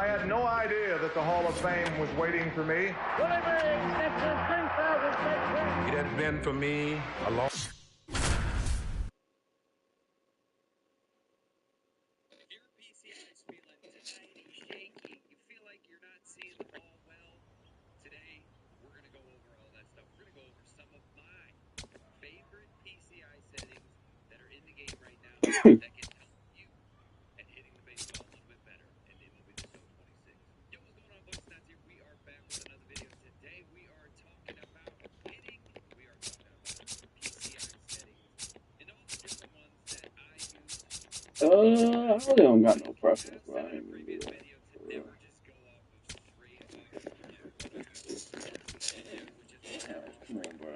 I had no idea that the Hall of Fame was waiting for me. It had been for me a long... I really don't got no preference, bro. I ain't gonna do that. For real. Come on, bro.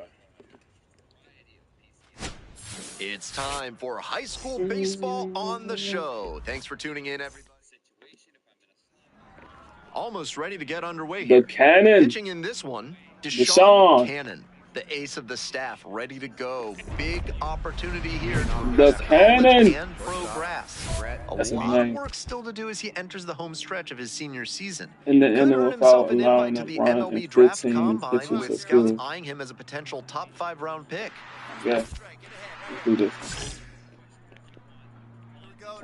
It's time for high school baseball on the show. Thanks for tuning in, everybody. Almost ready to get underway here. The cannon. Pitching in this one, Deshaun Cannon, the ace of the staff, ready to go. Big opportunity here to The progress cannon. and pro grass. That's A my lot of name. work still to do as he enters the home stretch of his senior season. In the Could inning earn without himself an allowing invite to a the run MLB and Draft 15 Combine, pitches with of scouts skill. eyeing him as a potential top 5-round pick. Yeah. Let's do this.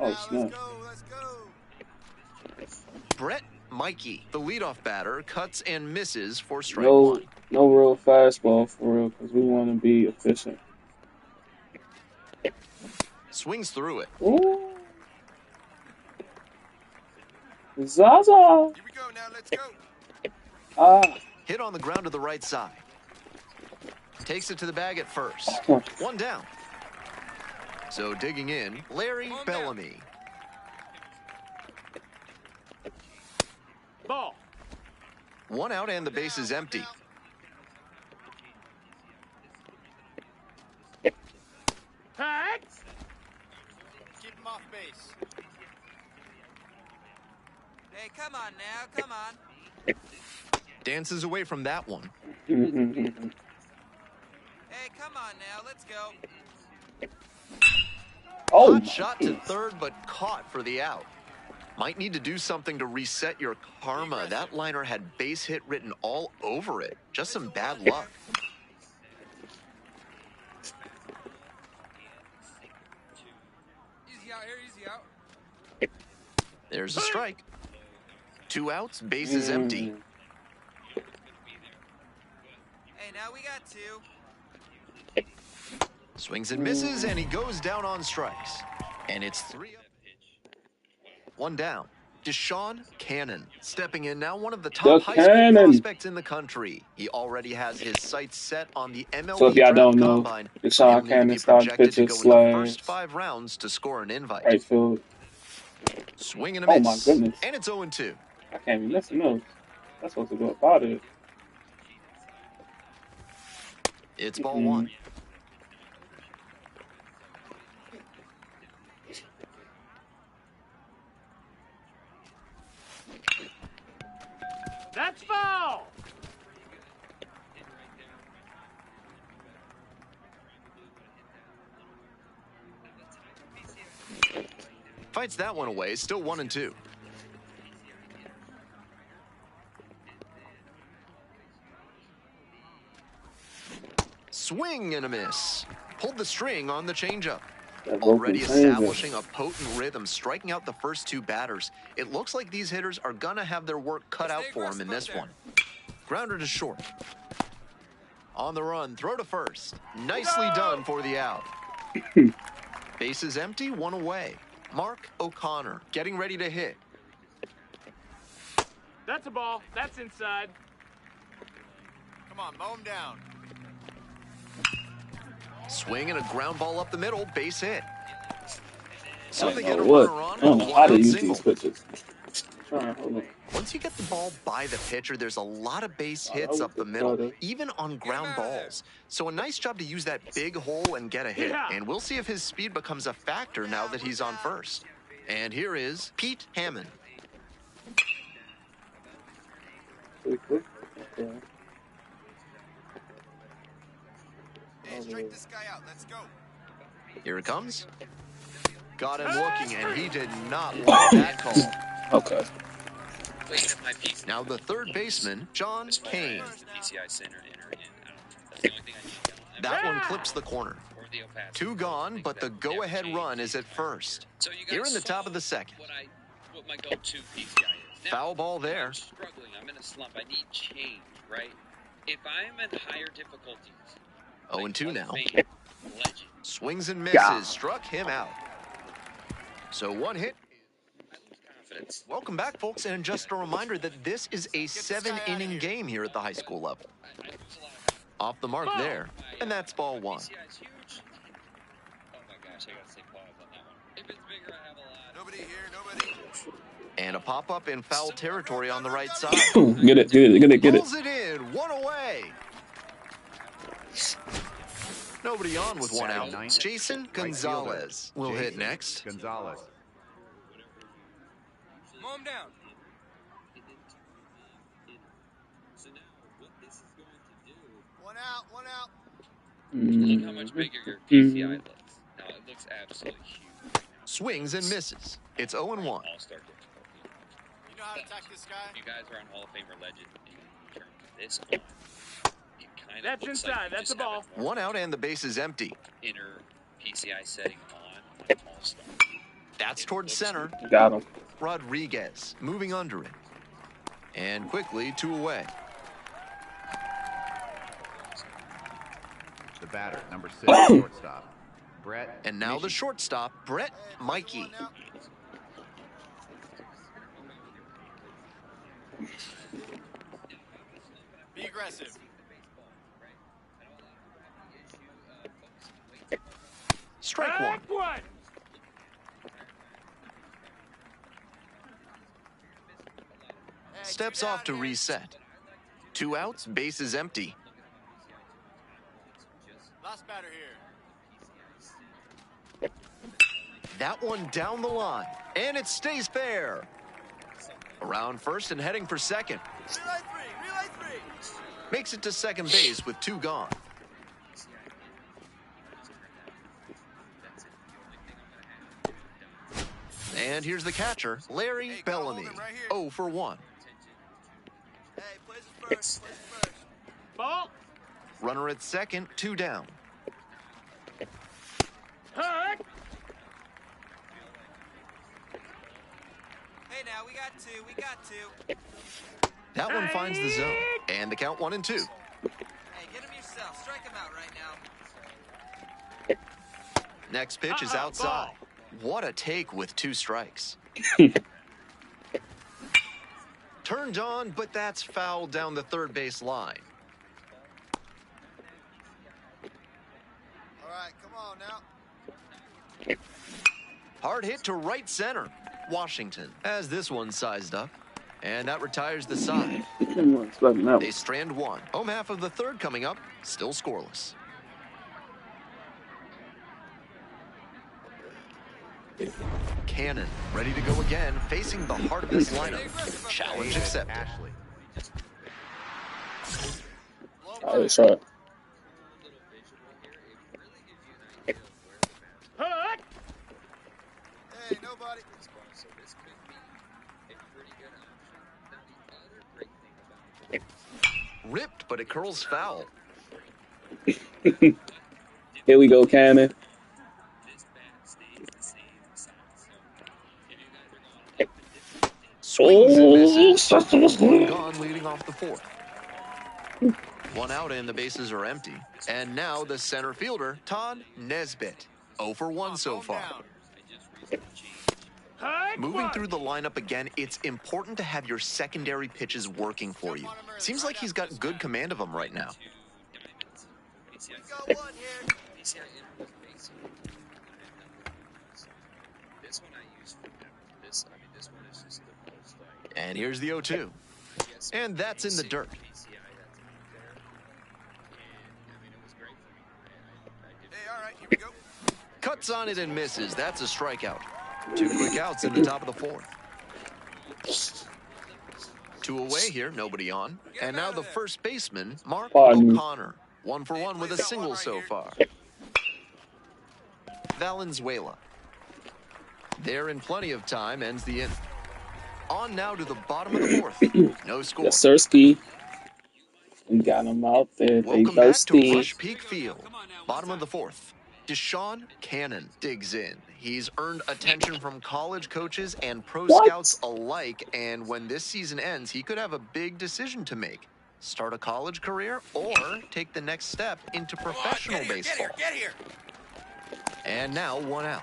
Oh, snap. Brett Mikey, the leadoff batter, cuts and misses for strike one. No real fastball for real, because we want to be efficient. Swings through it. Ooh. Zaza. Here we go now, let's go. Hit on the ground to the right side. Takes it to the bag at first. One down. So digging in, Larry Bellamy. Ball. One out and the base is empty. Hack. Keep him off base. Hey, come on now, come on. Dances away from that one. Hey, come on now, let's go. Oh, Hot shot to third, but caught for the out. Might need to do something to reset your karma. That liner had base hit written all over it. Just some bad luck. Easy out here, easy out. There's a strike. 2 outs, base is empty. Hey, now we got 2. Swings and misses, and he goes down on strikes. And it's 3 up. 1 down. Deshaun Cannon stepping in now, one of the top high school prospects in the country. He already has his sights set on the MLB So if y'all don't know, Combine. Deshaun Cannon starts pitches slash first 5 rounds to score an invite. right field. Swing and a Oh miss. my goodness. And it's 0-2. I can't be missing those. That's supposed to go up out of it. It's ball 1. That's foul. Fights that one away, still 1-2. Swing and a miss. Pulled the string on the changeup. Already establishing a potent rhythm, striking out the first 2 batters. It looks like these hitters are gonna have their work cut out for them in this one. Grounder to short. On the run, throw to first. Nicely done for the out. Base is empty, 1 away. Mark O'Connor getting ready to hit. That's a ball. That's inside. Come on, mow him down. Swing and a ground ball up the middle, base hit. So I they don't get a know runner what. on I don't with know a how to 1-out use single. these pitches. Hold on. Once you get the ball by the pitcher, there's a lot of base hits up the middle, even on ground balls. So a nice job to use that big hole and get a hit. Yeah. And we'll see if his speed becomes a factor now that he's on first. And here is Pete Hammond. Pretty quick. Okay. Hey, strike this guy out, let's go. Here it comes. Got him looking, and he did not like that call. Okay. Now the third baseman, John Kane. That one clips the corner. 2 gone, but the go-ahead run is at first. Here in the top of the second. Foul ball there. I'm in a slump. I need change, right? If I'm in higher difficulties. 0-2 now. Swings and misses. Struck him out. So 1 hit. Welcome back, folks, and just a reminder that this is a 7-inning game here at the high school level. Off the mark there, and that's ball 1. Oh my gosh, I gotta say pause on that one. If it's bigger, I have a lot. Nobody here, nobody. And a pop-up in foul territory on the right side. Get it. Pulls it in, 1 away. Nobody on with 1 out. Jason Gonzalez will hit next. Gonzalez. Mow him down. One out, one out. Look how much bigger your PCI looks. Now it looks absolutely huge. Swings and misses. It's 0-1. All-star difficulty. You know how to attack this guy? You guys are on Hall of Famer legend. You can turn this on. It kind of That's looks inside. like you That's just the have ball. 1 out and the base is empty. Inner PCI setting on All-Star. That's towards center. Got him. Rodriguez moving under it. And quickly 2 away. The batter, number 6, shortstop, Brett. And now the shortstop, Brett Mikey. Be aggressive. Strike 1. Back 1. Steps off to reset. 2 outs, base is empty. Last batter here. That one down the line, and it stays fair. Around first and heading for second. Relay three. Makes it to second base with 2 gone. And here's the catcher, Larry Bellamy. 0 for 1. Hey, plays it first. Ball. Runner at second, 2 down. Hut. Hey, now we got two. That one finds the zone, and the count 1-2. Hey, get him yourself. Strike him out right now. Next pitch is outside. What a take with 2 strikes. Turned on, but that's fouled down the third base line. All right, come on now. Hard hit to right center. Washington has this one sized up, and that retires the side. They strand 1. Home half of the third coming up, still scoreless. Cannon ready to go again, facing the heart of this lineup. Challenge accepted. Ashley. Oh, shot. Hut. Hey, nobody. Ripped, but it curls foul. Here we go, Cannon. Swings and misses. Gone leading off the 4th. 1 out and the bases are empty. And now the center fielder, Todd Nesbitt. 0 for 1 so far. Hut. Moving through the lineup again, it's important to have your secondary pitches working for you. Seems like he's got good command of them right now. We got one here. And here's the 0-2. And that's in the dirt. Hey, all right, here we go. Cuts on it and misses. That's a strikeout. 2 quick outs in the top of the 4th. 2 away here, nobody on. And now the first baseman, Mark O'Connor. 1 for 1 with a single so far. Valenzuela. There in plenty of time, ends the inning. On now to the bottom of the fourth. No score. Yes, Sirski. We got them out there. They Welcome back to thirsty. Rush Peak Field. Bottom of the fourth. Deshaun Cannon digs in. He's earned attention from college coaches and pro scouts alike, and when this season ends, he could have a big decision to make. Start a college career or take the next step into professional baseball. Get here. And now 1 out.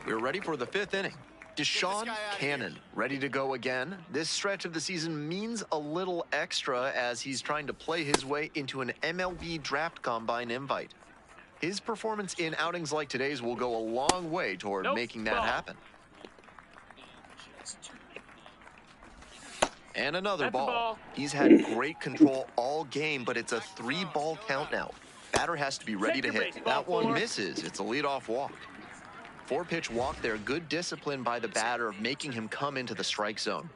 We're ready for the fifth inning. Deshaun Cannon ready to go again. This stretch of the season means a little extra as he's trying to play his way into an MLB draft combine invite. His performance in outings like today's will go a long way toward making that happen. And another ball. He's had great control all game, but it's a 3-ball count now. Batter has to be ready to hit. That one misses. It's a leadoff walk. 4-pitch walk there. Good discipline by the batter of making him come into the strike zone.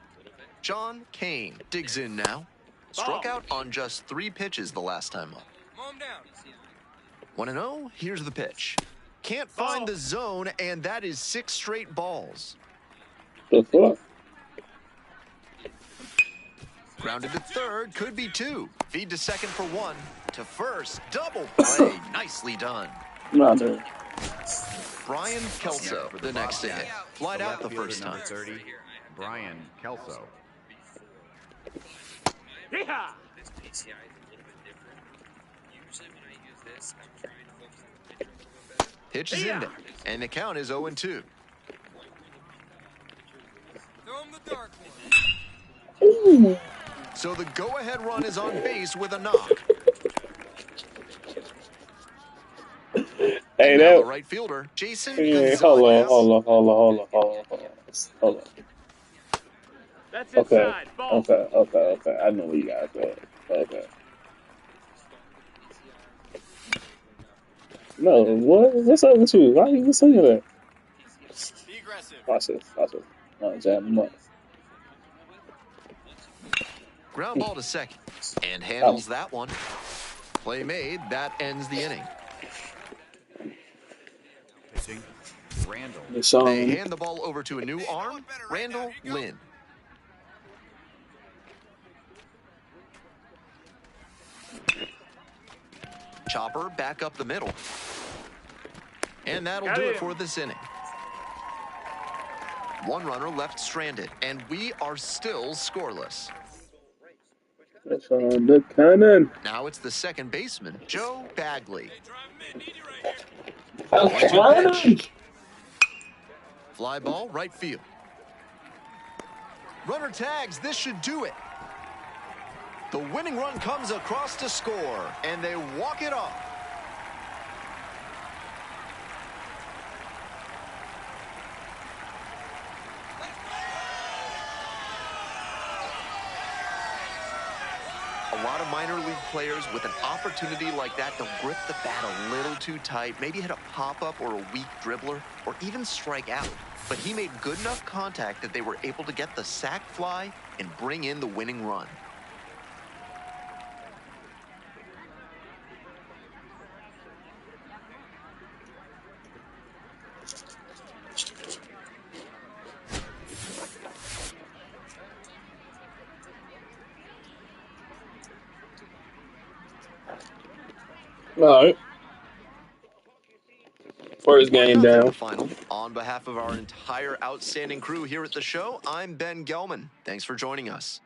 John Kane digs in now. Struck out on just 3 pitches the last time up. 1-0. Here's the pitch. Can't find the zone, and that is 6 straight balls. The fuck? Grounded to third, could be 2. Feed to second for 1. To first, double play. Nicely done. Mother. Brian Kelso, the next to hit. Flied out the first time. 30, Brian Kelso. Yeehaw! This PCI is a little bit different. Usually when I use this, I'm trying to focus on the pitch a little bit. Pitch is in there, and the count is 0-2. Throw him the dark one. So the go-ahead run is on base with a knock. Hey, Now that. the right fielder, Jason Hey, Gonzalez. hold on. That's Okay, inside. Ball. okay. I know where you guys go. Okay. No, what's up with you? Why are you even saying that? Be aggressive. Watch this. No, jam him up. Ground ball to second, and handles that one. Play made, that ends the inning. Pitching, Randall. They hand the ball over to a new arm, Randall Lynn. Chopper back up the middle. And that'll do it for this inning. 1 runner left stranded, and we are still scoreless. That's on the cannon. Now it's the second baseman, Joe Bagley. Fly ball, right field. Runner tags, this should do it. The winning run comes across to score, and they walk it off. A lot of minor league players with an opportunity like that to grip the bat a little too tight, maybe hit a pop-up or a weak dribbler, or even strike out. But he made good enough contact that they were able to get the sac fly and bring in the winning run. All right. First game down. Final. On behalf of our entire outstanding crew here at the show, I'm Ben Gelman. Thanks for joining us.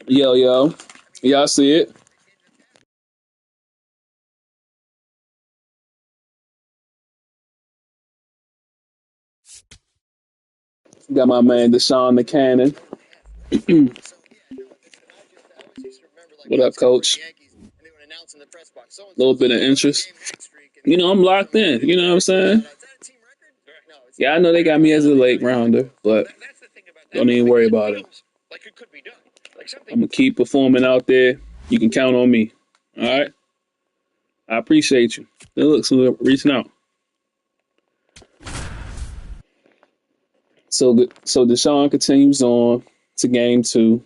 Yo. Y'all see it? Got my man Deshaun the Cannon. What up, coach? A little bit of interest. You know, I'm locked in. You know what I'm saying? Yeah, I know they got me as a late rounder, but don't even worry about it. I'm going to keep performing out there. You can count on me. All right. I appreciate you. Hey, look, so reaching out. So good. So Deshaun continues on to game 2.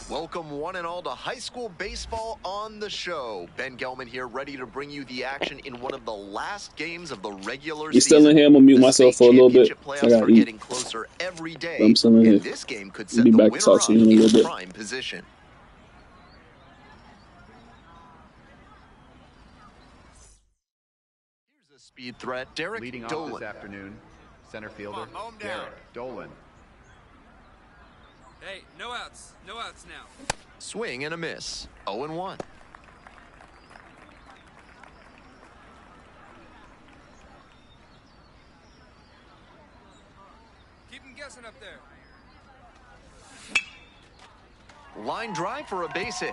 Welcome one and all to high school baseball on the show. Ben Gelman here, ready to bring you the action in one of the last games of the regular You season. still in here? I'm gonna mute The myself state for a little bit. championship I playoffs gotta are eat. getting closer every But day, I'm still in here. and this game could I'll set be the back to winner talk to up you in a in little bit. prime position. Here's a speed threat, Derek Leading off Dolan. this afternoon, center fielder mow 'em down. Derek Dolan. Hey, no outs. No outs now. Swing and a miss. 0-1. Keep him guessing up there. Line drive for a base hit.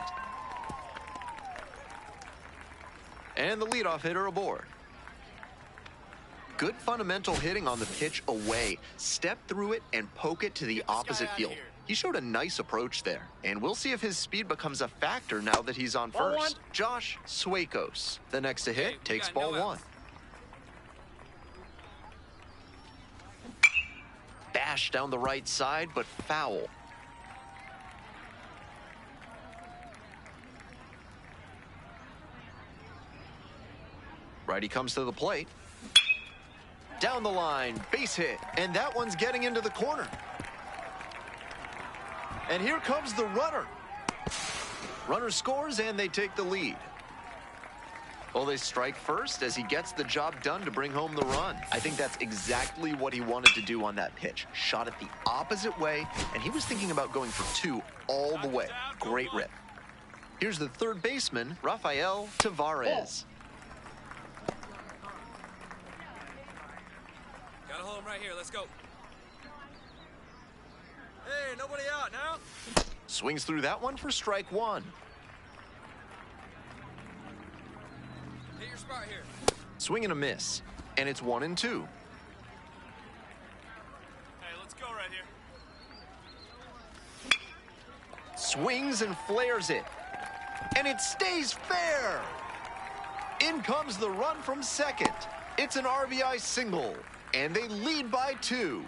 And the leadoff hitter aboard. Good fundamental hitting on the pitch away. Step through it and poke it to the opposite field. He showed a nice approach there, and we'll see if his speed becomes a factor now that he's on first. Josh Suekos, the next to hit, takes ball 1. Bash down the right side, but foul. Righty comes to the plate. Down the line, base hit, and that one's getting into the corner. And here comes the runner. Runner scores, and they take the lead. Well, they strike first as he gets the job done to bring home the run. I think that's exactly what he wanted to do on that pitch. Shot it the opposite way, and he was thinking about going for 2 all the way. Great rip. Here's the third baseman, Rafael Tavares. Gotta hold him right here. Let's go. Hey, nobody out now. Swings through that one for strike 1. Hit your spot here. Swing and a miss, and it's 1-2. Hey, let's go right here. Swings and flares it, and it stays fair. In comes the run from second. It's an RBI single, and they lead by 2.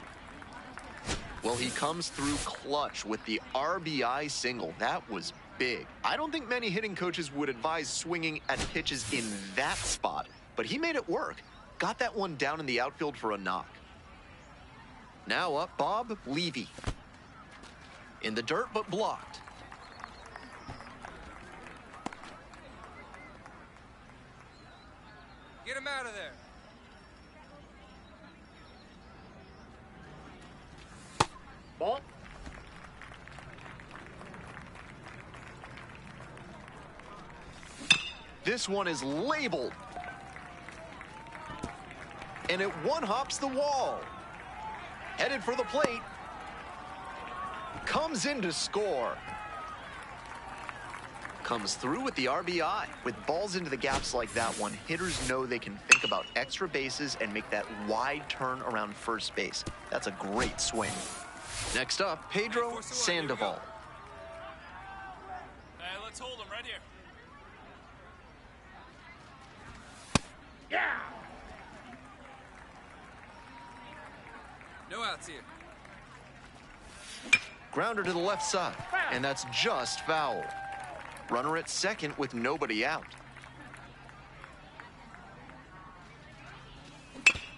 Well, he comes through clutch with the RBI single. That was big. I don't think many hitting coaches would advise swinging at pitches in that spot, but he made it work. Got that one down in the outfield for a knock. Now up Bob Levy. In the dirt, but blocked. Get him out of there. Ball. This one is labeled. And it one-hops the wall. Headed for the plate. Comes in to score. Comes through with the RBI. With balls into the gaps like that one, hitters know they can think about extra bases and make that wide turn around first base. That's a great swing. Next up, Pedro Sandoval. Hey, let's hold him right here. Yeah. No outs here. Grounder to the left side, and that's just foul. Runner at second with nobody out.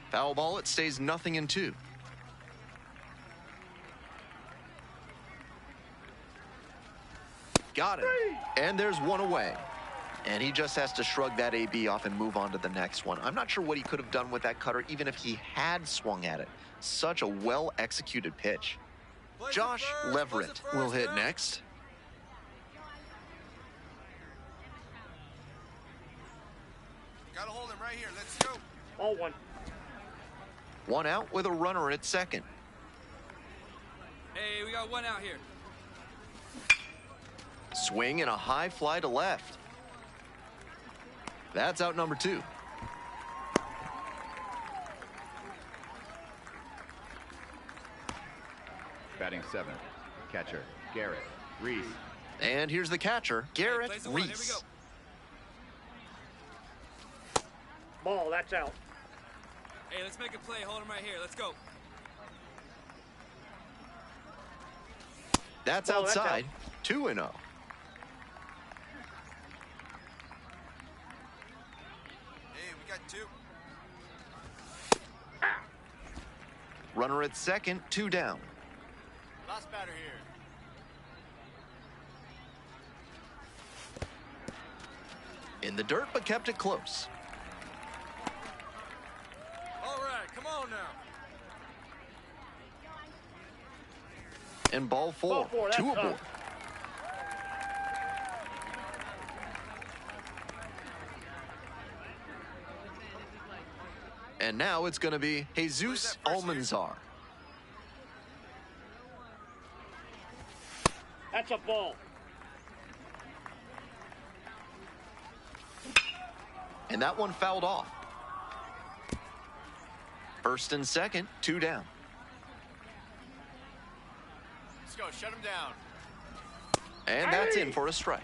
Foul ball, it stays 0-2. Got it. And there's one away. And he just has to shrug that AB off and move on to the next one. I'm not sure what he could have done with that cutter, even if he had swung at it. Such a well-executed pitch. Josh Leverett will hit next. Gotta hold him right here. Let's go. Ball 1. One out with a runner at second. Hey, we got one out here. Swing and a high fly to left. That's out number 2. Batting 7th, catcher Garrett Reese. And here's the catcher, Garrett plays the one. Here we Reese. go. Ball, that's out. Hey, let's make a play. Hold him right here. Let's go. That's Ball, that's outside. out. 2-0. Hey, we got 2. Runner at second, 2 down. Last batter here. In the dirt, but kept it close. All right, come on now. And ball 4, Ball 4, that's 2 aboard. tough. And now it's going to be Jesus Almanzar. That's a ball. And that one fouled off. First and second, 2 down. Let's go. Shut him down. And that's in for a strike.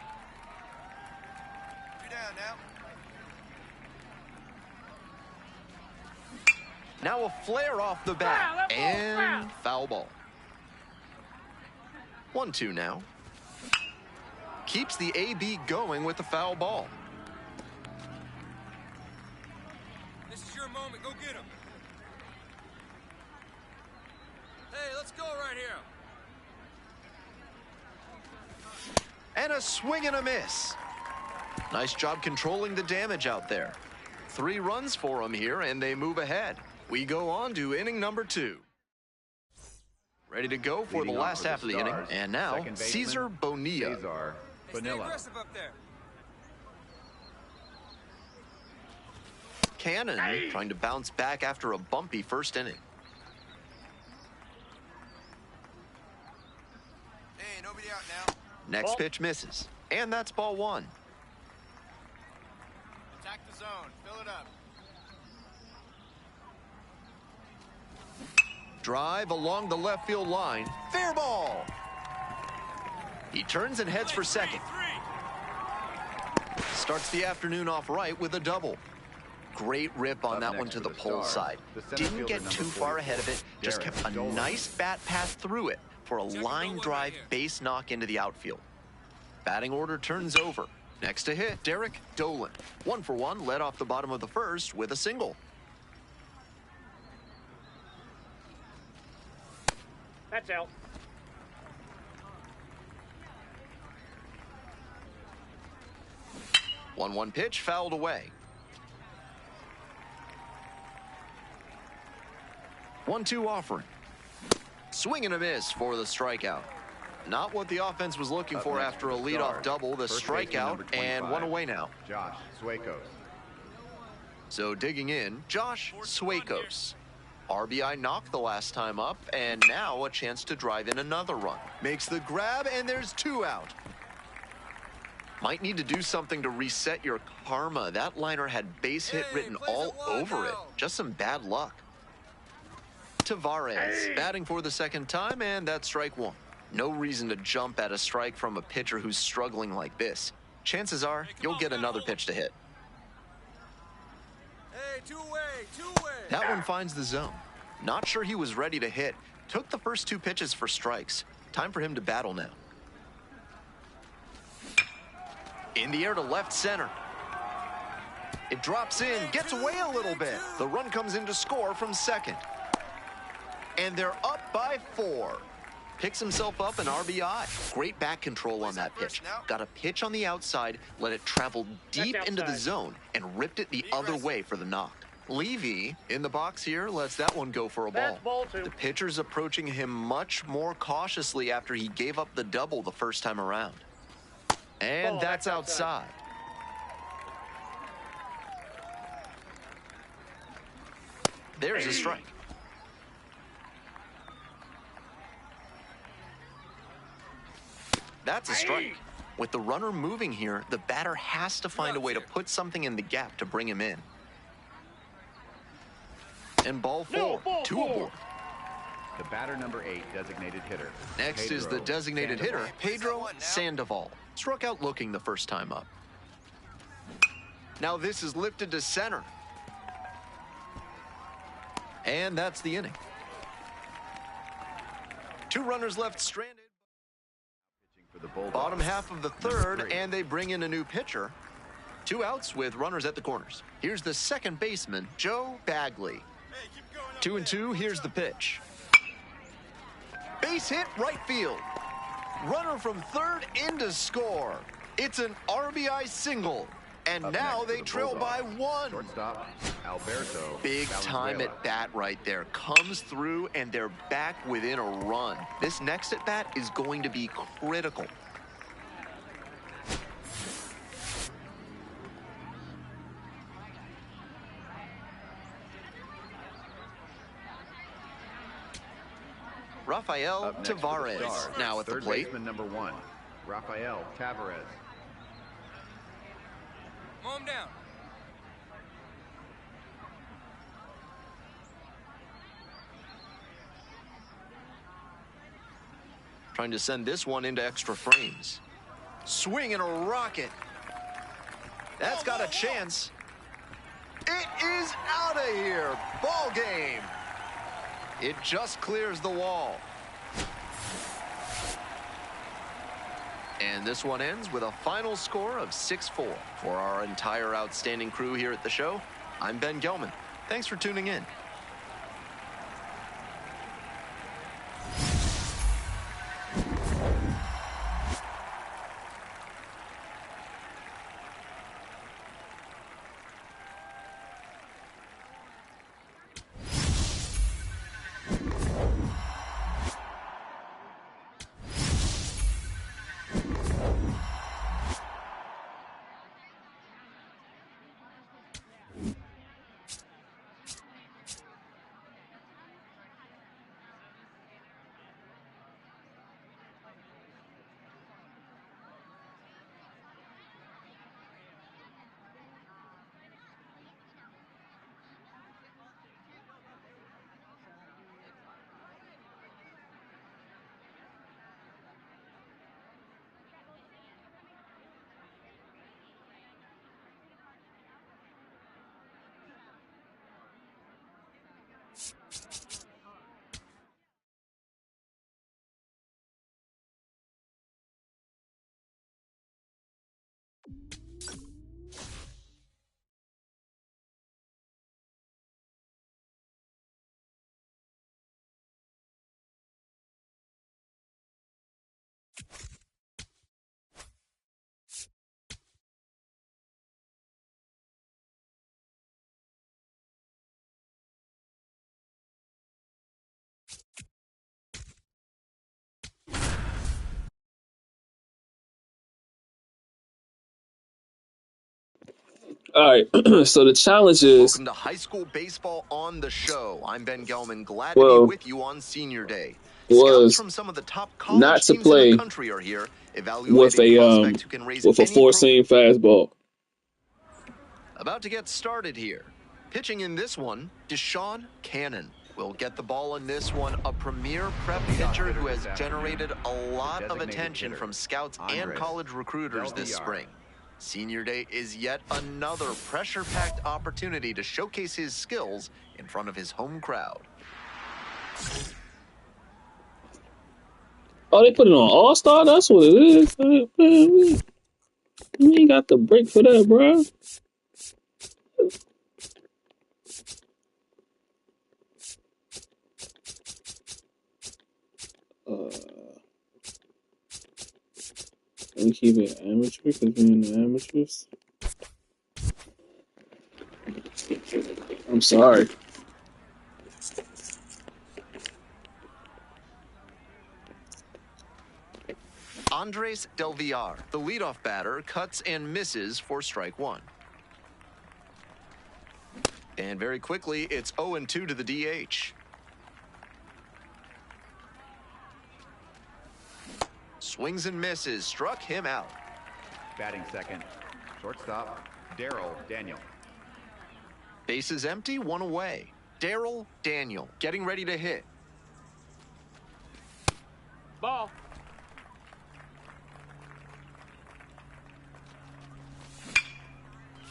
2 down now. Now a flare off the bat. And foul ball. 1-2 now. Keeps the AB going with the foul ball. This is your moment. Go get him. Hey, let's go right here. And a swing and a miss. Nice job controlling the damage out there. 3 runs for them here, and they move ahead. We go on to inning number 2. Ready to go for the last half of the inning. And now, Cesar Bonilla. Cesar Hey, stay Bonilla. aggressive up there. Cannon trying to bounce back after a bumpy first inning. Hey, nobody out now. Next pitch misses. And that's ball 1. Attack the zone. Fill it up. Drive along the left field line. Fair ball. He turns and heads for second. Starts the afternoon off right with a double. Great rip on that one to the pole side. Didn't get too far ahead of it. Just kept a nice bat path through it for a line drive base knock into the outfield. Batting order turns over. Next to hit, Derek Dolan. 1 for 1, led off the bottom of the first with a single. That's out. One pitch fouled away. 1-2 offering. Swing and a miss for the strikeout. Not what the offense was looking for after a leadoff double. The strikeout and 1 away now. Josh Suecos. So digging in, Josh Suecos. RBI knocked the last time up, and now a chance to drive in another run. Makes the grab, and there's 2 out. Might need to do something to reset your karma. That liner had base hit written all over it. Just some bad luck. Tavares batting for the second time, and that's strike 1. No reason to jump at a strike from a pitcher who's struggling like this. Chances are you'll get another pitch to hit. Hey, 2 away, 2 away. That one finds the zone. Not sure he was ready to hit. Took the first 2 pitches for strikes. Time for him to battle now. In the air to left center. It drops in, gets away a little bit. The run comes in to score from second. And they're up by 4. Picks himself up an RBI. Great back control on that pitch. Got a pitch on the outside, let it travel deep into the zone, and ripped it the other way for the knock. Levy in the box here lets that one go for a ball. That's ball 2. The pitcher's approaching him much more cautiously after he gave up the double the first time around. And Ball, that's that's outside. outside. There's a strike. That's a strike. With the runner moving here, the batter has to find a way to put something in the gap to bring him in. And ball 4, 2 aboard. The batter number 8 designated hitter. Next is the designated hitter, Pedro Sandoval. Struck out looking the first time up. Now this is lifted to center. And that's the inning. 2 runners left stranded. For the Bulldogs. Bottom half of the third, and they bring in a new pitcher. 2 outs with runners at the corners. Here's the second baseman, Joe Bagley. 2-2, here's the pitch. Base hit right field. Runner from third in to score. It's an RBI single. And now they trail by 1. Shortstop, Alberto. Big time at bat right there. Comes through, and they're back within a run. This next at bat is going to be critical. Rafael Tavares now at the plate. Third baseman number 1, Rafael Tavares. Mow him down. Trying to send this one into extra frames. Swing and a rocket. That's got a chance. It is out of here. Ball game. It just clears the wall. And this one ends with a final score of 6-4. For our entire outstanding crew here at the show, I'm Ben Gelman. Thanks for tuning in. All right. So the challenge is, Welcome to High School Baseball on the Show. I'm Ben Gelman, glad to well, be with you on Senior Day. was Scouts from some of the top not college to teams in play the country are here, with evaluating prospects who can raise with a any four-seam fastball. About to get started here. Pitching in this one, Deshaun Cannon will get the ball in this one. A premier prep pitcher who has generated a lot of attention from scouts and college recruiters this spring. Senior Day is yet another pressure-packed opportunity to showcase his skills in front of his home crowd. Oh, they put it on All-Star? That's what it is. Man, we ain't got the break for that, bro. We keep it amateur because we're in the amateurs. I'm sorry. Andres Del Villar, the leadoff batter, cuts and misses for strike 1. And very quickly, it's 0-2 to the DH. Swings and misses, struck him out. Batting second, shortstop, Daryl Daniel. Bases empty, 1 away. Daryl Daniel getting ready to hit. Ball.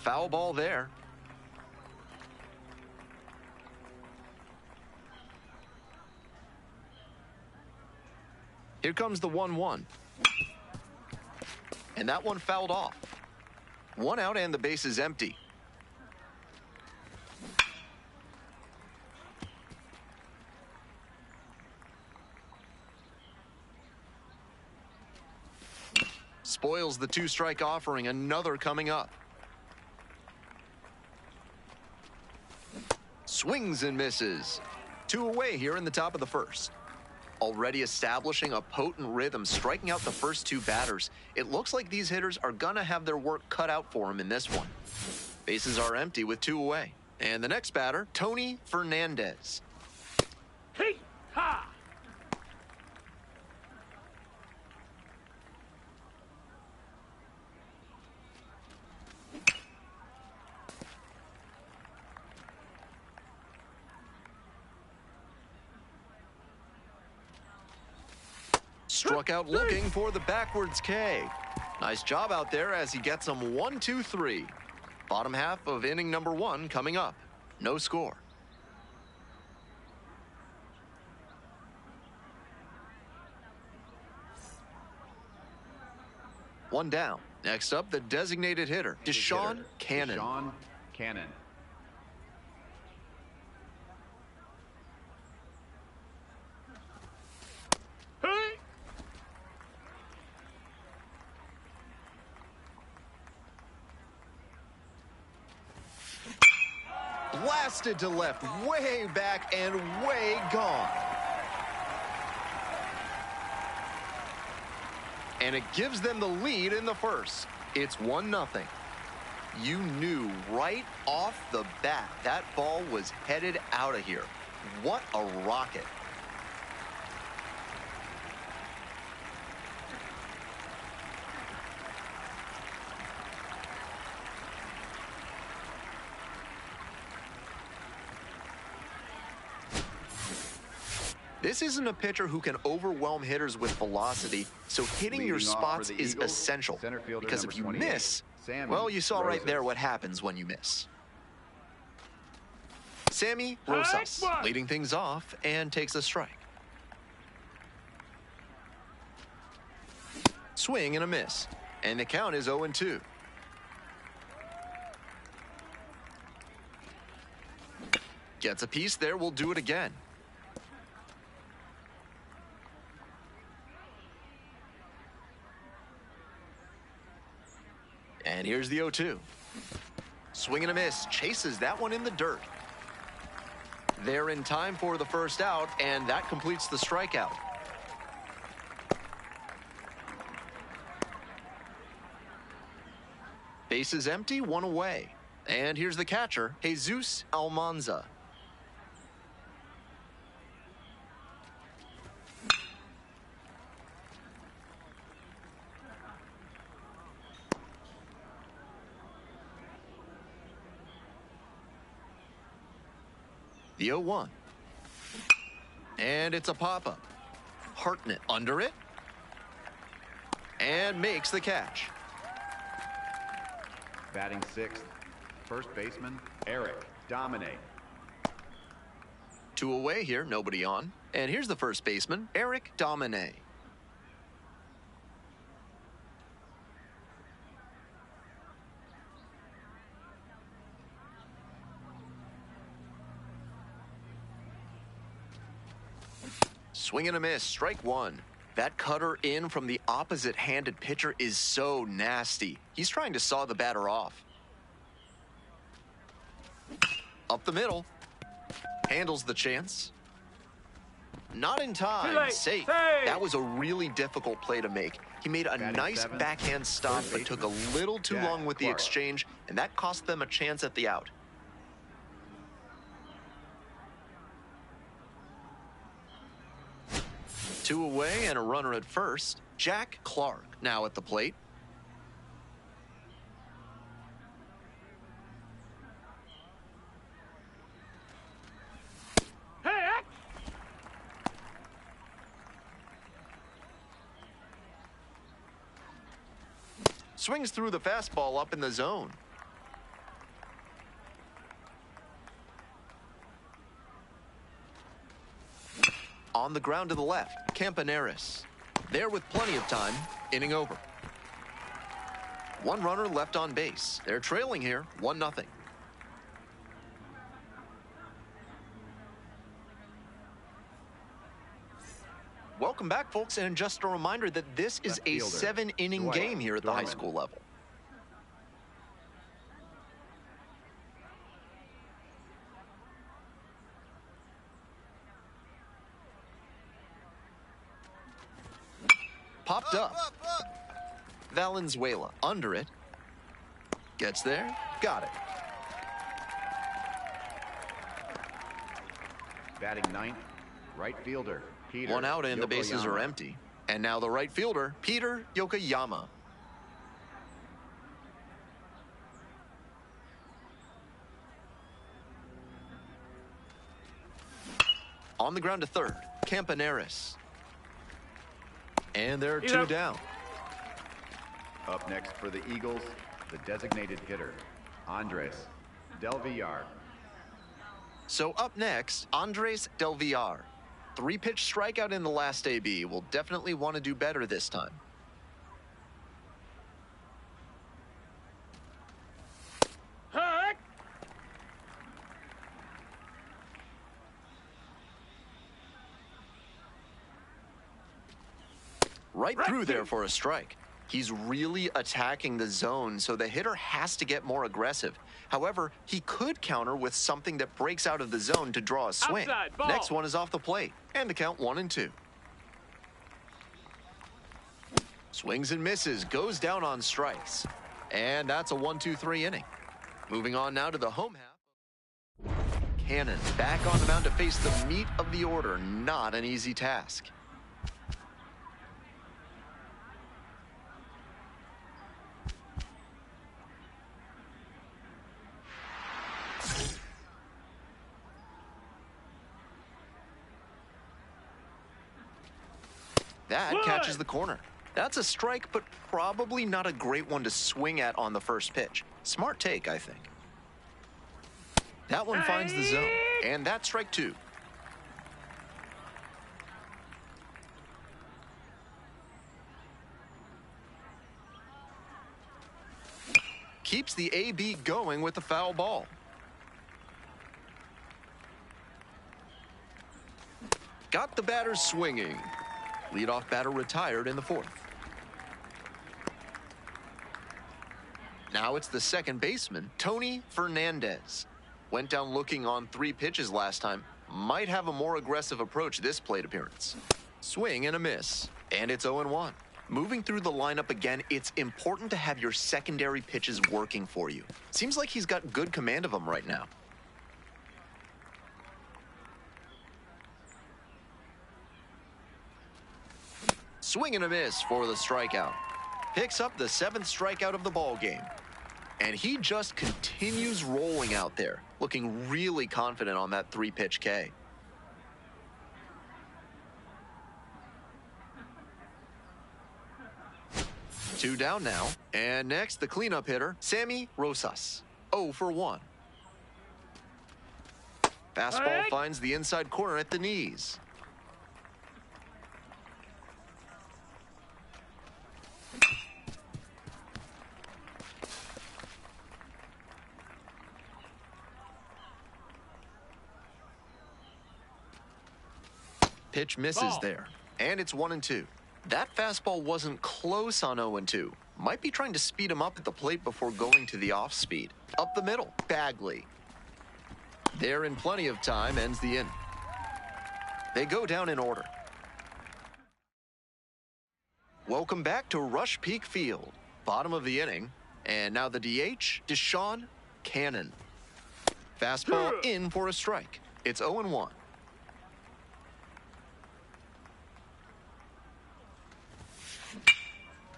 Foul ball there. Here comes the 1-1. And that one fouled off. 1 out and the base is empty. Spoils the 2-strike offering. Another coming up. Swings and misses. 2 away here in the top of the first. Already establishing a potent rhythm, striking out the first 2 batters. It looks like these hitters are gonna have their work cut out for them in this one. Bases are empty with 2 away. And the next batter, Tony Fernandez. Hey, ha! Struck out looking for the backwards K. Nice job out there as he gets them 1, 2, 3. Bottom half of inning number 1 coming up. No score. One down. Next up, the designated hitter, Deshaun Cannon. Deshaun Cannon. Blasted to left, way back and way gone. And it gives them the lead in the first. It's 1-0. You knew right off the bat that ball was headed out of here. What a rocket. This isn't a pitcher who can overwhelm hitters with velocity, so hitting your spots is essential. Because if you miss, well, you saw right there what happens when you miss. Sammy Rosas leading things off and takes a strike. Swing and a miss, and the count is 0-2. Gets a piece there, we'll do it again. And here's the 0-2. Swing and a miss, chases that one in the dirt. They're in time for the first out, and that completes the strikeout. Base is empty, 1 away. And here's the catcher, Jesus Almanza. The 0-1. And it's a pop-up. Hartnett under it. And makes the catch. Batting 6th, first baseman, Eric Domine. 2 away here, nobody on. And here's the first baseman, Eric Domine. Swing and a miss, strike 1. That cutter in from the opposite-handed pitcher is so nasty. He's trying to saw the batter off. Up the middle. Handles the chance. Not in time. Safe. That was a really difficult play to make. He made a nice backhand stop, but took a little too long with the exchange, and that cost them a chance at the out. Two away and a runner at first. Jack Clark now at the plate. Swings through the fastball up in the zone. On the ground to the left, Campaneris. There with plenty of time, inning over. One runner left on base. They're trailing here, 1-0. Welcome back, folks, and just a reminder that this is a 7-inning game here at the high school level. Popped up. Valenzuela under it. Gets there. Got it. Batting ninth, right fielder, Peter. One out and the bases are empty. And now the right fielder, Peter Yokoyama. On the ground to third, Campaneris. And there are two down. Up next for the Eagles, the designated hitter, Andres Del Villar. So up next, Andres Del Villar. 3-pitch strikeout in the last AB. Will definitely want to do better this time. Right through there for a strike. He's really attacking the zone, so the hitter has to get more aggressive. However, he could counter with something that breaks out of the zone to draw a swing. Next one is off the plate, and the count 1-2. Swings and misses, goes down on strikes. And that's a 1-2-3 inning. Moving on now to the home half. Cannon back on the mound to face the meat of the order. Not an easy task. That catches the corner. That's a strike, but probably not a great one to swing at on the first pitch. Smart take, I think. That one finds the zone, and that's strike 2. Keeps the AB going with the foul ball. Got the batter swinging. Leadoff batter retired in the 4th. Now it's the second baseman, Tony Fernandez. Went down looking on 3 pitches last time. Might have a more aggressive approach this plate appearance. Swing and a miss. And it's 0-1. Moving through the lineup again, it's important to have your secondary pitches working for you. Seems like he's got good command of them right now. Swing and a miss for the strikeout. Picks up the 7th strikeout of the ball game. And he just continues rolling out there, looking really confident on that 3-pitch K. Two down now. And next, the cleanup hitter, Sammy Rosas. 0 for 1. Fastball finds the inside corner at the knees. Pitch misses there, and it's 1-2. That fastball wasn't close on 0-2. Might be trying to speed him up at the plate before going to the off speed. Up the middle, Bagley. There in plenty of time, ends the inning. They go down in order. Welcome back to Rush Peak Field. Bottom of the inning, and now the DH, Deshaun Cannon. Fastball in for a strike. It's 0-1.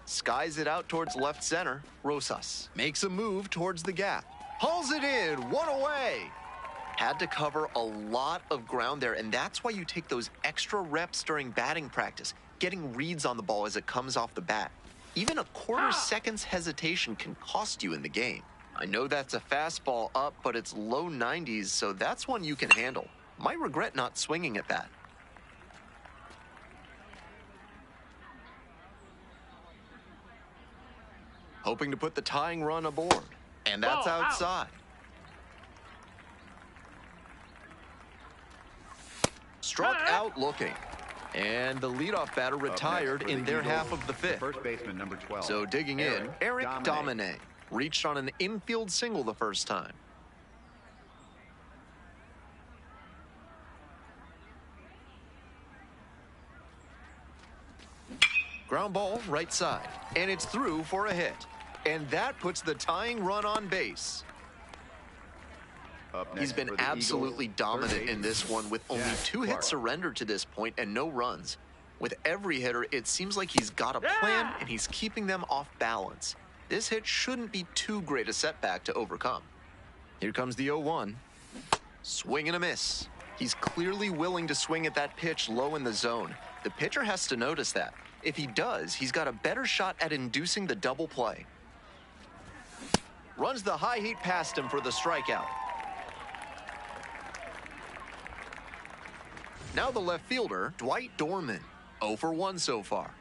Skies it out towards left center. Rosas makes a move towards the gap. Hauls it in, 1 away. Had to cover a lot of ground there, and that's why you take those extra reps during batting practice, getting reads on the ball as it comes off the bat. Even a quarter second's hesitation can cost you in the game. I know that's a fastball up, but it's low 90s, so that's one you can handle. Might regret not swinging at that. Hoping to put the tying run aboard. And that's outside. Struck out looking. And the leadoff batter retired in their half of the fifth. First baseman, number 12. So digging in, Eric Domine reached on an infield single the first time. Ground ball right side, and it's through for a hit. And that puts the tying run on base. He's been absolutely dominant in this one with only 2 hits surrendered to this point and no runs. With every hitter, it seems like he's got a plan and he's keeping them off balance. This hit shouldn't be too great a setback to overcome. Here comes the 0-1. Swing and a miss. He's clearly willing to swing at that pitch low in the zone. The pitcher has to notice that. If he does, he's got a better shot at inducing the double play. Runs the high heat past him for the strikeout. Now the left fielder, Dwight Dorman. 0 for 1 so far.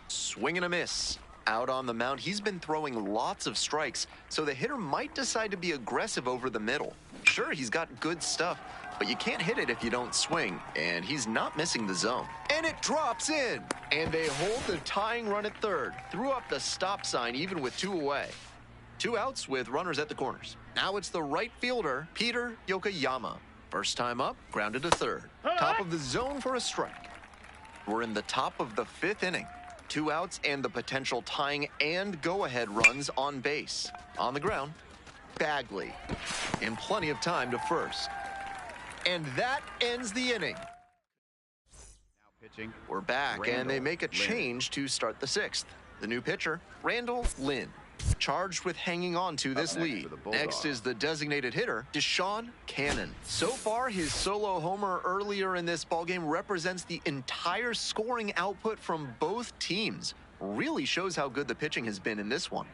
Swing and a miss. Out on the mound, he's been throwing lots of strikes, so the hitter might decide to be aggressive over the middle. Sure, he's got good stuff, but you can't hit it if you don't swing, and he's not missing the zone. And it drops in, and they hold the tying run at third. Threw up the stop sign even with 2 away. 2 outs with runners at the corners. Now it's the right fielder, Peter Yokoyama. First time up, grounded to third. Top of the zone for a strike. We're in the top of the 5th inning. 2 outs and the potential tying and go-ahead runs on base. On the ground, Bagley. And plenty of time to first. And that ends the inning. Now pitching. We're back, and they make a change to start the 6th. The new pitcher, Randall Lynn, charged with hanging on to this lead. Next is the designated hitter, Deshaun Cannon. So far, his solo homer earlier in this ballgame represents the entire scoring output from both teams. Really shows how good the pitching has been in this one.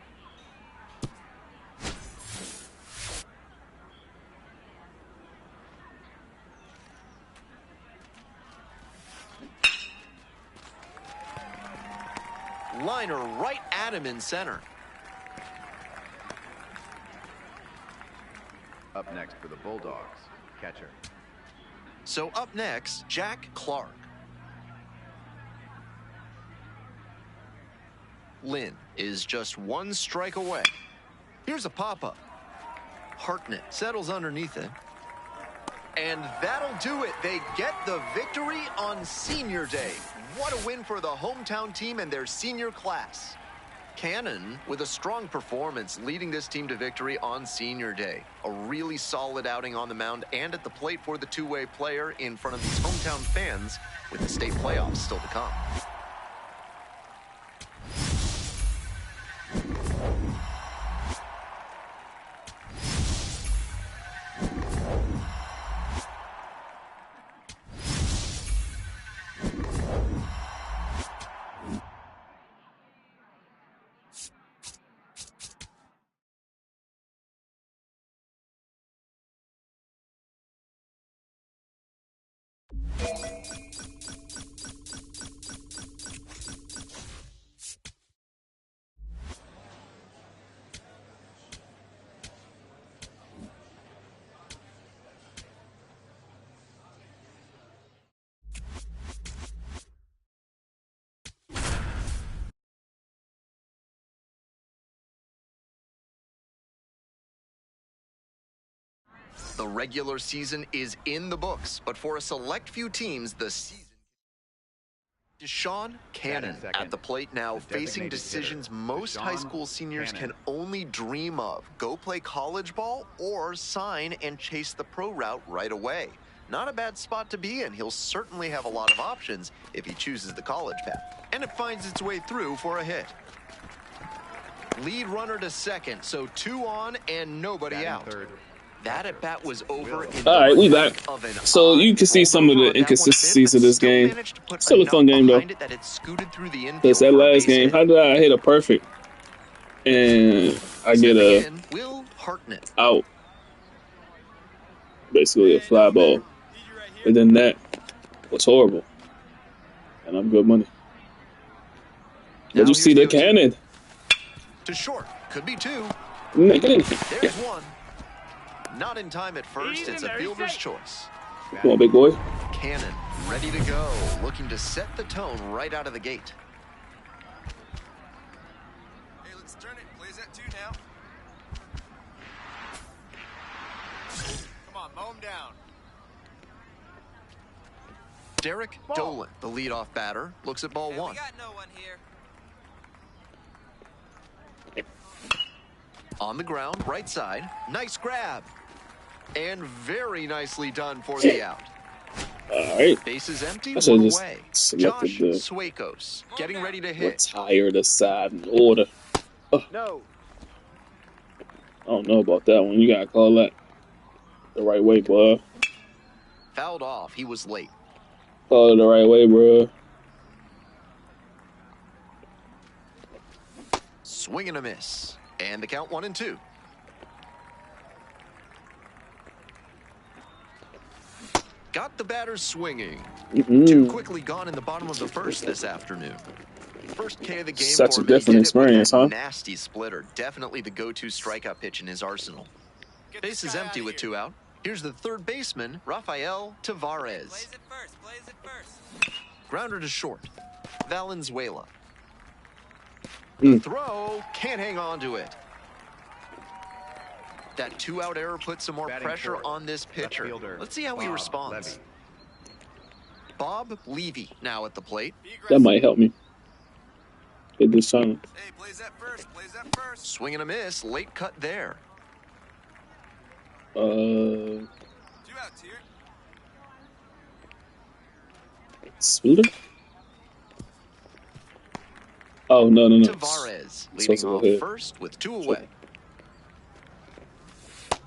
Liner right at him in center. Up next for the Bulldogs, catcher. So up next, Jack Clark. Lynn is just 1 strike away. Here's a pop-up. Hartnett settles underneath it. And that'll do it. They get the victory on Senior Day. What a win for the hometown team and their senior class. Cannon with a strong performance leading this team to victory on Senior Day. A really solid outing on the mound and at the plate for the two-way player in front of these hometown fans with the state playoffs still to come. The regular season is in the books, but for a select few teams, the season... Deshaun Cannon at the plate now, facing decisions most high school seniors can only dream of. Go play college ball or sign and chase the pro route right away. Not a bad spot to be in. He'll certainly have a lot of options if he chooses the college path. And it finds its way through for a hit. Lead runner to second, so 2 on and nobody out. That at bat was over in All right, we back. of an So you can see some of the inconsistencies of this game. Still a fun game though. Because that last game, how did I hit a perfect and I get a out, basically a fly ball, and then that was horrible, and I'm good money. Did you see the cannon? To short, could be two. Get in. There's one. Not in time at first. It's a fielder's choice. Come on, big boy. Cannon, ready to go. Looking to set the tone right out of the gate. Hey, let's turn it. Plays at 2 now. Come on, mow him down. Derek Dolan, the leadoff batter, looks at ball 1. We got no one here. On the ground, right side. Nice grab. And very nicely done for the out. All right. Base is empty, I should one just away. selected Josh the Suekos getting ready to hit. retire the side in order. No. I don't know about that one. You gotta call that the right way, boy. Fouled off. He was late. Call it the right way, bro. Swing and a miss. And the count 1-2. Got the batters swinging. Too quickly gone in the bottom of the first this afternoon. First K of the game. Such a different experience, huh? Nasty splitter. Definitely the go-to strikeout pitch in his arsenal. Base is empty with 2 out. Here's the third baseman, Rafael Tavares. Plays it first. Plays it first. Grounder to short. Valenzuela. The throw, can't hang on to it. That 2-out error puts some more pressure on this pitcher. Let's see how he responds. Bob Levy now at the plate. That might help me hit this time. Hey, plays that first. Plays that first. Swing and a miss. Late cut there. 2 outs here. Sweeter? Oh, no. Tavares leading off first with 2 away.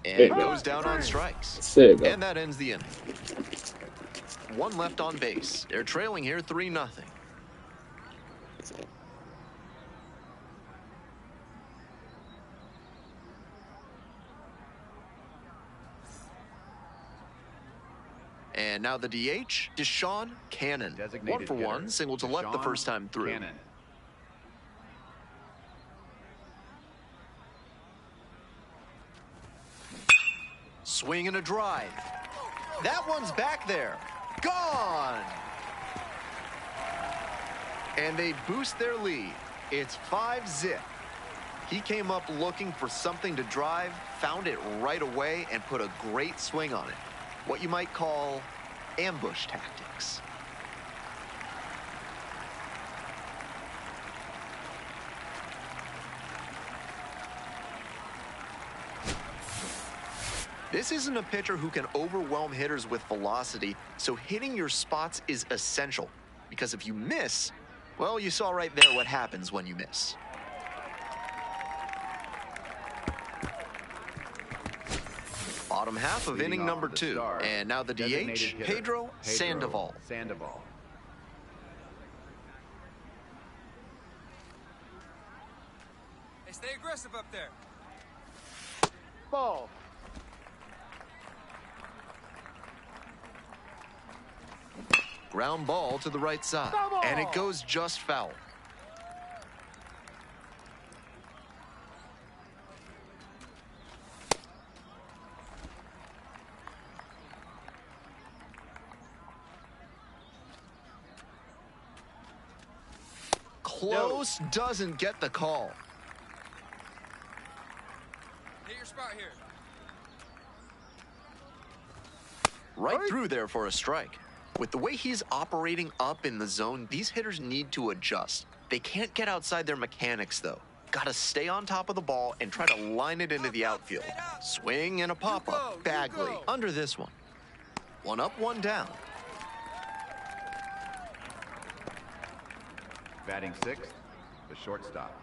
And goes down on strikes. And that ends the inning. 1 left on base. They're trailing here 3-0. And now the DH, Deshaun Cannon. 1 for 1, single to left the first time through. Cannon. Swing and a drive. That one's back there. Gone! And they boost their lead. It's 5-zip. He came up looking for something to drive, found it right away, and put a great swing on it. What you might call ambush tactics. This isn't a pitcher who can overwhelm hitters with velocity, so hitting your spots is essential. Because if you miss, well, you saw right there what happens when you miss. Bottom half of inning number 2. And now the DH, Pedro Sandoval. Hey, stay aggressive up there. Ball. Ground ball to the right side. And it goes just foul. Close, doesn't get the call. Hit your spot here. Right through there for a strike. With the way he's operating up in the zone, these hitters need to adjust. They can't get outside their mechanics, though. Gotta stay on top of the ball and try to line it into the outfield. Swing and a pop-up. Bagley under this one. 1 up, 1 down. Batting 6th, the shortstop,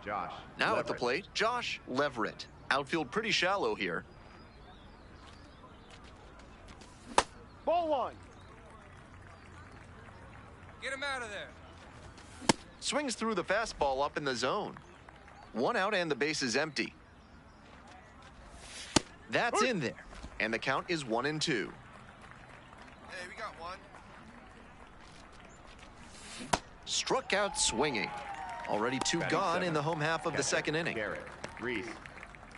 Josh. Now Leverett. at the plate, Josh Leverett. Outfield pretty shallow here. Ball one. Get him out of there. Swings through the fastball up in the zone. 1 out and the base is empty. That's in there. And the count is 1-2. Hey, we got one. Struck out swinging. Already 2 gone in the home half of the second inning. Garrett Reese.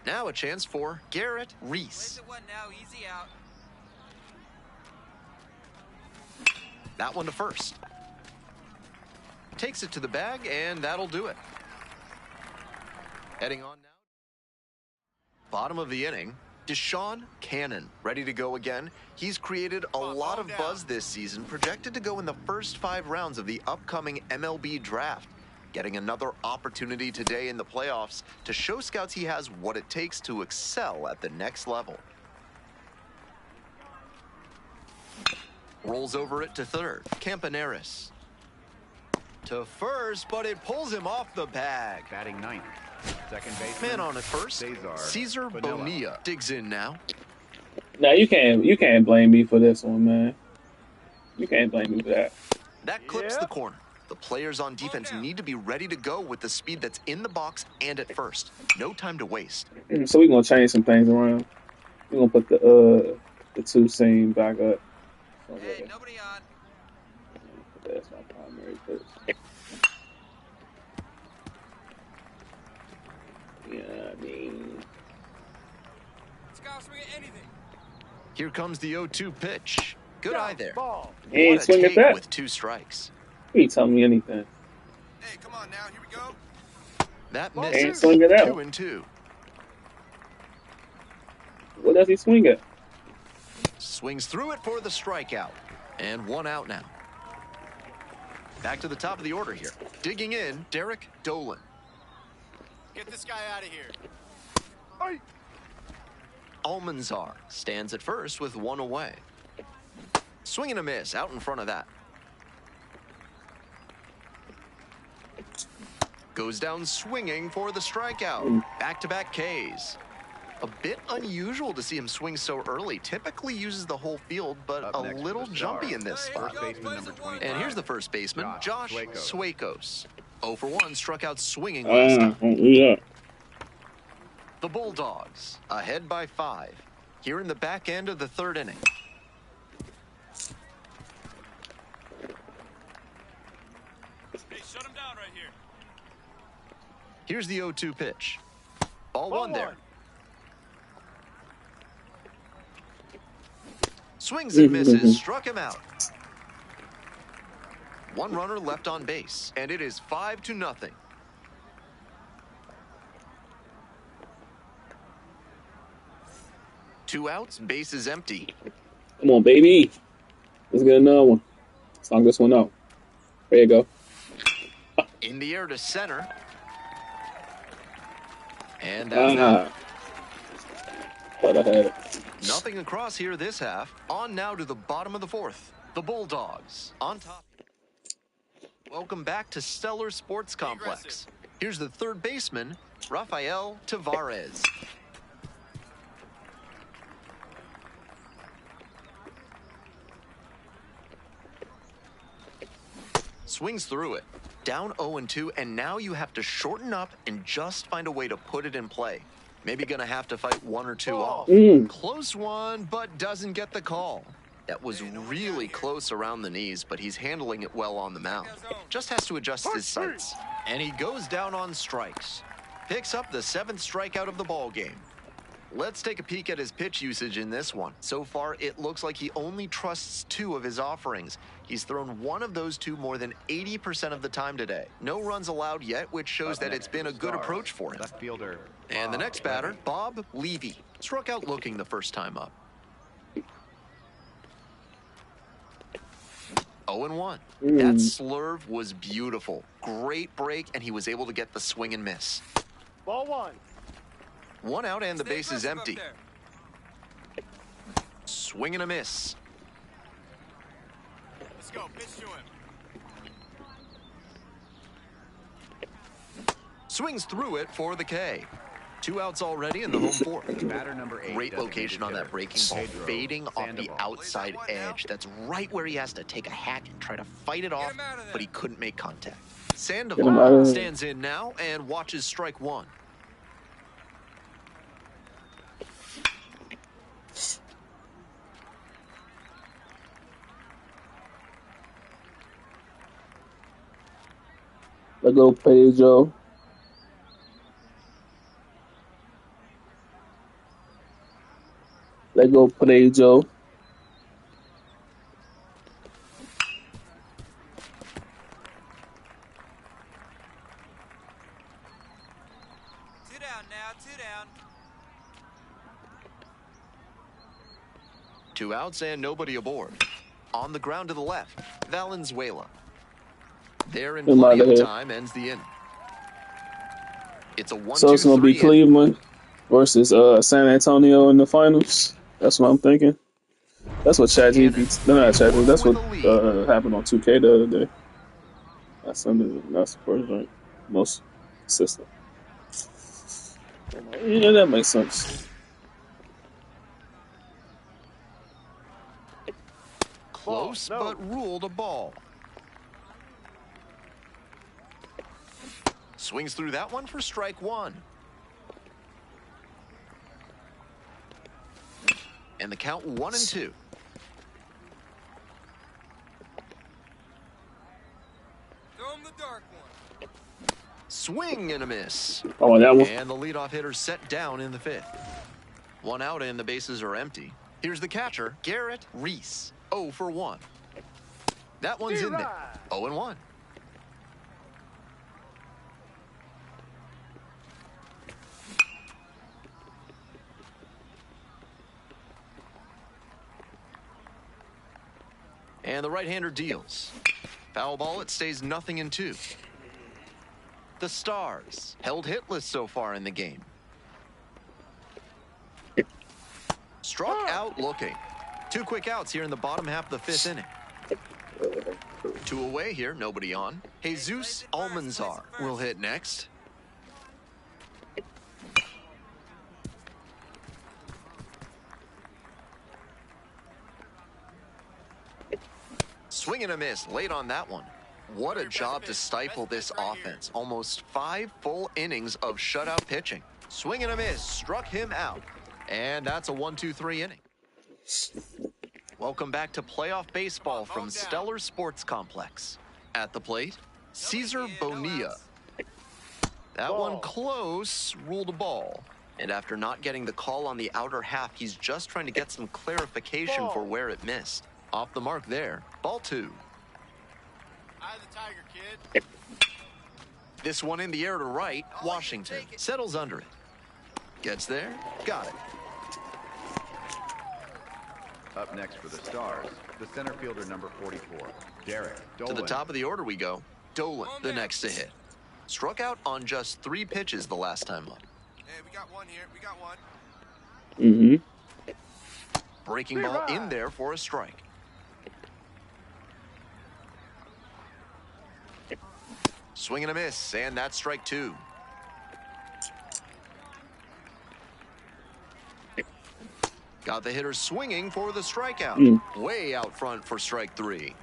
Now a chance for Garrett Reese. Waste one now, easy out. That one to first. Takes it to the bag, and that'll do it. Heading on now. Bottom of the inning, Deshaun Cannon, ready to go again. He's created a lot of buzz this season, projected to go in the first 5 rounds of the upcoming MLB draft. Getting another opportunity today in the playoffs to show scouts he has what it takes to excel at the next level. Rolls over it to third, Campaneris. To first, but it pulls him off the bag. Batting ninth. Second baseman. Man on at first, Cesar Bonilla digs in now. Now you can't blame me for this one, man. You can't blame me for that. That clips the corner. The players on defense need to be ready to go with the speed that's in the box and at first. No time to waste. So we're gonna change some things around. We're gonna put the 2 seam back up. Hey, nobody on. That's my primary pitch. Yeah, I mean, Scout swing at anything. Here comes the 0-2 pitch. Good eye there. he ain't What a swing at take that. with 2 strikes. He ain't telling me anything. Hey, come on now. Here we go. That Ain't misses. swing it out. 2-2. What does he swing at? Swings through it for the strikeout. And 1 out now. Back to the top of the order here. Digging in, Derek Dolan. Get this guy out of here. Almanzar stands at first with 1 away. Swing and a miss out in front of that. Goes down swinging for the strikeout. Back-to-back Ks. A bit unusual to see him swing so early. Typically uses the whole field, but Up a next little for the jumpy Stars. in this spot. First baseman number 25. And here's the first baseman, Josh Suekos. Suekos. 0 for 1, struck out swinging last time. Yeah. The Bulldogs, ahead by 5. Here in the back end of the 3rd inning. Hey, shut him down right here. Here's the 0-2 pitch. Ball 1 there. Swings and misses, struck him out. 1 runner left on base, and it is 5-0. 2 outs, base is empty. Come on, baby. Let's get another one. Let's knock this one out. There you go. In the air to center. And that's that. Thought I had it. Nothing across here this half. On now to the bottom of the 4th. The Bulldogs on top. Welcome back to Stellar Sports Complex. Here's the 3rd baseman, Rafael Tavares. Swings through it. Down 0-2, and now you have to shorten up and just find a way to put it in play. Maybe gonna have to fight 1 or 2 off. Close one, but doesn't get the call. That was really close around the knees, but he's handling it well on the mound. Just has to adjust his sights. And he goes down on strikes. Picks up the 7th strikeout of the ball game. Let's take a peek at his pitch usage in this one. So far, it looks like he only trusts 2 of his offerings. He's thrown 1 of those 2 more than 80% of the time today. No runs allowed yet, which shows that it's been a good approach for him. Left fielder. And the next batter, Bob Levy. Struck out looking the first time up. 0-1. That slurve was beautiful. Great break, and he was able to get the swing and miss. Ball 1. 1 out and the Stay base is aggressive empty. up there. Swing and a miss. Let's go. Pitch to him. Swings through it for the K. 2 outs already in the home fourth. Batter number 8. Great location on that breaking ball, Pedro fading off the Sandoval. outside edge. That's right where he has to take a hack and try to fight it off, but he couldn't make contact. Sandoval stands in now and watches strike one. Let go, Pedro. Let go, Pedro. 2 down now, 2 down. 2 outs and nobody aboard. On the ground to the left, Valenzuela. There in plenty of time ends the inning. It's a 1-2-3. So it's gonna be Cleveland versus San Antonio in the finals. That's what I'm thinking. That's what ChatGPT. No, not ChatGPT. That's what happened on 2K the other day. That's the first right. Most consistent. Yeah, that makes sense. Close, but ruled a ball. Swings through that one for strike one. And the count 1-2. Throw him the dark one. Swing and a miss. Oh, that one. And the leadoff hitter set down in the fifth. 1 out and the bases are empty. Here's the catcher, Garrett Reese. 0 for 1. That one's in there. 0-1. And the right-hander deals. Foul ball, it stays 0-2. The Stars held hitless so far in the game. Struck out looking. 2 quick outs here in the bottom half of the fifth inning. 2 away here, nobody on. Jesus Almanzar will hit next. Swing and a miss late on that one. What a job to stifle this offense. Almost 5 full innings of shutout pitching. Swing and a miss, struck him out. And that's a 1-2-3 inning. Welcome back to playoff baseball from Stellar Sports Complex. At the plate, Cesar Bonilla. That one close, ruled a ball. And after not getting the call on the outer half, he's just trying to get some clarification for where it missed. Off the mark there, ball 2. Eye the tiger, kid. This one in the air to right, Washington settles under it. Gets there, got it. Up next for the Stars, the center fielder number 44, Derek Dolan. To the top of the order we go. Dolan, the next to hit. Struck out on just 3 pitches the last time up. Hey, we got one here. We got one. Mm-hmm. Breaking ball in there for a strike. Swing and a miss, and that's strike 2. Got the hitter swinging for the strikeout. Way out front for strike 3.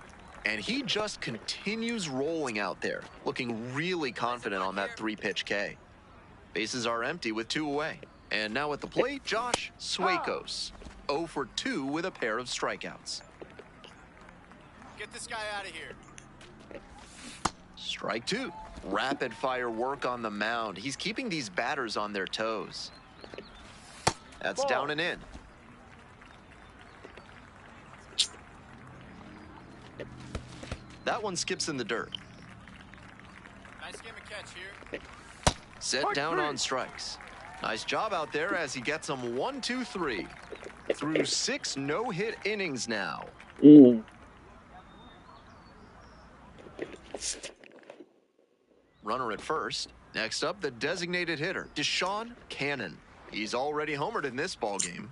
And he just continues rolling out there, looking really confident on that 3-pitch K. Bases are empty with 2 away. And now at the plate, Josh Suekos. 0 for 2 with a pair of strikeouts. Get this guy out of here. Strike 2. Rapid fire work on the mound. He's keeping these batters on their toes. That's down and in. That one skips in the dirt. Nice game of catch here. Set down on strikes. Nice job out there as he gets them 1-2-3. Through 6 no-hit innings now. Runner at first. Next up, the designated hitter, Deshaun Cannon. He's already homered in this ballgame.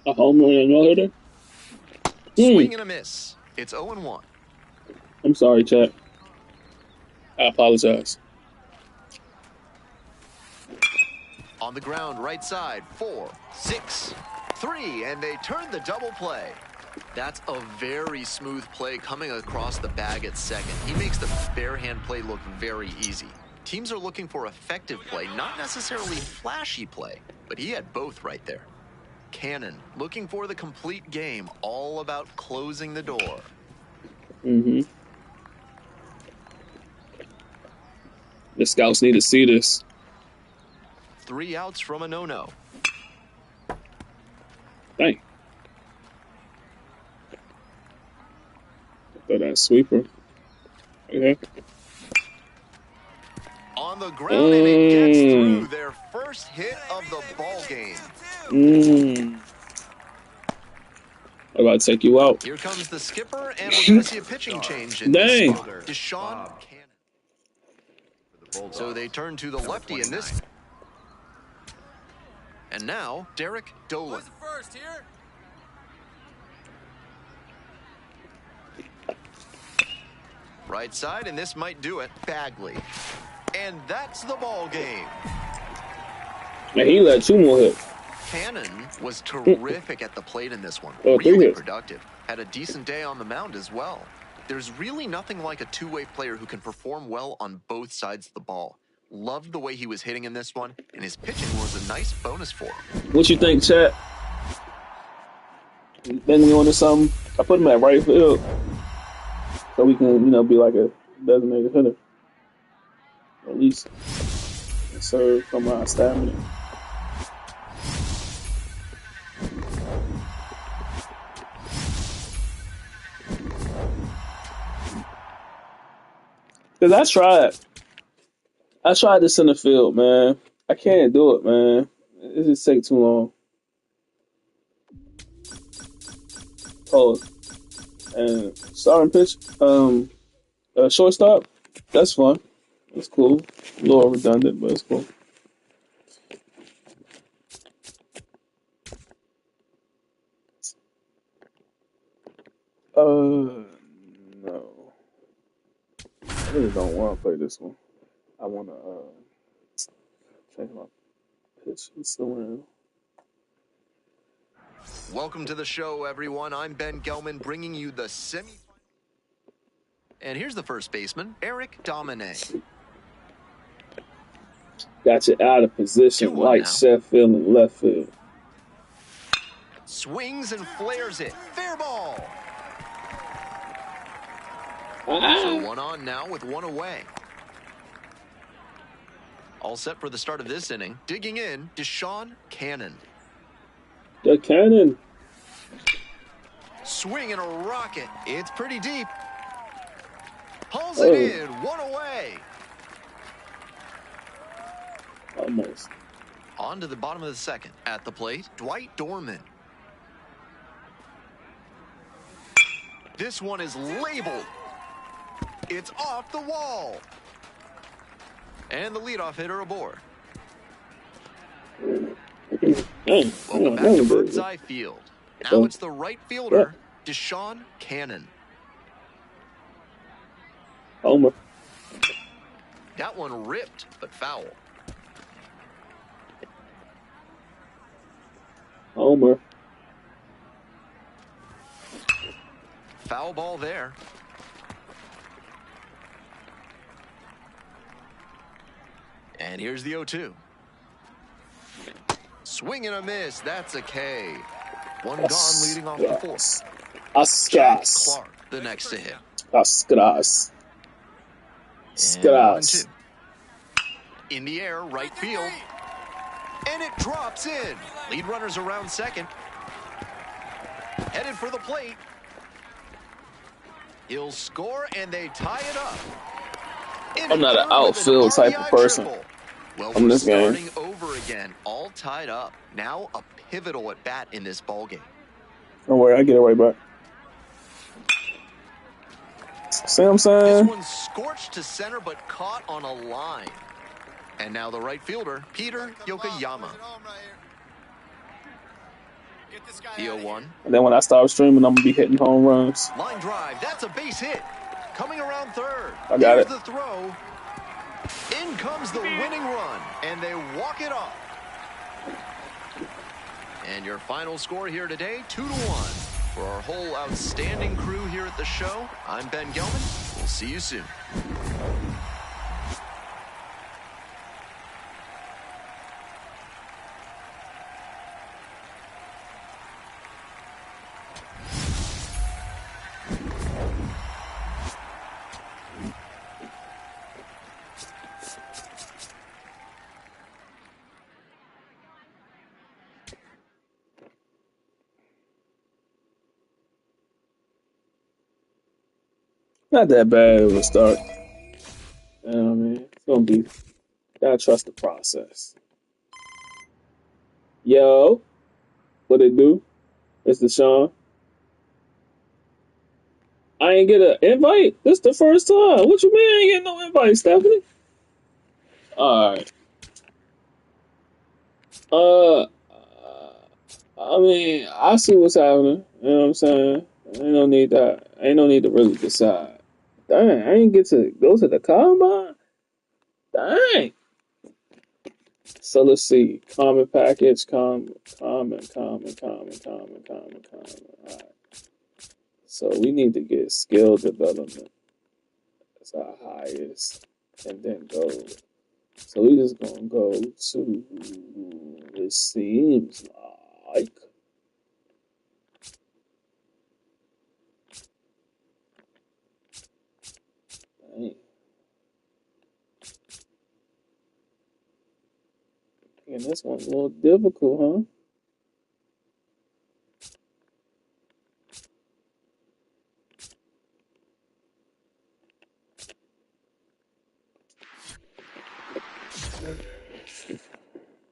A homer and a no-hitter? Swing and a miss. It's 0-1. I'm sorry, chat. I apologize. On the ground, right side, 4, 6, 3, and they turn the double play. That's a very smooth play coming across the bag at second. He makes the bare hand play look very easy. Teams are looking for effective play, not necessarily flashy play, but he had both right there. Cannon looking for the complete game, all about closing the door. The scouts need to see this. 3 outs from a no-no. Dang. Throw that sweeper. Okay. On the ground, and it gets through their first hit of the ball game. I'm about to take you out. Here comes the skipper, and we're going to see a pitching change in this spot. Deshaun Cannon. So they turn to the lefty in this. And now, Derek Dolan. Who's the first here? Right side, and this might do it. Bagley. And that's the ball game. Man, he let 2 more hit. Cannon was terrific at the plate in this one. Oh, really productive. Had a decent day on the mound as well. There's really nothing like a two-way player who can perform well on both sides of the ball. Loved the way he was hitting in this one, and his pitching was a nice bonus for him. What you think, chat? Then we on to something. I put him at right field, so we can, be like a designated hitter. At least serve from our stamina. Because I tried this in the field, man. I can't do it, man. It just takes too long. Oh, and starting pitch, shortstop, that's fun. That's cool. A little redundant, but it's cool. No. I really don't want to play this one. I want to change my pitch somewhere. Welcome to the show, everyone. I'm Ben Gelman, bringing you the semi. And here's the first baseman, Eric Domine. Got you out of position, right Sheffield and left field. Swings and flares it. Fair ball. So 1 on now with 1 away. All set for the start of this inning. Digging in, Deshaun Cannon. The Cannon. Swing and a rocket. It's pretty deep. Pulls it in. 1 away. Almost. On to the bottom of the second. At the plate, Dwight Dorman. This one is labeled. It's off the wall. And the leadoff hitter aboard. Welcome back to Birdseye Field. Now it's the right fielder, Deshaun Cannon. Homer. That one ripped, but foul. Homer. Foul ball there. And here's the 0-2. Swing and a miss. That's a K. 1 gone, leading off the 4th. Jack Clark, the next to hit. Ascras. In the air, right field. And it drops in. Lead runners around second. Headed for the plate. He'll score, and they tie it up. I'm not an outfield type of person. Well, I'm this game. Starting over again, all tied up. Now a pivotal at bat in this ball game. Don't worry, I get it right back. See what I'm saying? This one's scorched to center, but caught on a line. And now the right fielder, Peter Yokoyama. The 0-1. And then when I start streaming, I'm gonna be hitting home runs. Line drive. That's a base hit. Coming around third. I got Here's it. the throw. In comes the winning run, and they walk it off. And your final score here today, 2-1. For our whole outstanding crew here at the show, I'm Ben Gelman. We'll see you soon. Not that bad of a start. You know what I mean? It's gonna be. Gotta trust the process. Yo, what it do? It's Deshaun. I ain't get an invite. This the first time. What you mean I ain't getting no invite, Stephanie? All right. I mean, I see what's happening. You know what I'm saying? Ain't no need that. Ain't no need to really decide. Dang, I ain't get to go to the combine. Dang. So let's see. Common package. Common. All right. So we need to get skill development. That's our highest, and then go. So we just gonna go to. It seems like. Dang. And this one's a little difficult, huh?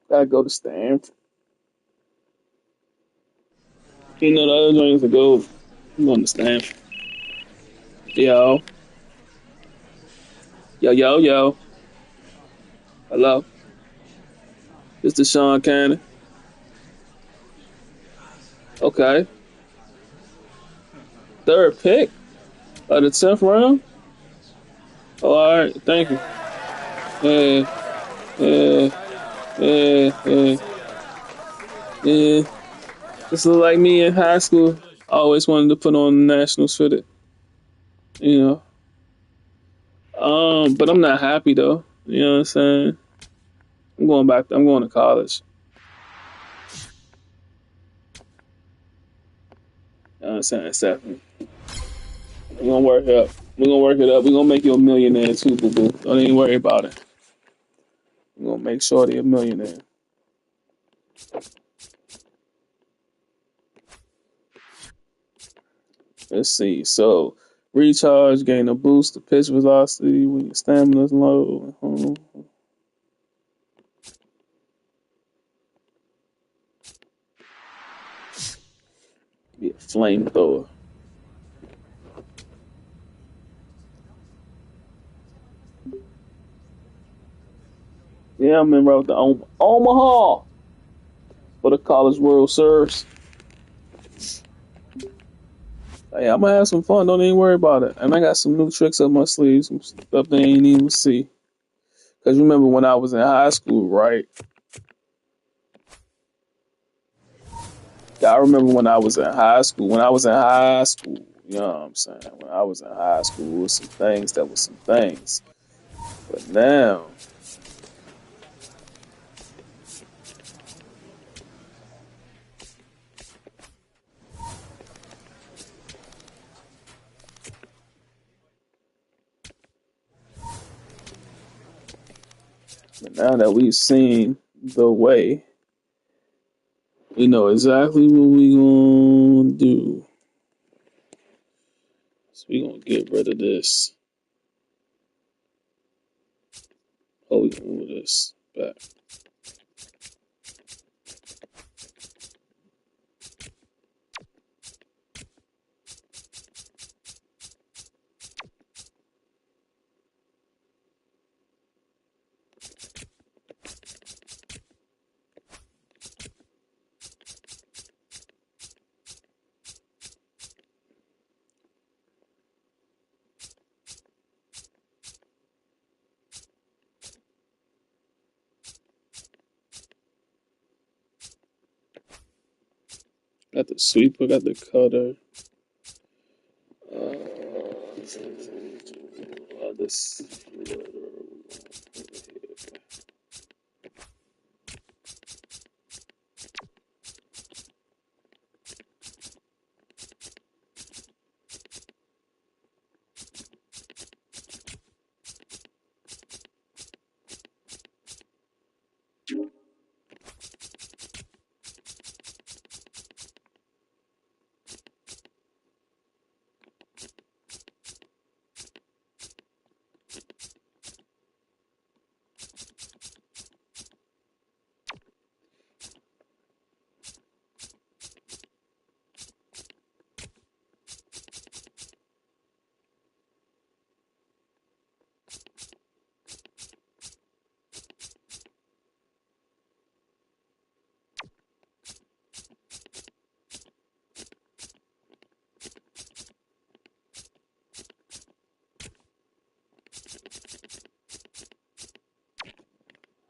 Gotta go to Stanford. You know the other joints to go. I'm going to Stanford. Yo. Yo. Hello. This is Sean Cannon. Okay. Third pick of the 10th round. Oh, all right. Thank you. Yeah. Yeah. This look like me in high school. I always wanted to put on the nationals for the, you know. But I'm not happy though. You know what I'm saying? I'm going back. I'm going to college. You know what I'm saying, Stephanie? We're gonna work it up. We're gonna work it up. We're gonna make you a millionaire too, boo boo. Don't even worry about it. We're gonna make sure they're a millionaire. Let's see. So, recharge, gain a boost to pitch velocity when your stamina's low. Be a flamethrower. Yeah, I'm in the Omaha for the College World Series. Hey, I'm gonna have some fun. Don't even worry about it. And I got some new tricks up my sleeve, some stuff they ain't even see. Cause remember when I was in high school, right? Yeah, I remember when I was in high school. You know what I'm saying? When I was in high school, it was some things that was some things. But now that we've seen the way, we know exactly what we gonna do. So we gonna get rid of this. Oh, we gonna move this back. Got the sweeper, got the cutter. This.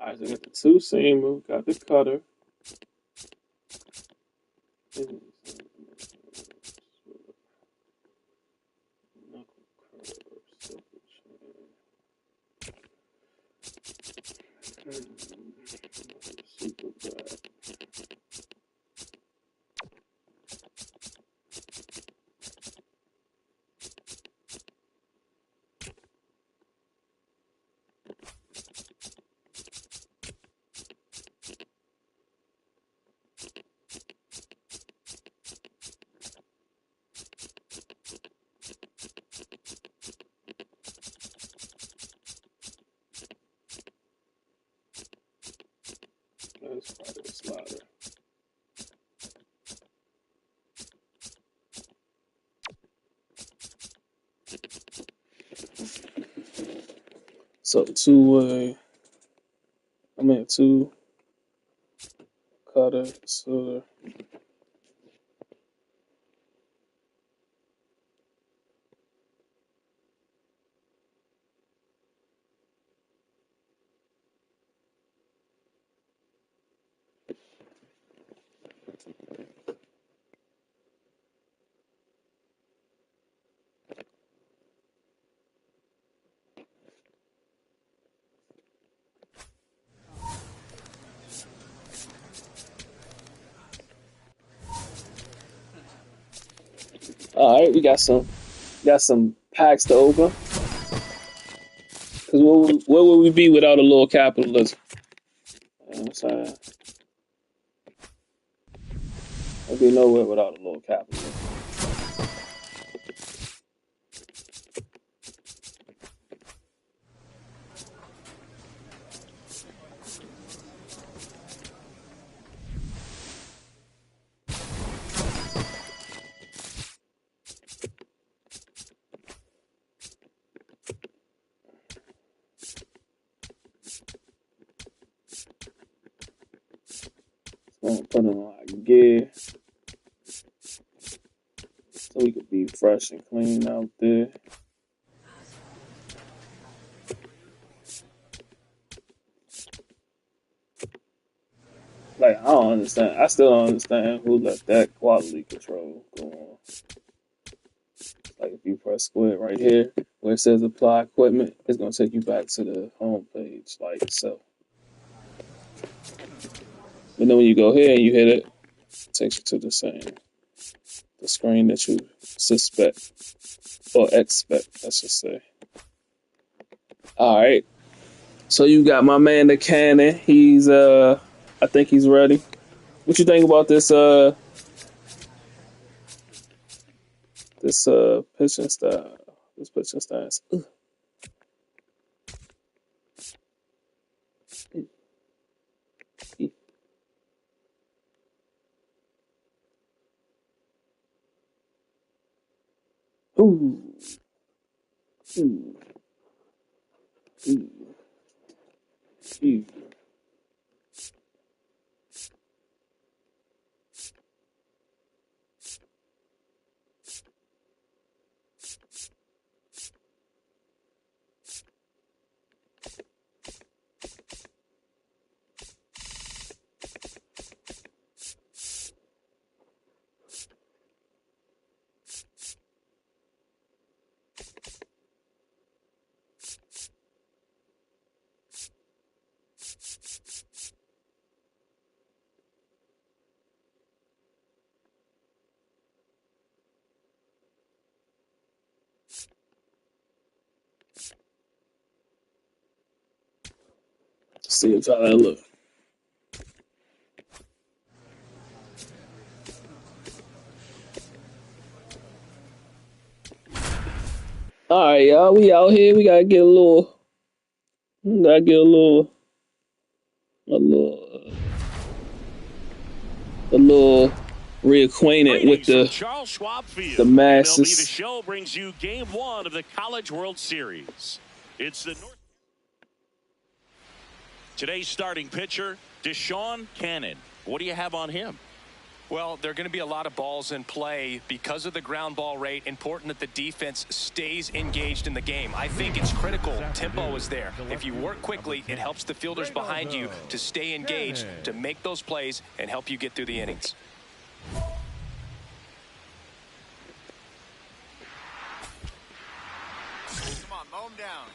Alright, so I got the two seamer, got the cutter. That's part of the slider. So two cutter, so all right, we got some packs to open. Cause where would we be without a little capitalism? You know what I'm saying? We'd be nowhere without a little capitalism. So I'm put in like gear so we could be fresh and clean out there. Like I don't understand. I still don't understand who let that quality control go on. Like if you press square right here where it says apply equipment, it's gonna take you back to the home page like so. But then when you go here and you hit it, it takes you to the screen that you suspect or expect, I should say. All right. So you got my man the cannon. He's I think he's ready. What you think about this pitching style? This pitching stance. Ooh. Ooh. Ooh. Ooh. see how that look. All right, y'all. We out here. We gotta get a little. We gotta get a little reacquainted with the Charles Schwab Field. the masses. MLB The Show brings you Game 1 of the College World Series. It's the North. Today's starting pitcher, Deshaun Cannon. What do you have on him? Well, there are going to be a lot of balls in play because of the ground ball rate. Important that the defense stays engaged in the game. I think it's critical. Tempo is there. If you work quickly, it helps the fielders behind you to stay engaged, to make those plays, and help you get through the innings. Come on, mow him down.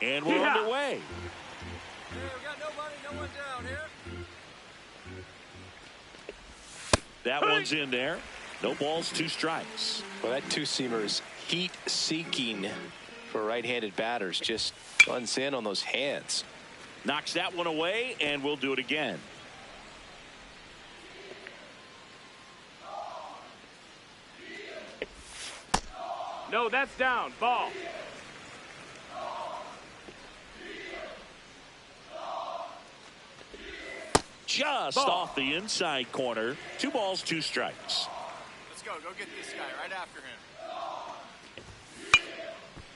And we're underway. Hey, we got nobody, no one down here. That one's in there. No balls, 2 strikes. Well, that two-seamer is heat-seeking for right-handed batters. Just runs in on those hands. Knocks that one away, and we'll do it again. No, that's down. Ball. Just off the inside corner. 2 balls, 2 strikes. Let's go. Go get this guy right after him.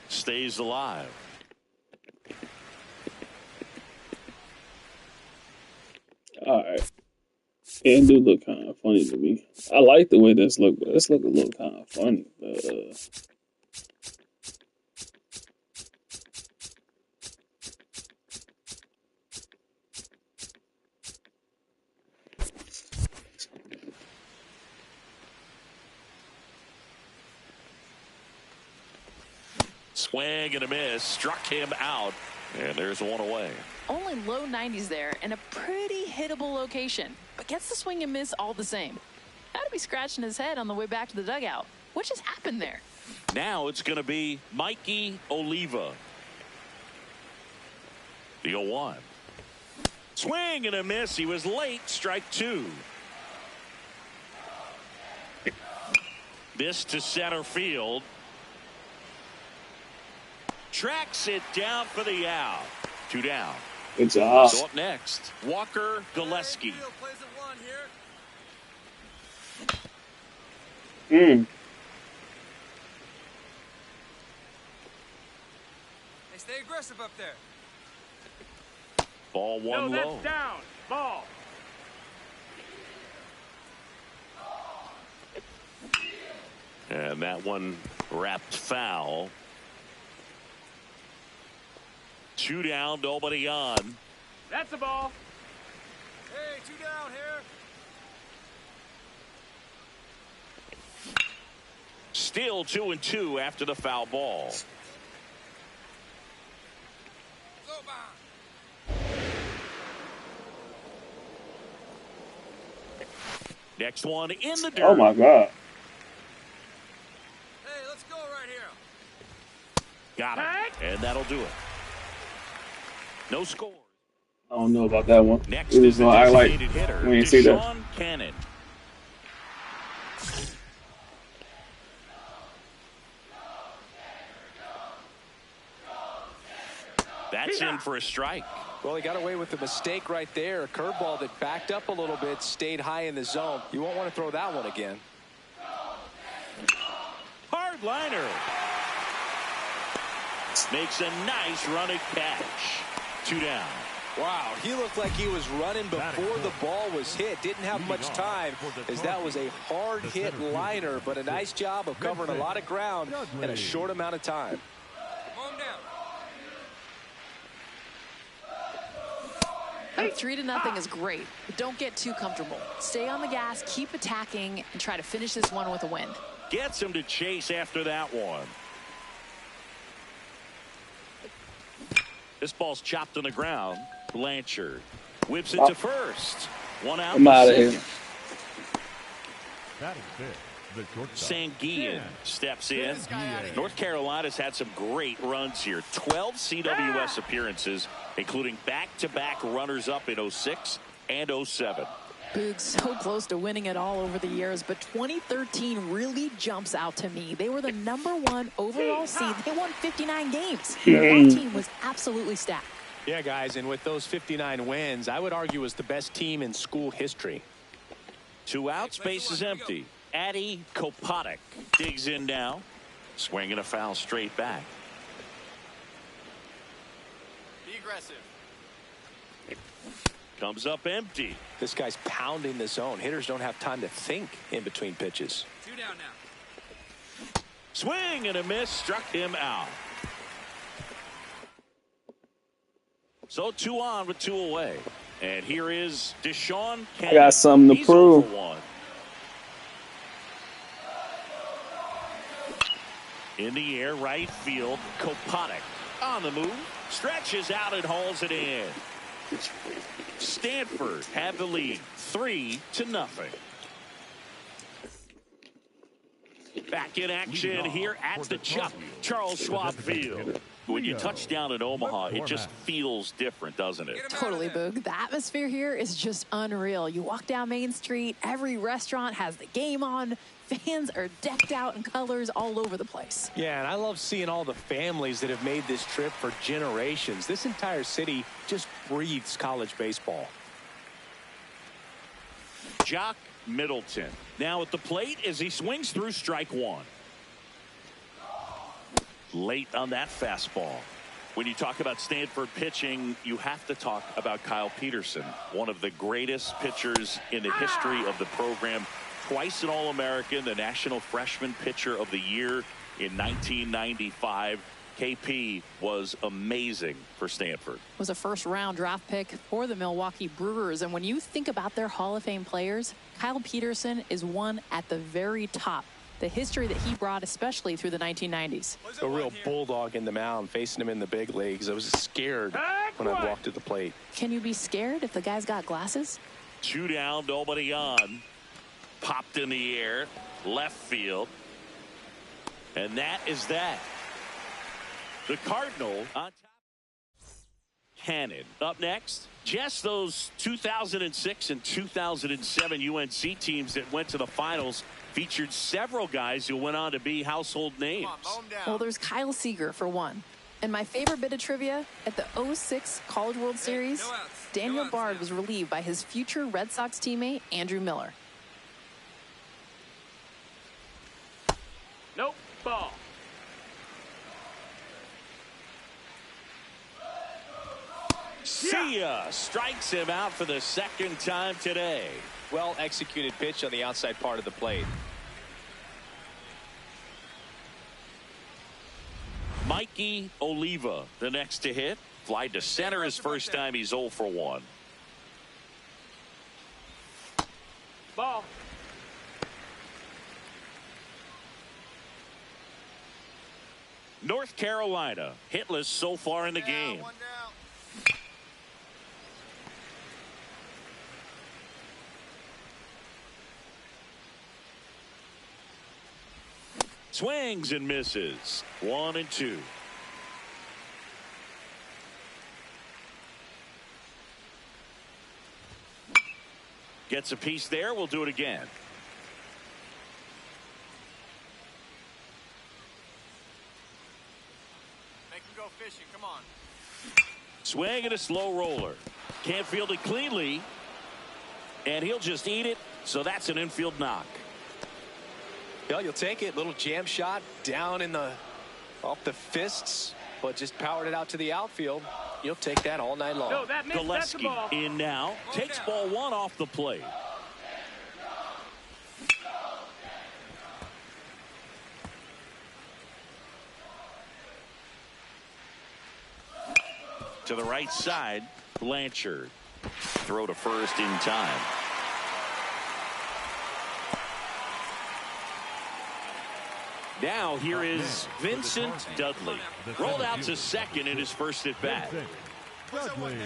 Stays alive. All right. And do look kind of funny to me. I like the way this look, but this look a little kind of funny. Swing and a miss. Struck him out. And there's one away. Only low 90s there and a pretty hittable location, but gets the swing and miss all the same. Had to be scratching his head on the way back to the dugout. What just happened there? Now it's going to be Mikey Oliva. The 0-1. Swing and a miss. He was late. Strike 2. This to center field. Tracks it down for the out. 2 down. Good job. So up next, Walker Gillespie. Hey, stay aggressive up there. Ball 1 low. That's down. Ball. And that one wrapped foul. 2 down, nobody on. That's a ball. Hey, 2 down here. Still 2-2 after the foul ball. Next one in the dirt. Oh my God. Hey, let's go right here. Got it. And that'll do it. No score. I don't know about that one. Next It is is the gonna act like designated hitter, we ain't see that. Deshaun Cannon. That's in for a strike. Well, he got away with a mistake right there. A curveball that backed up a little bit, stayed high in the zone. You won't want to throw that one again. Hard liner. Makes a nice running catch. 2 down. Wow, he looked like he was running before the ball was hit. Didn't have much time as that was a hard hit liner, but a nice job of covering a lot of ground in a short amount of time. Hey, 3-0 is great, but don't get too comfortable. Stay on the gas, keep attacking, and try to finish this one with a win. Gets him to chase after that one. This ball's chopped on the ground. Blanchard whips it to first. One out. I'm out of here. Sanguillen steps in. North Carolina's had some great runs here. 12 CWS appearances, including back-to-back runners-up in 06 and 07. Boog so close to winning it all over the years, but 2013 really jumps out to me. They were the #1 overall seed. They won 59 games. That team was absolutely stacked. Yeah, guys, and with those 59 wins, I would argue was the best team in school history. 2 outs, base is empty. Addy Kopatic digs in now. Swinging a foul straight back. Be aggressive. Comes up empty. This guy's pounding the zone. Hitters don't have time to think in between pitches. 2 down now. Swing and a miss. Struck him out. So 2 on with 2 away. And here is Deshaun Cannon. I got something to He's prove. 0-for-1. In the air, right field. Kopatic on the move. Stretches out and hauls it in. Stanford have the lead 3-0. Back in action here at the Chuck Charles Schwab Field. When you touch down in Omaha, it just feels different, doesn't it? Totally, Boog. The atmosphere here is just unreal. You walk down Main Street, every restaurant has the game on. Fans are decked out in colors all over the place. Yeah, and I love seeing all the families that have made this trip for generations. This entire city just breathes college baseball. Jock Middleton now at the plate as he swings through strike 1. Late on that fastball. When you talk about Stanford pitching, you have to talk about Kyle Peterson, one of the greatest pitchers in the history of the program. Twice an All-American, the National Freshman Pitcher of the Year in 1995. KP was amazing for Stanford. Was a first-round draft pick for the Milwaukee Brewers. And when you think about their Hall of Fame players, Kyle Peterson is one at the very top. The history that he brought, especially through the 1990s. A real bulldog in the mound, facing him in the big leagues. I was scared when I walked to the plate. Can you be scared if the guy's got glasses? 2 down, nobody on. Popped in the air, left field. And that is that. The Cardinal on top. Cannon up next. Just those 2006 and 2007 UNC teams that went to the finals featured several guys who went on to be household names. Well, there's Kyle Seager for one. And my favorite bit of trivia, at the 06 College World Series, Daniel Bard was relieved by his future Red Sox teammate, Andrew Miller. Nope, ball. See ya. Strikes him out for the second time today. Well executed pitch on the outside part of the plate. Mikey Oliva, the next to hit. Fly to center his first time. He's 0-for-1. Ball. North Carolina hitless so far in the game. Swings and misses. 1-2. Gets a piece there. We'll do it again. Make him go fishing. Come on. Swing and a slow roller. Can't field it cleanly. And he'll just eat it. So that's an infield knock. Yeah, you'll take it. Little jam shot down in the off the fists, but just powered it out to the outfield. You'll take that all night long. No, that missed. That's the Gillespie ball. in now. Takes ball 1 off the plate. To the right side, Blanchard. Throw to first in time. Now here is Vincent Dudley. Rolled out to second in his first at bat. Dudley. Hey,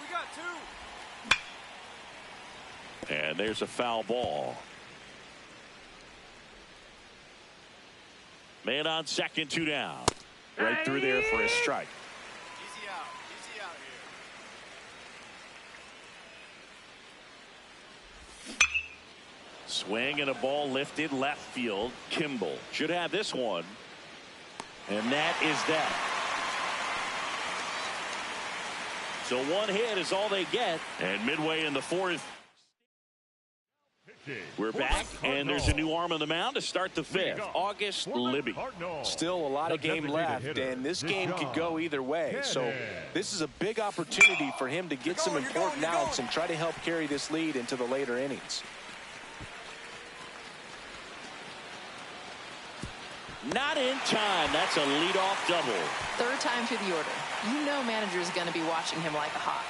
we got two. And there's a foul ball. Man on second, 2 down. Right through there for a strike. Easy out here. Swing and a ball lifted left field. Kimball should have this one. And that is that. So one hit is all they get. And midway in the fourth, we're back, and there's a new arm on the mound to start the fifth. August Libby. Still a lot of game left, and this game could go either way. So this is a big opportunity for him to get some important outs and try to help carry this lead into the later innings. Not in time. That's a leadoff double. Third time through the order. You know manager is going to be watching him like a hawk.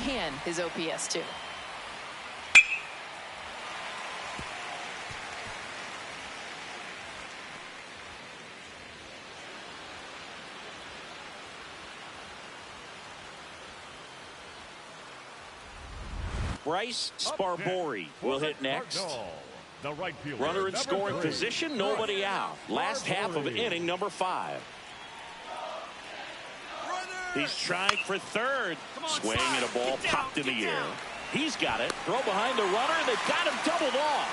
And his OPS, too. Bryce Sparbori will hit next. Runner in scoring position, nobody out. Last half of inning number 5. He's trying for third. Swing and a ball popped in the air. He's got it. Throw behind the runner, and they've got him doubled off.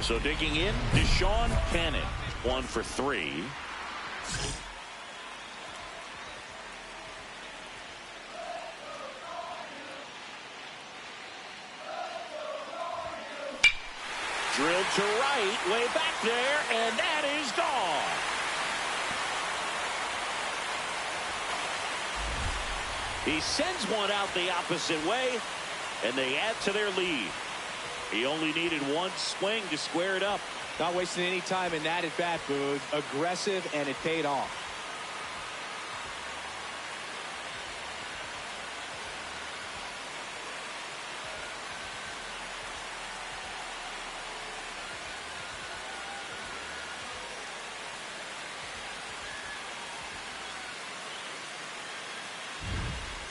So digging in, Deshaun Cannon. 1 for 3. Drilled to right, way back there, and that is gone. He sends one out the opposite way, and they add to their lead. He only needed one swing to square it up. Not wasting any time in that at bat, Boog. Aggressive, and it paid off.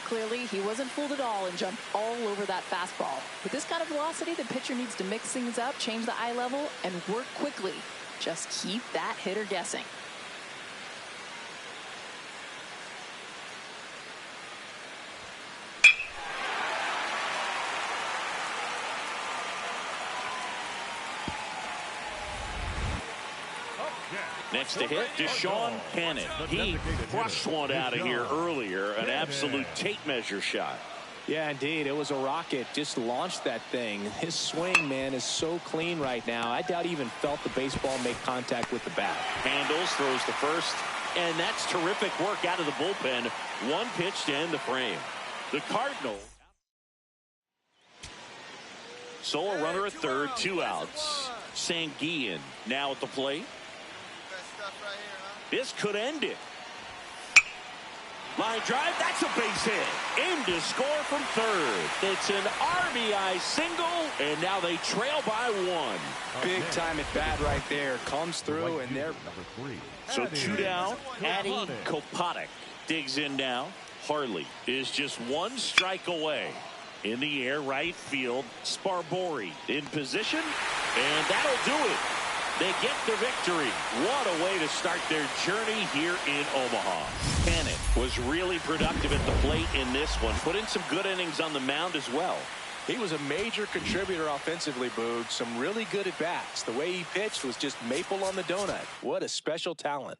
Clearly, he wasn't fooled at all and jumped all over that fastball. With this kind of velocity, the pitcher needs to mix things up, change the eye level, and work quickly. Just keep that hitter guessing. Next to hit, Deshaun Cannon. He crushed one out of here earlier, an absolute tape measure shot. Yeah, indeed. It was a rocket. Just launched that thing. His swing, man, is so clean right now. I doubt he even felt the baseball make contact with the bat. Handles, throws to first, and that's terrific work out of the bullpen. One pitch to end the frame. The Cardinals. Sole runner at third, 2 outs. Sanguillen now at the plate. This could end it. Line drive, that's a base hit. In to score from third. It's an RBI single, and now they trail by 1. Big time at bat right there. Comes through, and they're... So 2 down. Addy Kopatic digs in now. Harley is just 1 strike away. In the air, right field. Sparbori in position, and that'll do it. They get the victory. What a way to start their journey here in Omaha. Cannon was really productive at the plate in this one. Put in some good innings on the mound as well. He was a major contributor offensively, Boog. Some really good at-bats. The way he pitched was just maple on the donut. What a special talent.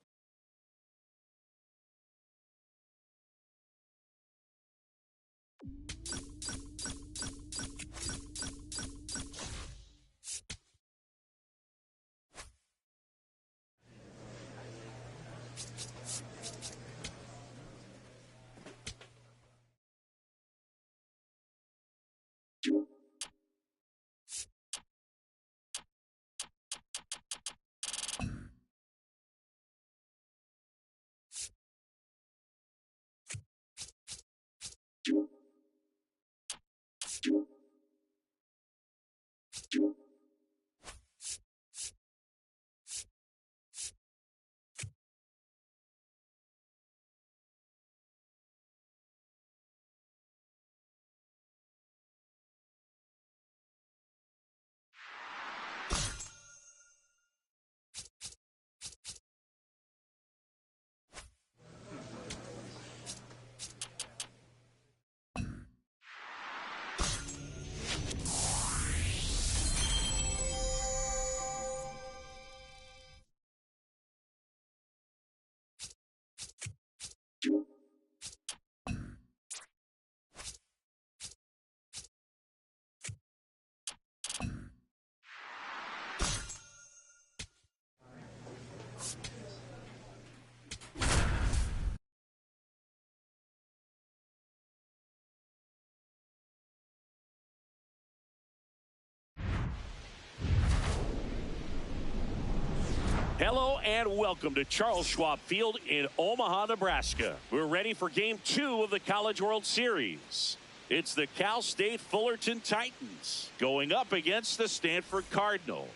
Hello and welcome to Charles Schwab Field in Omaha, Nebraska. We're ready for Game 2 of the College World Series. It's the Cal State Fullerton Titans going up against the Stanford Cardinal.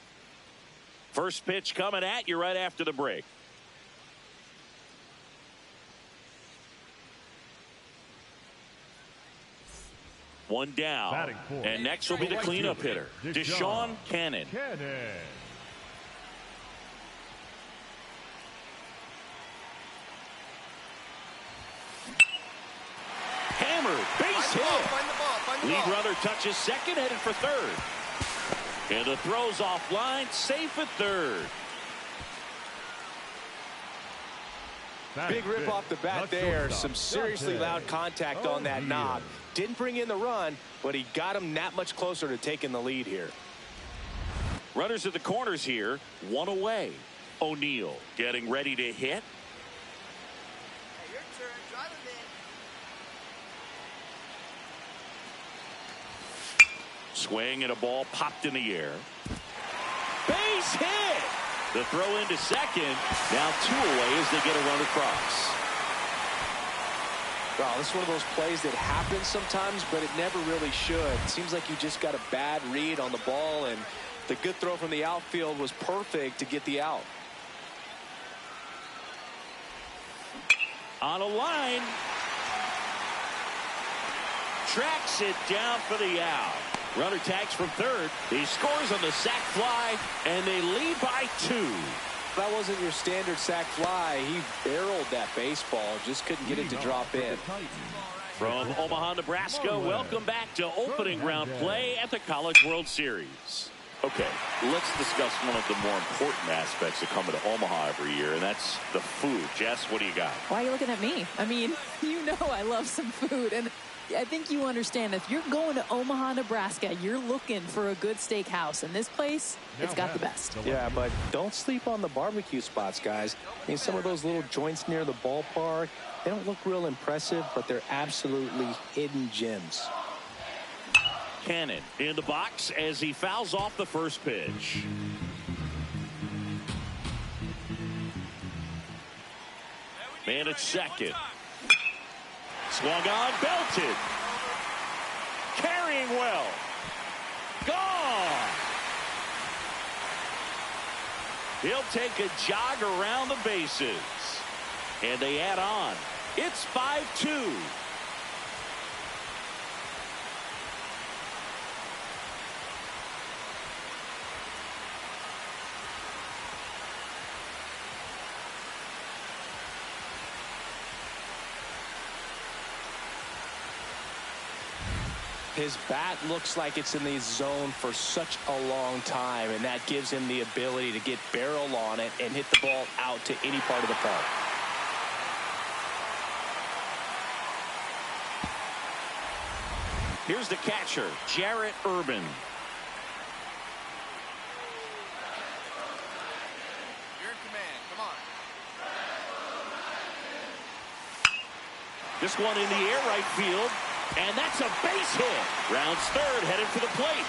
First pitch coming at you right after the break. One down, and next will be the cleanup hitter, Deshaun Cannon. Hammered, base hit. Lead runner touches second, headed for third. And the throw's offline, safe at third. Big rip off the bat there. Some seriously loud contact on that knob. Didn't bring in the run, but he got him that much closer to taking the lead here. Runners at the corners here, one away. O'Neal getting ready to hit. Swing and a ball popped in the air. Base hit. The throw into second. Now 2 away as they get a run across. Wow, this is one of those plays that happens sometimes, but it never really should. It seems like you just got a bad read on the ball, and the good throw from the outfield was perfect to get the out. On a line. Tracks it down for the out. Runner tags from third. He scores on the sac fly, and they lead by 2. That wasn't your standard sac fly. He barreled that baseball, just couldn't get it to drop in. From Omaha, Nebraska, welcome back to opening round play at the College World Series. Okay, let's discuss one of the more important aspects of coming to Omaha every year, and that's the food. Jess, what do you got? Why are you looking at me? I mean, you know I love some food, and I think you understand if you're going to Omaha, Nebraska, you're looking for a good steakhouse, and this place, it's got the best. Yeah, but don't sleep on the barbecue spots, guys. I mean, some of those little joints near the ballpark, they don't look real impressive, but they're absolutely hidden gems. Cannon in the box as he fouls off the first pitch. Man at second. Swung on, belted. Carrying well. Gone. He'll take a jog around the bases. And they add on. It's 5-2. His bat looks like it's in the zone for such a long time, and that gives him the ability to get barrel on it and hit the ball out to any part of the park. Here's the catcher, Jarrett Urban. You're in command. Come on. This one in the air, right field. And that's a base hit. Rounds third, headed for the plate.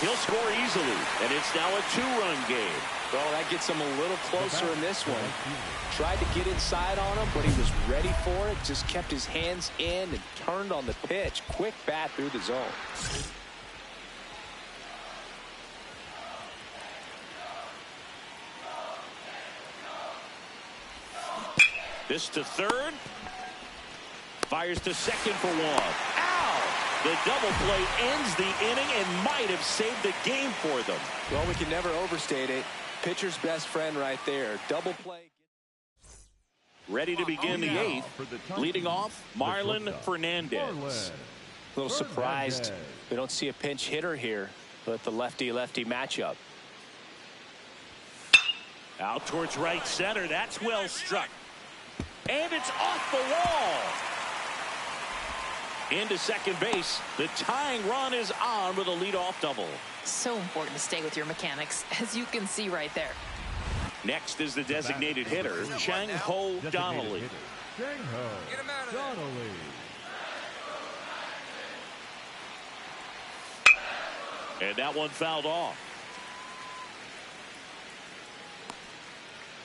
He'll score easily, and it's now a 2-run game. Well, that gets him a little closer in this one. Tried to get inside on him, but he was ready for it. Just kept his hands in and turned on the pitch. Quick bat through the zone. This to third. Fires to second for one. Ow! The double play ends the inning and might have saved the game for them. Well, we can never overstate it. Pitcher's best friend right there. Double play. Ready to begin the eighth. Leading off, Marlon Fernandez. A little surprised we don't see a pinch hitter here with the lefty-lefty matchup. Out towards right center. That's well struck. And it's off the wall. Into second base. The tying run is on with a leadoff double. So important to stay with your mechanics, as you can see right there. Next is the designated hitter, Chang-Ho Donnelly. And that one fouled off.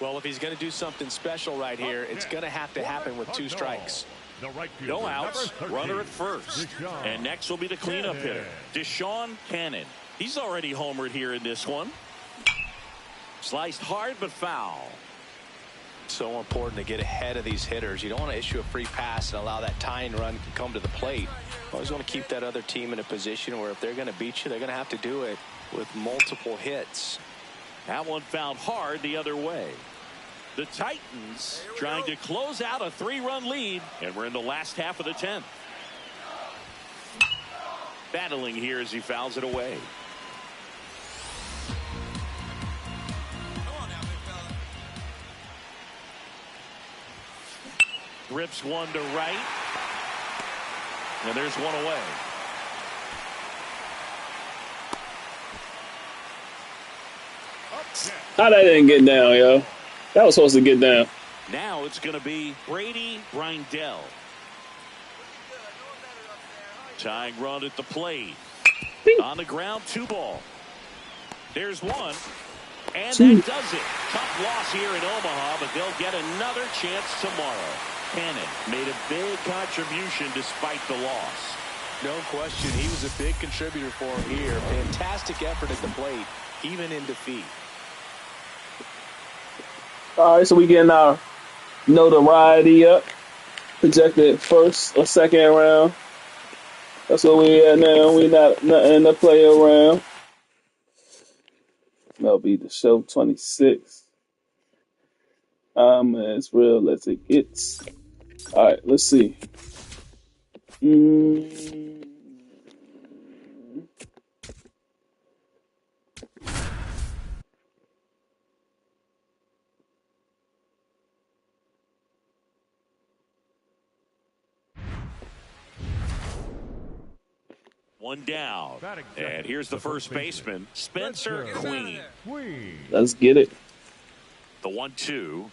Well, if he's going to do something special right here, it's going to have to happen with 2 strikes. No outs, runner at first. And next will be the cleanup hitter, Deshaun Cannon. He's already homered here in this one. Sliced hard but foul. So important to get ahead of these hitters. You don't want to issue a free pass and allow that tying run to come to the plate. Always want to keep that other team in a position where if they're going to beat you, they're going to have to do it with multiple hits. That one fouled hard the other way. The Titans trying to close out a 3-run lead, and we're in the last half of the 10th. Battling here as he fouls it away. Rips one to right. And there's one away. How that didn't get down, yo? That was supposed to get down. Now it's going to be Brady Brindell. Tying run at the plate. On the ground, 2 ball. There's one. And that does it. Tough loss here in Omaha, but they'll get another chance tomorrow. Cannon made a big contribution despite the loss. No question. He was a big contributor for him here. Fantastic effort at the plate, even in defeat. All right, so we getting our notoriety up. Projected first or second round. That's what we at now. We not nothing to play around. That'll be the show 26. As real as it gets. All right, let's see. One down. And here's the first baseman, Spencer Queen. Let's get it. The 1-2.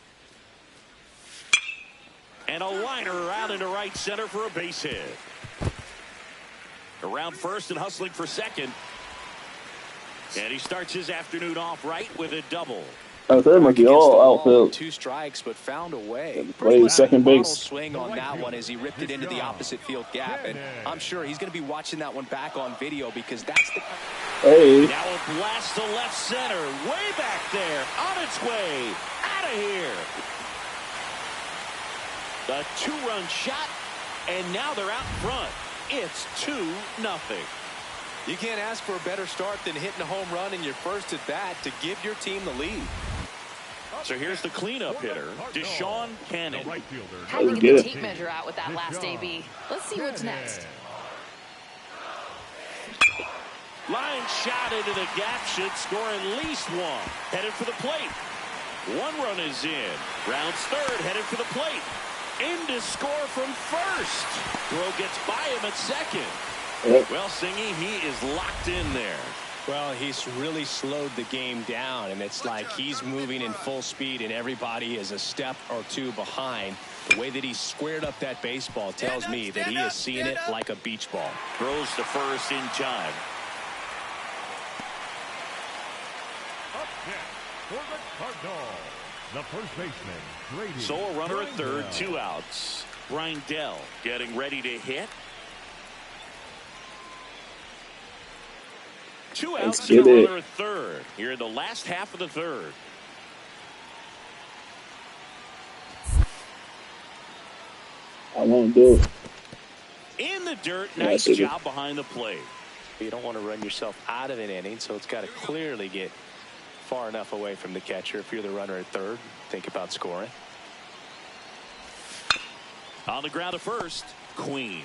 And a liner out into right center for a base hit. Around first and hustling for second. And he starts his afternoon off right with a double. They're monkey all outfield. 2 strikes, but found a way. Play second base. Swing on that one as he ripped it into the opposite field gap, and I'm sure he's going to be watching that one back on video because that's the. Hey. Now a blast to left center, way back there, on its way, out of here. The 2-run shot, and now they're out front. It's 2-0. You can't ask for a better start than hitting a home run in your first at bat to give your team the lead. So here's the cleanup hitter, Deshaun Cannon. Had to get the tape measure out with that last AB. Let's see what's next. Line shot into the gap, should score at least 1. Headed for the plate. 1 run is in. Rounds third, headed for the plate. In to score from first. Throw gets by him at second. Well, Singy, he is locked in there. Well, he's really slowed the game down, and it's like he's moving in full speed, and everybody is a step or 2 behind. The way that he squared up that baseball tells me that he is seeing it like a beach ball. Throws to first in time. Up next for the Cardinals, the first baseman, Brady. So a runner at third, 2 outs. Brindell getting ready to hit. 2 outs and a runner at third here in the last half of the third. I won't do it. In the dirt, nice job behind the plate. You don't want to run yourself out of an inning, so it's got to clearly get far enough away from the catcher. If you're the runner at third, think about scoring. On the ground to first, Queen.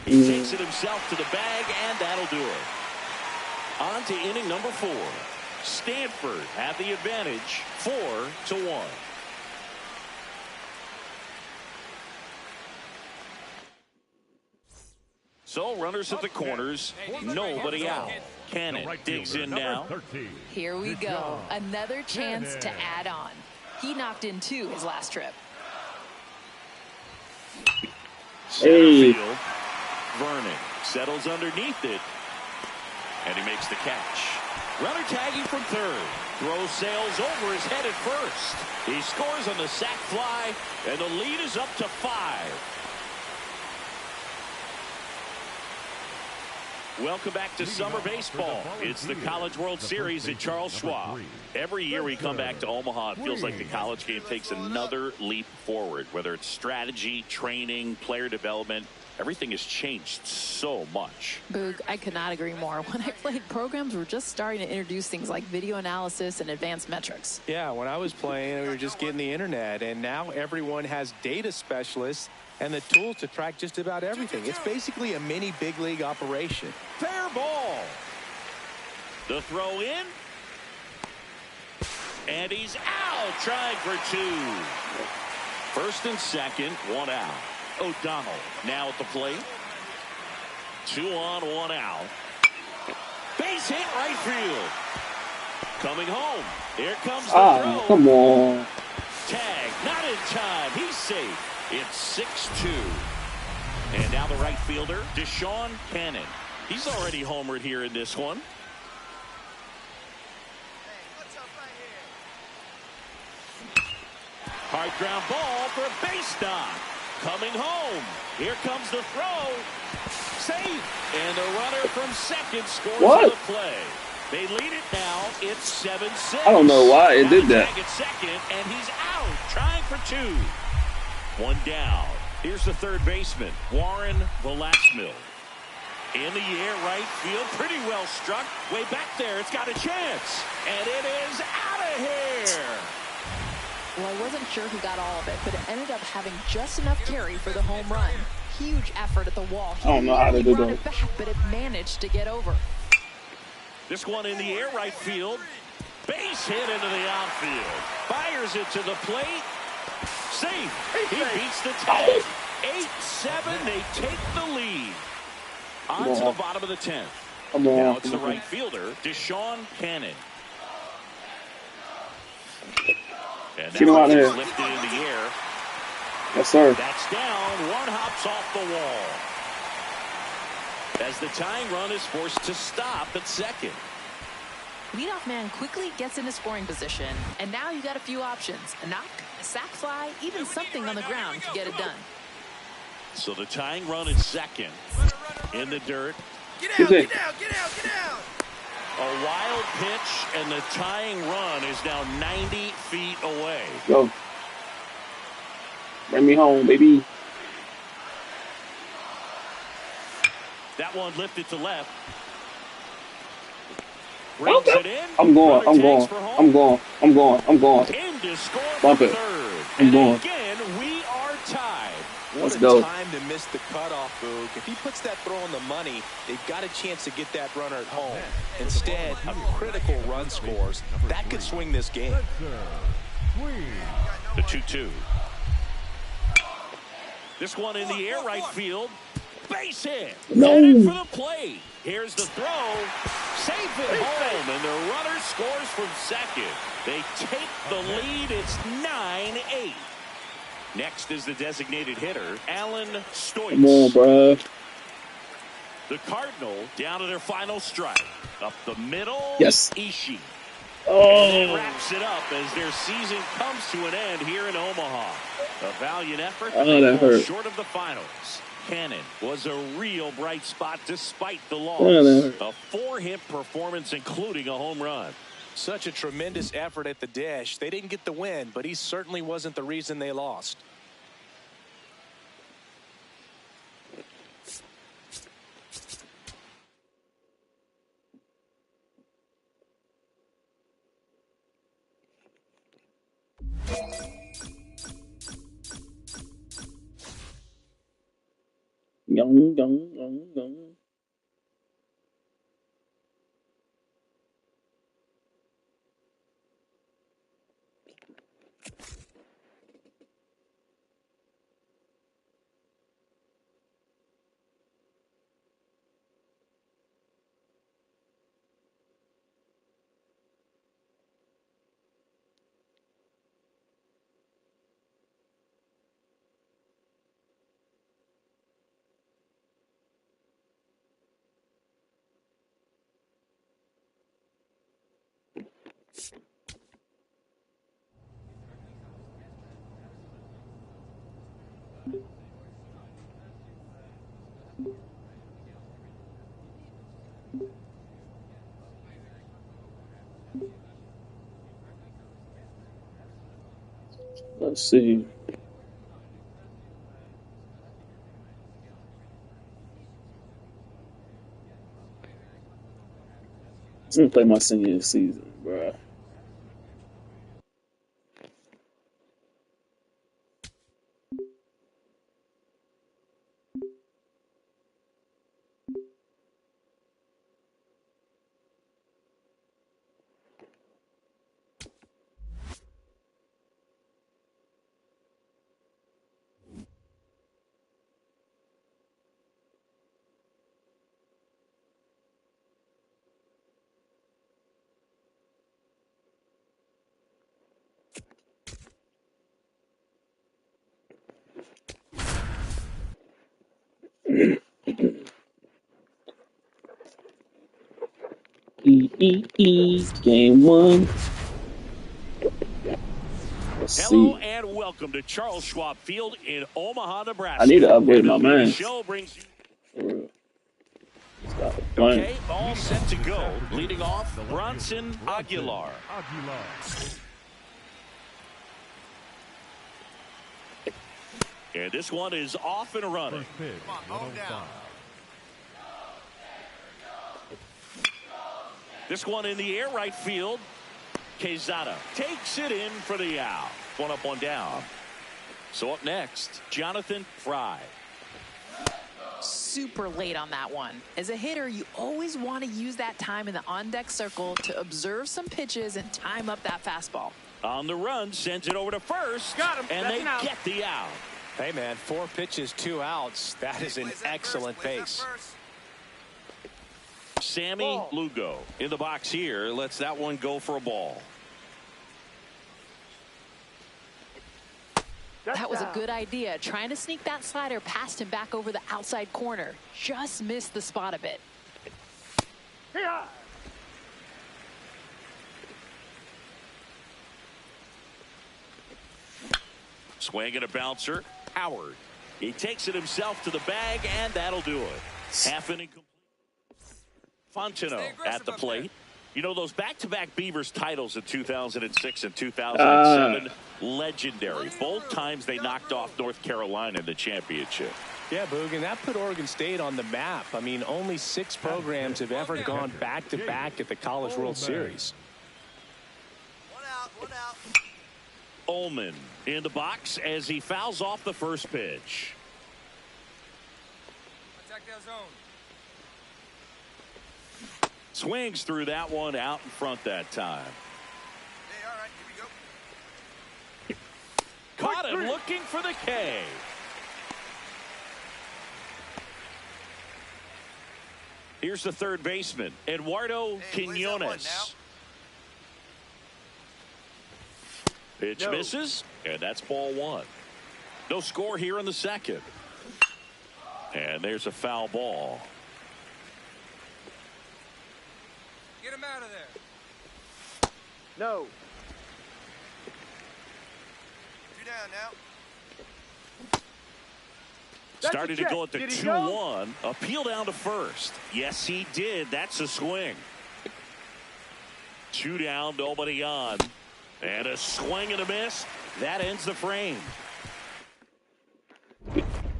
He takes it himself to the bag, and that'll do it. On to inning number 4. Stanford have the advantage, 4-1. So runners at the corners, nobody out. Cannon digs in now. Here we go. Another chance to add on. He knocked in 2 his last trip. Center field. Vernon settles underneath it, and he makes the catch. Runner tagging from third. Throw sails over his head at first. He scores on the sac fly, and the lead is up to 5. Welcome back to summer baseball. It's the College World Series at Charles Schwab. Every year we come back to Omaha, it feels like the college game takes another leap forward. Whether it's strategy, training, player development, everything has changed so much. Boog, I could not agree more. When I played, programs were just starting to introduce things like video analysis and advanced metrics. Yeah, when I was playing, we were just getting the internet, and now everyone has data specialists and the tools to track just about everything. It's basically a mini big league operation. Fair ball. The throw in. And he's out, trying for 2. First and second, 1 out. O'Donnell now at the plate. 2 on, 1 out. Base hit right field. Coming home. Here comes the throw. Come on. Tag, not in time. He's safe. It's 6-2. And now the right fielder, Deshaun Cannon. He's already homered here in this one. Hard ground ball for a base knock. Coming home. Here comes the throw. Safe. And the runner from second scores on the play. They lead it now. It's 7-6. I don't know why it did that. Tag at second, and he's out, trying for 2. 1 down. Here's the third baseman, Warren Velasquez. In the air, right field, pretty well struck. Way back there, it's got a chance. And it is out of here. Well, I wasn't sure who got all of it, but it ended up having just enough carry for the home run. Huge effort at the wall. I don't know how to do brought that. it back, but it managed to get over. This one in the air, right field. Base hit into the outfield. Fires it to the plate. Safe. He beats the tag. 8-7. They take the lead. On to the bottom of the 10th. Now it's the right fielder, Deshaun Cannon. And that one is lifted in the air. Yes, sir. That's down. 1 hops off the wall. As the tying run is forced to stop at second. Leadoff man quickly gets into scoring position, and now you got a few options. A knock, a sac fly, even something on the ground to get it done. So the tying run is second. In the dirt. Get out, get out, get out, get out! A wild pitch, and the tying run is now 90 feet away. Go. Bring me home, baby. That one lifted to left. Brings it in. I'm going. Into score Bump it. third. I'm going. Again, we are tied. What a time to miss the cutoff, Boog. If he puts that throw on the money, they've got a chance to get that runner at home. Instead, a critical run scores. That could swing this game. The 2-2. This one in the air, right field. Base hit. No. Headed for the plate. Here's the throw. Safe at home, and the runner scores from second. They take the lead. It's 9-8. Next is the designated hitter, Alan Stoitz. Come on, bro. The Cardinal down to their final strike. Up the middle. Yes. Ishii. Oh. And it wraps it up as their season comes to an end here in Omaha. A valiant effort, but they that fall hurt. short of the finals. Cannon was a real bright spot despite the loss. A 4-hit performance, including a home run. Such a tremendous effort at the dish. They didn't get the win, but he certainly wasn't the reason they lost. Young. Let's see. I'm gonna play my senior season, bro. Game 1. Hello and welcome to Charles Schwab Field in Omaha, Nebraska. I need to upgrade my man. man. Show brings you... Okay, all set to go. Leading off, Bronson Aguilar. And this one is off and running. This one in the air right field. Quezada takes it in for the out. One up, one down. So up next, Jonathan Fry. Super late on that one. As a hitter, you always want to use that time in the on-deck circle to observe some pitches and time up that fastball. On the run, sends it over to first. Got him. And they get the out. Hey, man, 4 pitches, 2 outs. That is an excellent base. Sammy Lugo in the box here. Lets that one go for a ball. That was a good idea. Trying to sneak that slider past him back over the outside corner. Just missed the spot a bit. Swing and a bouncer. Howard. He takes it himself to the bag, and that'll do it. Half inning complete. Fontenot at the plate. You know, those back-to-back Beavers titles in 2006 and 2007, legendary. Both times they knocked off North Carolina in the championship. Yeah, Boog, and that put Oregon State on the map. I mean, only 6 programs have ever gone back-to-back at the College World Series. One out. Ullman in the box as he fouls off the first pitch. Attack that zone. Swings through that one out in front that time. Hey, all right, here we go. Caught him looking for the K. Here's the third baseman, Eduardo Quinones. Pitch misses, and that's ball 1. No score here in the second. And there's a foul ball. Get him out of there. No. 2 down now. Started to go at the 2-1. Appeal down to first. Yes, he did. That's a swing. 2 down, nobody on. And a swing and a miss. That ends the frame.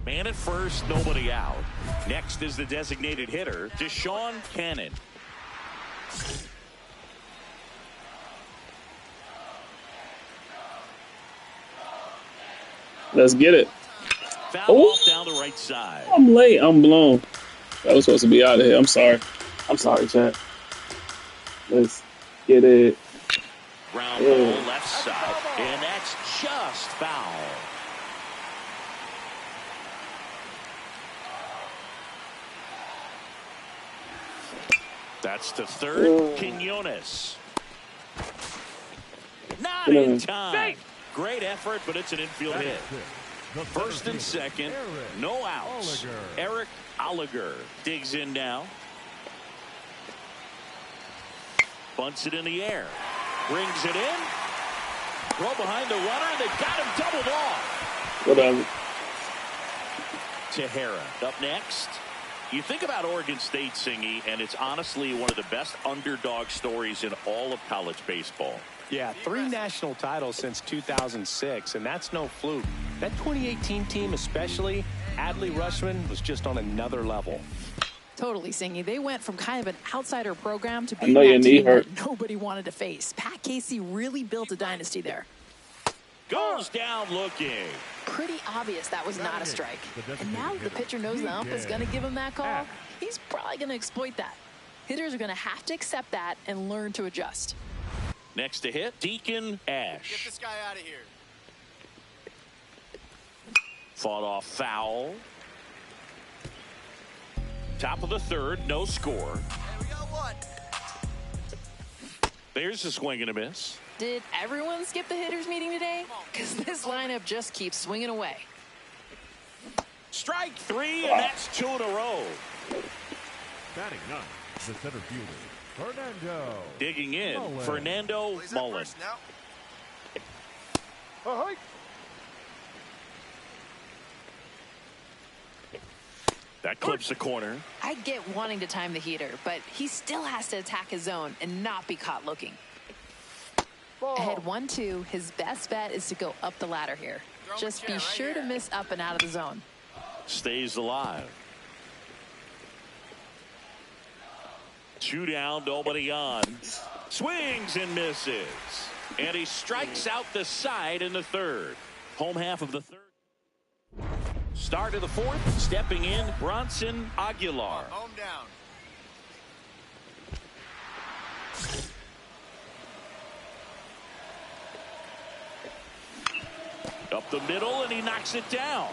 Man at first, nobody out. Next is the designated hitter, Deshaun Cannon. Let's get it. Foul off down the right side. I'm late. I'm blown. I was supposed to be out of here. I'm sorry. I'm sorry, chat. Let's get it. Ground ball left side, and that's just foul. That's the third. Quinones. Not in time. Great effort, but it's an infield hit. First and second, no outs. Eric Oliger digs in now. Bunts it in the air. Brings it in. Throw behind the runner. They got him doubled off. Whatever. Tejera up next. You think about Oregon State, Singy, and it's honestly one of the best underdog stories in all of college baseball. Yeah, 3 national titles since 2006, and that's no fluke. That 2018 team especially, Adley Rushman was just on another level. Totally, Singy. They went from kind of an outsider program to I being know your that knee team hurt. that nobody wanted to face. Pat Casey really built a dynasty there. Goes down looking. Pretty obvious that was not a strike. And now the pitcher knows the ump is going to give him that call. He's probably going to exploit that. Hitters are going to have to accept that and learn to adjust. Next to hit, Deacon Ash. Get this guy out of here. Fought off foul. Top of the third, no score. Hey, we got one. There's a swing and a miss. Did everyone skip the hitters meeting today? Because this lineup just keeps swinging away. Strike 3, and that's 2 in a row. Batting ninth, the center fielder, Fernando. Digging in, Mullen. Fernando Mullen. That clips the corner. I get wanting to time the heater, but he still has to attack his zone and not be caught looking. Ahead 1-2, his best bet is to go up the ladder here. Just be sure to miss up and out of the zone. Stays alive. 2 down, nobody on. Swings and misses. And he strikes out the side in the third. Home half of the third. Start of the fourth. Stepping in, Bronson Aguilar. Home down. Up the middle, and he knocks it down.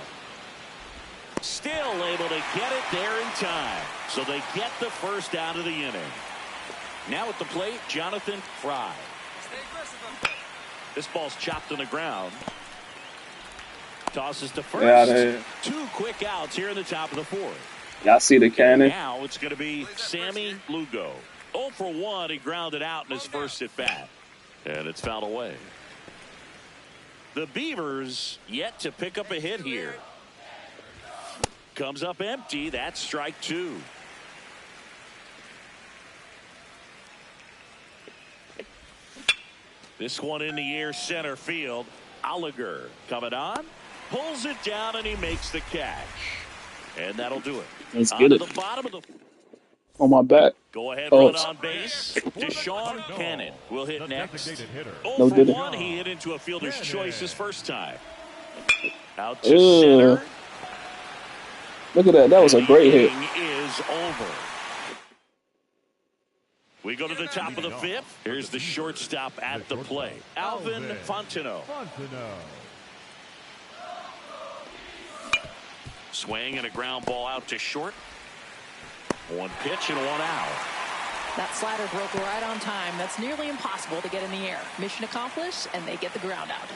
Still able to get it there in time. So they get the first out of the inning. Now at the plate, Jonathan Fry. Stay aggressive up there. This ball's chopped on the ground. Tosses to Yeah, first. 2 quick outs here in the top of the fourth. Y'all see the cannon? Now it's going to be Sammy Lugo. 0 for 1. He grounded out in his first at bat. And it's fouled away. The Beavers yet to pick up a hit here. Comes up empty. That's strike 2. This one in the air, center field. Oliger coming on. Pulls it down, and he makes the catch. And that'll do it. Let's get it. The bottom of the On my back. go ahead Oh. run on base. Deshaun Cannon will hit next. Hitter. 0 No, for did it. 1. He hit into a fielder's choice his first time. Out to Ugh. center. Look at that. That was a great hit. Inning is over. We go to the top of the fifth. Here's the shortstop at the plate, Alvin Fontenot. Swing and a ground ball out to short. 1 pitch and 1 out. That slider broke right on time. That's nearly impossible to get in the air. Mission accomplished, and they get the ground out.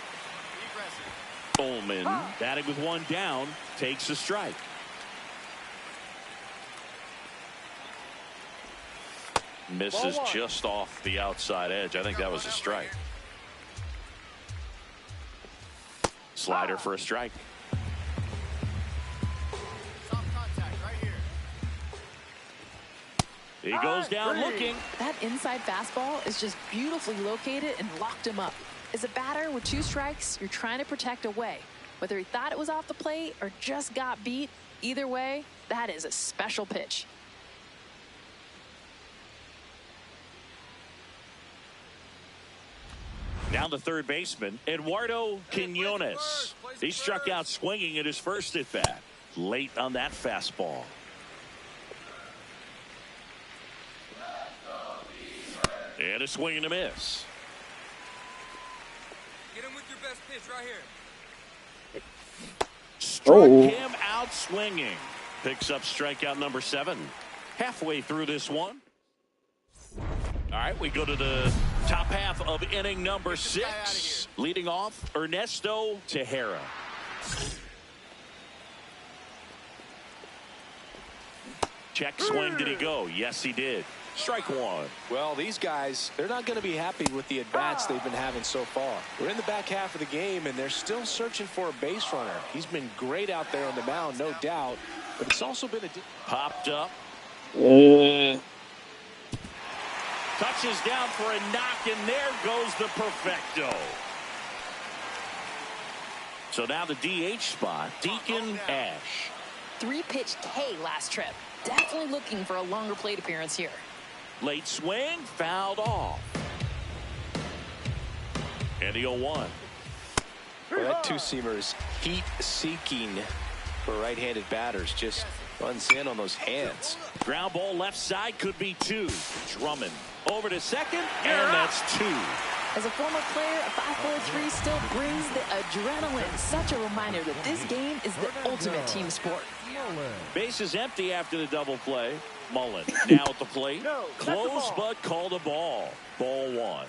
Coleman, batting with 1 down, takes a strike. Misses just off the outside edge. I think that was a strike. Slider for a strike. Soft contact right here. He goes down looking. That inside fastball is just beautifully located and locked him up. As a batter with 2 strikes, you're trying to protect away. Whether he thought it was off the plate or just got beat, either way, that is a special pitch. Down the third baseman, Eduardo Quinones. He struck out swinging at his first at bat. Late on that fastball. And a swing and a miss. Get him with your best pitch right here. Struck him out swinging. Picks up strikeout number 7. Halfway through this one. All right, we go to the top half of inning number 6. Leading off, Ernesto Tejera. Check swing. Did he go? Yes, he did. Strike 1. Well, these guys, they're not going to be happy with the at-bats they've been having so far. We're in the back half of the game, and they're still searching for a base runner. He's been great out there on the mound, no doubt, but it's also been a... Popped up. Touches down for a knock, and there goes the perfecto. So now the DH spot, Deacon Ash. 3-pitch K last trip. Definitely looking for a longer plate appearance here. Late swing, fouled off. And the 0-1. Well, that two-seamer is heat-seeking for right-handed batters. Just runs in on those hands. Ground ball left side, could be 2. Drummond over to second, and that's 2. As a former player, a 5-4-3 still brings the adrenaline. Such a reminder that this game is the ultimate team sport. Base is empty after the double play. Mullen now at the plate. Close, but called a ball. Ball 1.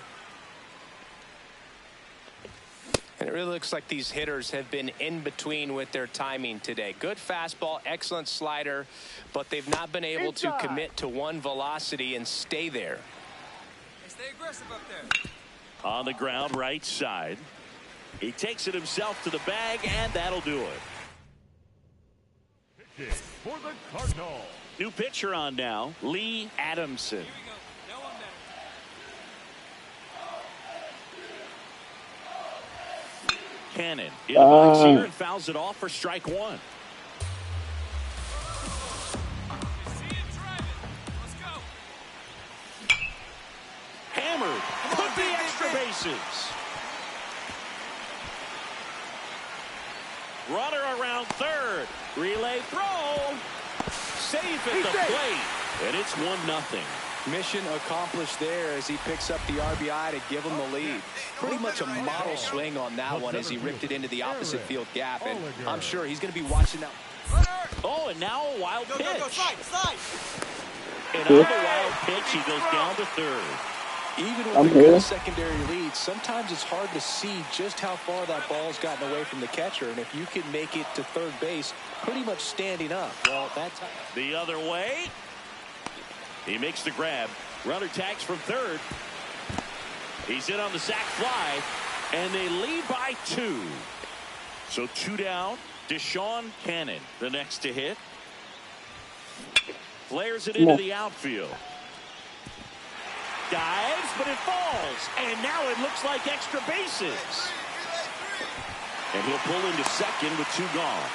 And it really looks like these hitters have been in between with their timing today. Good fastball, excellent slider, but they've not been able to commit to one velocity and stay there. Hey, stay aggressive up there. On the ground, right side. He takes it himself to the bag, and that'll do it. For the Cardinals. New pitcher on now, Lee Adamson. Cannon in the box here and fouls it off for strike 1. Hammered. Could be extra bases. Runner around third. Relay throw. Safe at the plate. And it's 1-0. Mission accomplished there as he picks up the RBI to give him the lead. Pretty much a model swing on that one as he ripped it into the opposite field gap, and I'm sure he's going to be watching that. Oh, and now a wild pitch. Go, slide. And on the wild pitch, he goes down to third. Even with a good secondary lead, sometimes it's hard to see just how far that ball's gotten away from the catcher, and if you can make it to third base pretty much standing up, well, that's... The other way. He makes the grab. Runner tags from third. He's in on the sac fly, and they lead by 2. So 2 down. Deshaun Cannon, the next to hit. Flares it into the outfield. Dives, but it falls. And now it looks like extra bases. And he'll pull into second with 2 gone.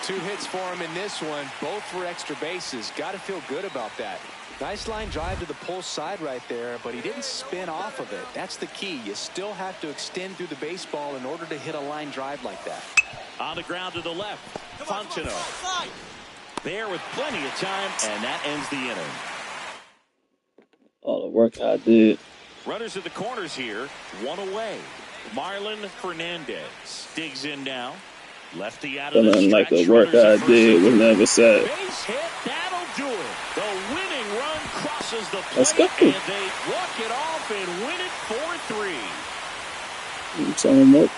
2 hits for him in this one, both for extra bases. Got to feel good about that. Nice line drive to the pull side right there, but he didn't spin off of it. That's the key. You still have to extend through the baseball in order to hit a line drive like that. On the ground to the left, Fontano. There with plenty of time, and that ends the inning. All the work I did. Runners at the corners here, 1 away. Marlon Fernandez digs in now. Lefty out of the stretch. Like the work I did was never said. Base hit, that'll do it. The winning run crosses the plate, and they walk it off and win it 4-3. Tell him what.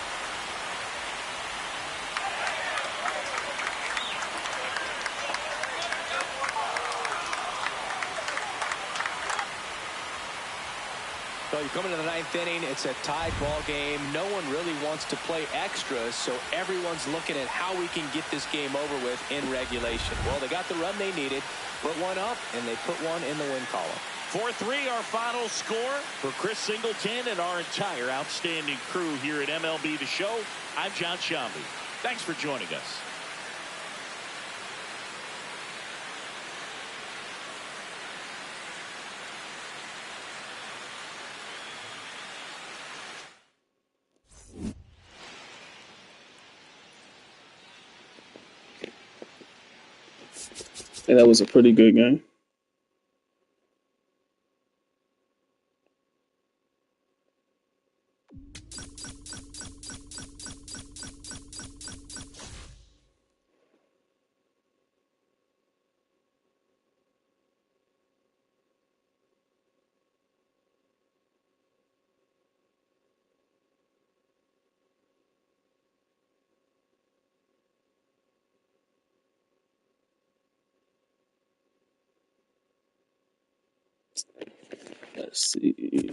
So you come into the 9th inning, it's a tied ball game. No one really wants to play extras, so everyone's looking at how we can get this game over with in regulation. Well, they got the run they needed, put one up, and they put one in the win column. 4-3 our final score. For Chris Singleton and our entire outstanding crew here at MLB The Show, I'm John Shambi. Thanks for joining us. And that was a pretty good game. Let's see.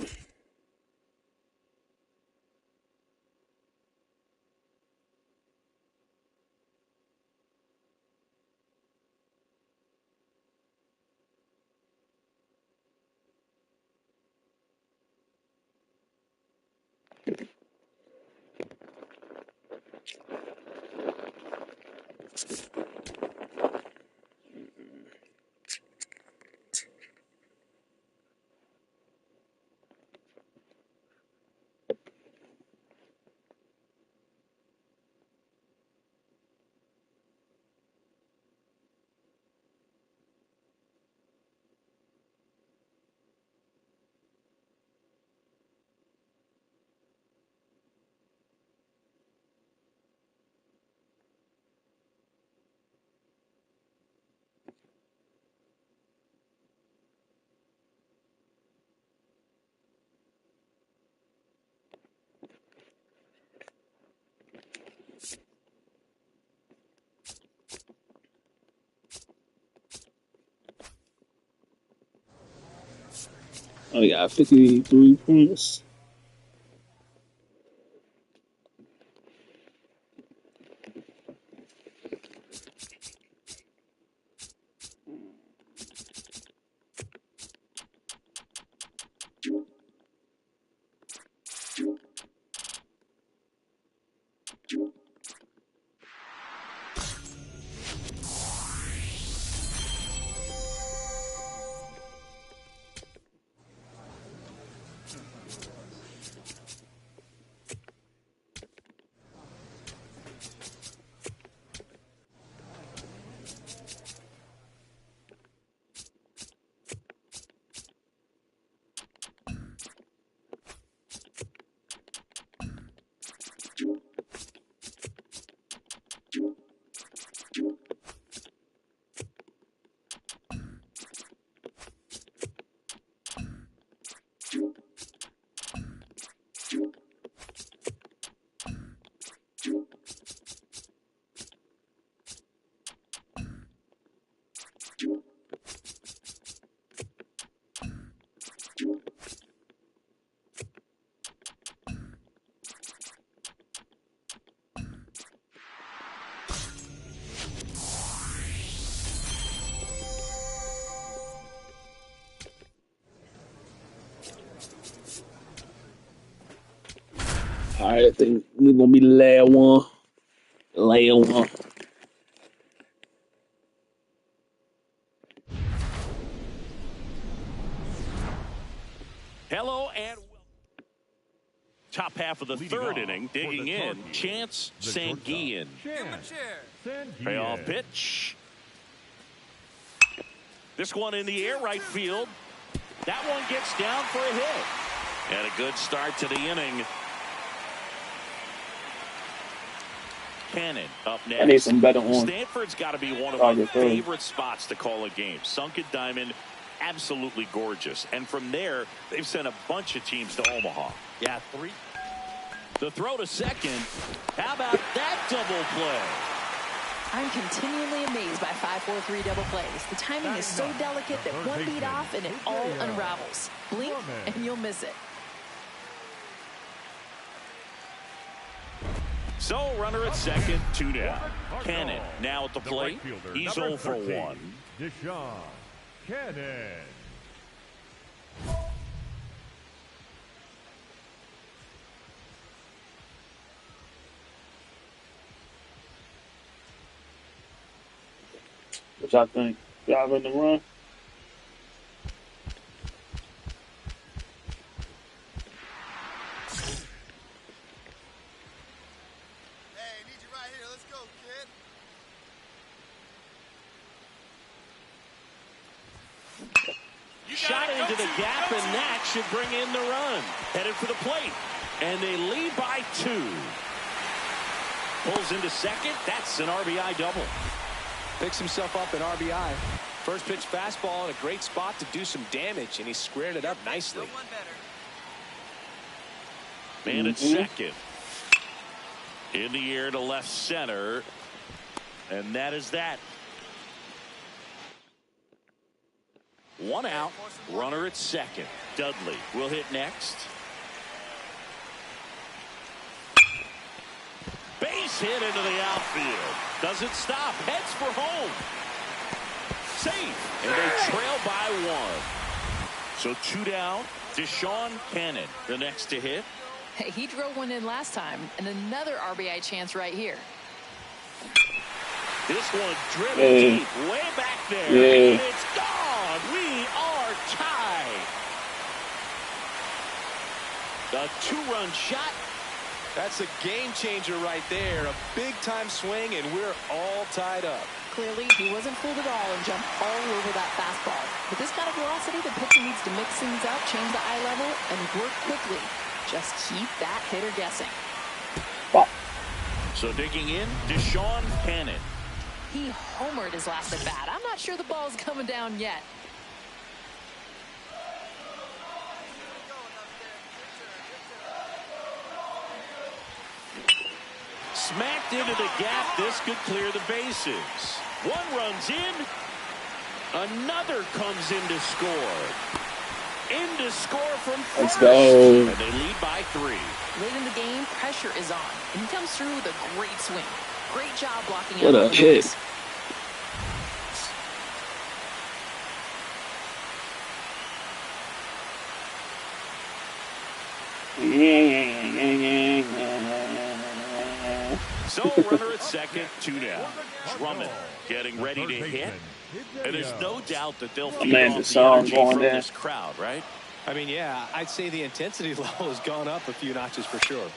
Oh, yeah, 53 points. All right, I think we're going to be the last one. Last one. Hello and top half of the third inning, digging in, Chance Sanguian. Payoff pitch. This one in the air, right field. That one gets down for a hit. And a good start to the inning. Cannon up next. I need some better ones. Stanford's got to be one of my favorite spots to call a game. Sunken Diamond, absolutely gorgeous. And from there, they've sent a bunch of teams to Omaha. Yeah, 3. The throw to second. How about that double play? I'm continually amazed by 5-4-3 double plays. The timing is so delicate that one beat off and it all unravels. Blink and you'll miss it. So, runner at second, 2 down. Cannon now at the plate. He's 0 for 1. Deshaun Cannon. What y'all think? Y'all in the run? the gap, and that should bring in the run. Headed for the plate, and they lead by 2. Pulls into second. That's an RBI double. Picks himself up an RBI. First pitch fastball in a great spot to do some damage, and he squared it up nicely. Man at second. In the air to left center. And that is that. 1 out. Runner at second. Dudley will hit next. Base hit into the outfield. Doesn't stop. Heads for home. Safe. And they trail by 1. So 2 down. Deshaun Cannon, the next to hit. Hey, he drove one in last time, and another RBI chance right here. This one driven deep, way back there. And it's gone. We are tied. A 2-run shot. That's a game changer right there. A big-time swing, and we're all tied up. Clearly, he wasn't fooled at all and jumped all over that fastball. With this kind of velocity, the pitcher needs to mix things up, change the eye level, and work quickly. Just keep that hitter guessing. So digging in, Deshaun Cannon. He homered his last at bat. I'm not sure the ball's coming down yet. Smacked into the gap. This could clear the bases. 1 runs in. Another comes in to score. In to score from first. Let's go. And they lead by 3. Late in the game, pressure is on. And he comes through with a great swing. Great job blocking out. What a hit. So runner at second, 2 down. Drummond getting ready to hit. And there's no doubt that they'll feed off the energy from this crowd, right? I mean, yeah, I'd say the intensity level has gone up a few notches for sure.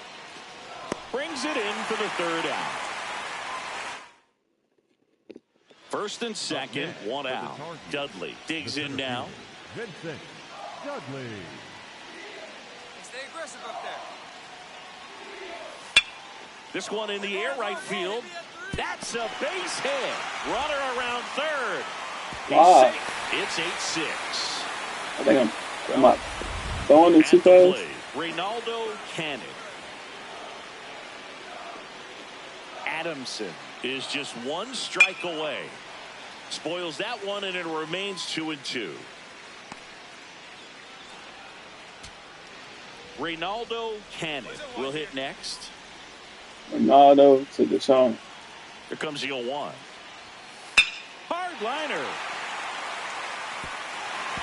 Brings it in for the 3rd out. First and second, 1 out. Dudley digs in now. Vincent Dudley. Stay aggressive up there. This one in the air right field. That's a base hit. Runner around third. He's safe. It's 8-6. I think I'm throwing in 2 plays. Reynaldo Cannon. Adamson is just 1 strike away. Spoils that one, and it remains 2-2. Reynaldo Cannon will hit next. Ronaldo to Deshaun. Here comes the 0-1. Hard liner.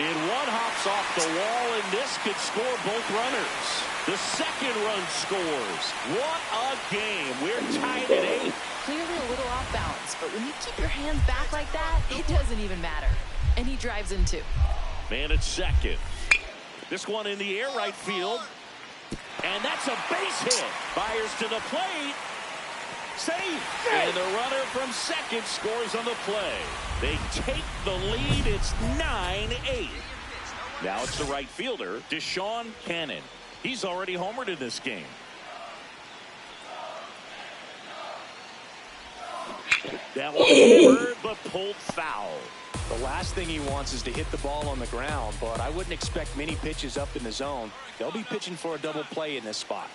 And 1 hops off the wall, and this could score both runners. The second run scores. What a game. We're tied at 8. Clearly a little off balance, but when you keep your hands back like that, it doesn't even matter. And he drives in 2. Man at second. This one in the air right field. And that's a base hit. Fires to the plate. Safe. And the runner from second scores on the play. They take the lead. It's 9-8. Now it's the right fielder, Deshaun Cannon. He's already homered in this game. That was homered, but pulled foul. The last thing he wants is to hit the ball on the ground, but I wouldn't expect many pitches up in the zone. They'll be pitching for a double play in this spot.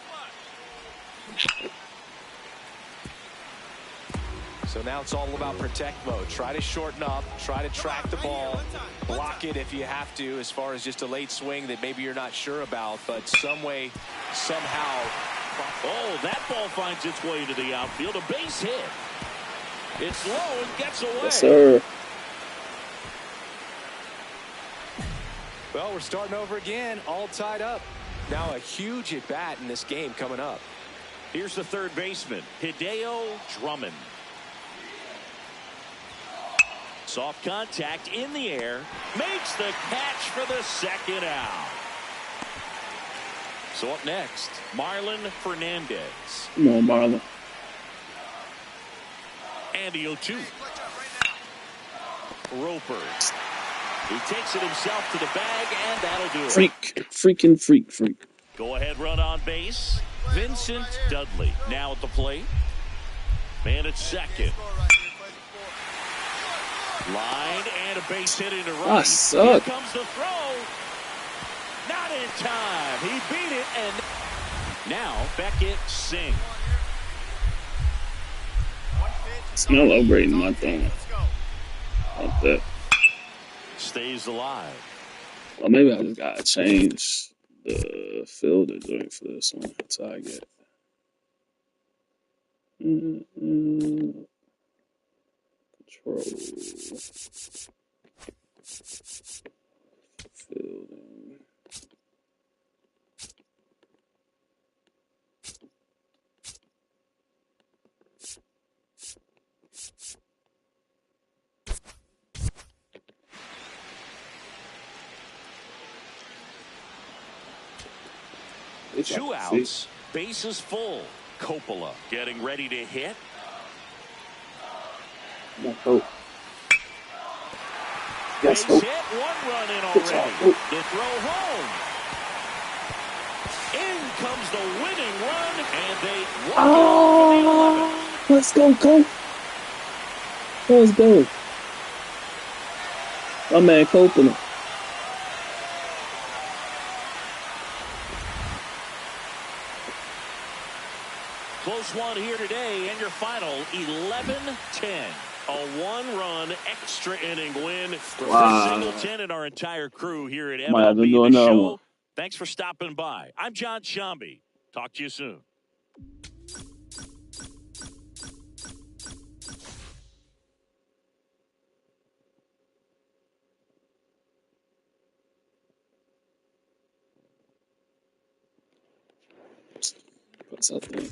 So now it's all about protect mode. Try to shorten up, try to track the ball, block it if you have to, as far as just a late swing that maybe you're not sure about, but some way, somehow. Oh, that ball finds its way to the outfield. A base hit. It's low and gets away. Yes, sir. Well, we're starting over again, all tied up. Now a huge at-bat in this game coming up. Here's the third baseman, Hideo Drummond. Soft contact in the air. Makes the catch for the second out. So up next, Marlon Fernandez. Come on, Marlon. And the 0-2. Roper. He takes it himself to the bag, and that'll do it. Freak. Go ahead, run on base. Vincent Dudley now at the plate. Man at second. Line and a base hit into right. I suck. Here comes the throw. Not in time. He beat it, and now Beckett sings. Smell upgrading my thing. Like that. Stays alive. Well, maybe I just gotta change the filter joint for this one. That's how I get. Control. Fielding. Two outs, bases full. Coppola getting ready to hit. Base hit, one run in already. The throw home. In comes the winning run, and they walk it off in the 11th. Let's go, Cole. Let's go. My man Coppola. Close one here today, and your final 11-10. A one-run extra inning win for Chris Singleton and our entire crew here at MLB The Show. Thanks for stopping by. I'm John Shambi. Talk to you soon. What's up, man?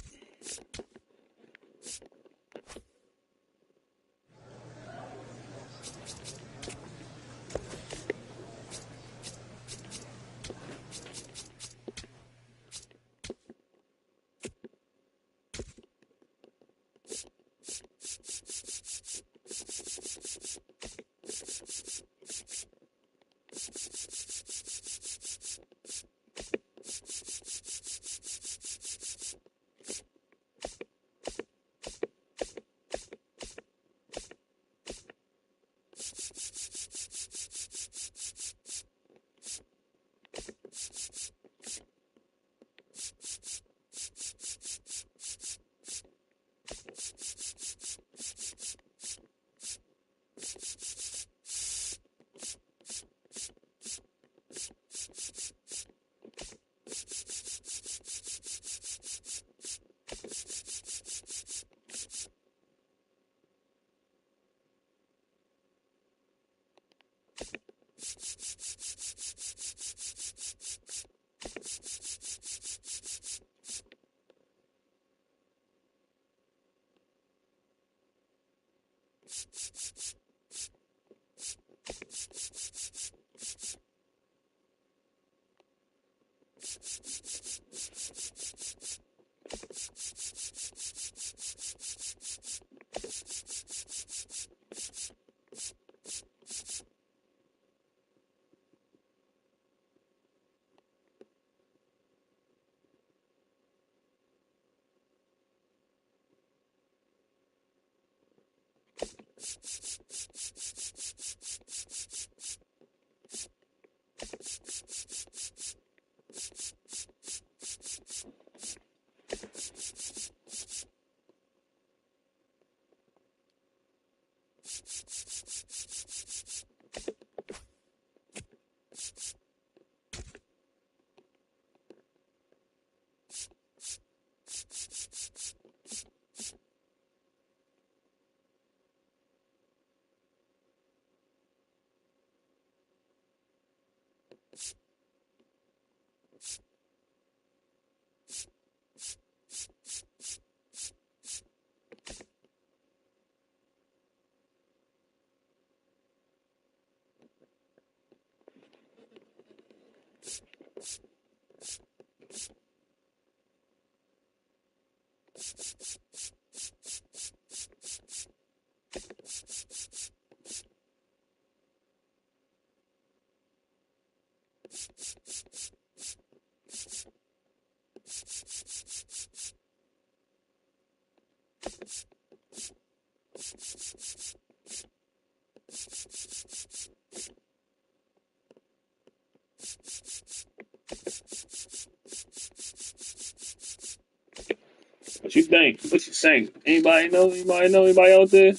What you think? What you think? Anybody know? Anybody know? Anybody out there?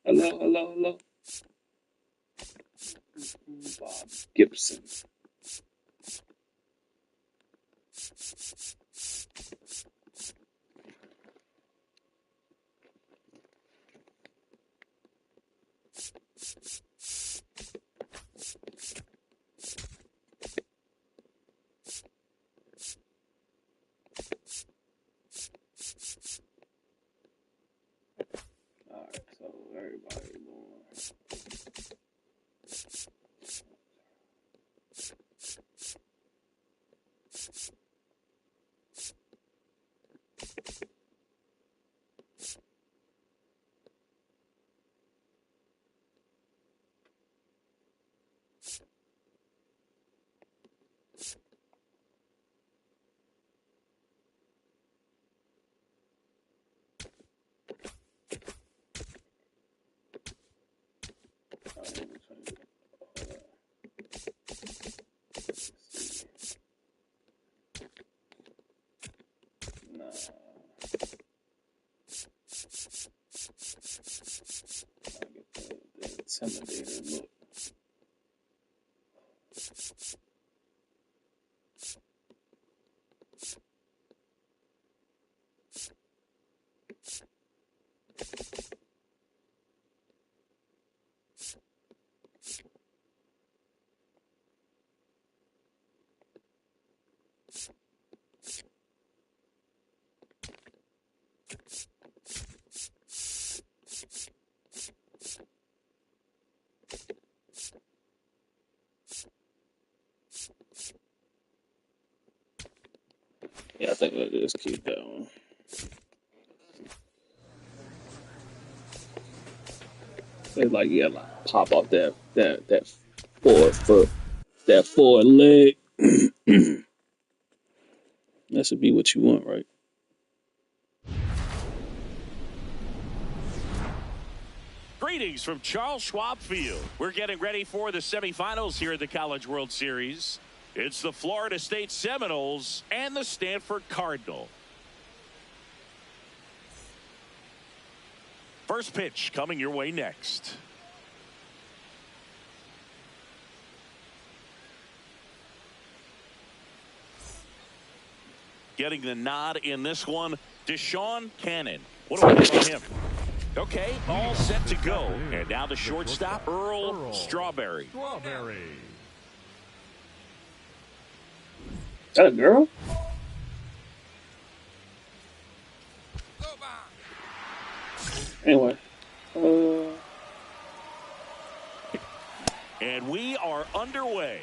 Hello, hello, hello. Bob Gibson. All right, so everybody more. Intimidating look. Yeah, I think we'll just keep that one. It's like pop off that 4 foot, that 4 leg. That should be what you want, right? Greetings from Charles Schwab Field. We're getting ready for the semifinals here at the College World Series. It's the Florida State Seminoles and the Stanford Cardinal. First pitch coming your way next. Getting the nod in this one, Deshaun Cannon. What do we have on him? Okay, all set to go. And now the shortstop, Earl Strawberry. Is that a girl? Anyway. And we are underway.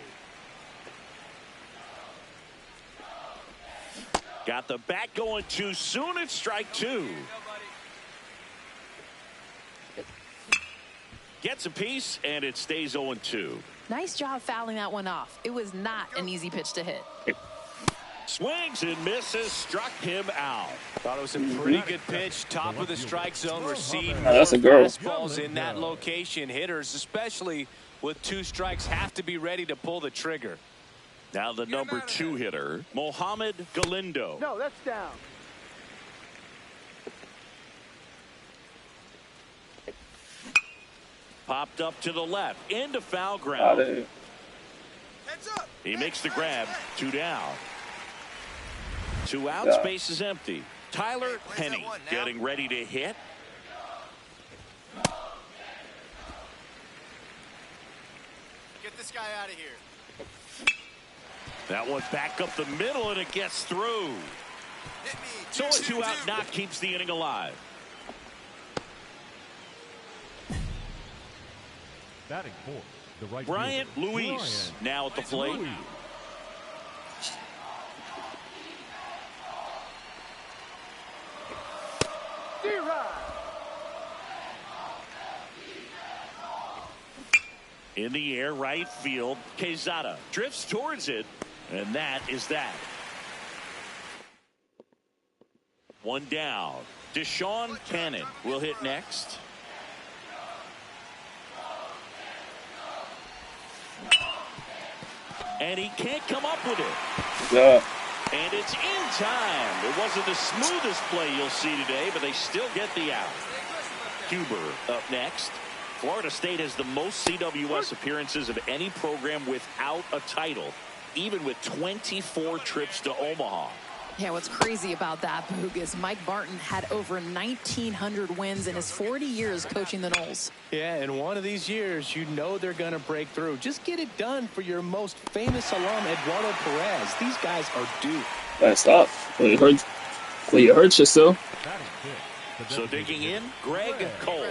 Got the bat going too soon. It's strike 2. Gets a piece, and it stays 0-2. Nice job fouling that one off. It was not an easy pitch to hit. Swings and misses, struck him out. Thought it was a pretty good pitch. Top of the strike zone. We're seeing more that's a girl. fastballs in that location. Hitters, especially with 2 strikes, have to be ready to pull the trigger. Now the number 2 hitter, Mohamed Galindo. No, that's down. Popped up to the left, into foul ground. Heads up. He makes the grab, 2 down. 2 out, space is empty. Tyler Penny getting ready to hit. Get this guy out of here. That one back up the middle, and it gets through. So a 2 out knock keeps the inning alive. Batting fourth, the right Bryant fielder, Luis Bryant now at the plate. Luis. In the air, right field. Quezada drifts towards it, and that is that. One down. Deshaun Cannon will hit next. And he can't come up with it. Yeah. And it's in time. It wasn't the smoothest play you'll see today, but they still get the out. Huber up next. Florida State has the most CWS appearances of any program without a title, even with 24 trips to Omaha. Yeah, what's crazy about that, Boog, is Mike Barton had over 1,900 wins in his 40 years coaching the Noles. Yeah, in one of these years, you know they're going to break through. Just get it done for your most famous alum, Eduardo Perez. These guys are due. That's tough. Well, you hurt yourself. So digging in, Greg Cole.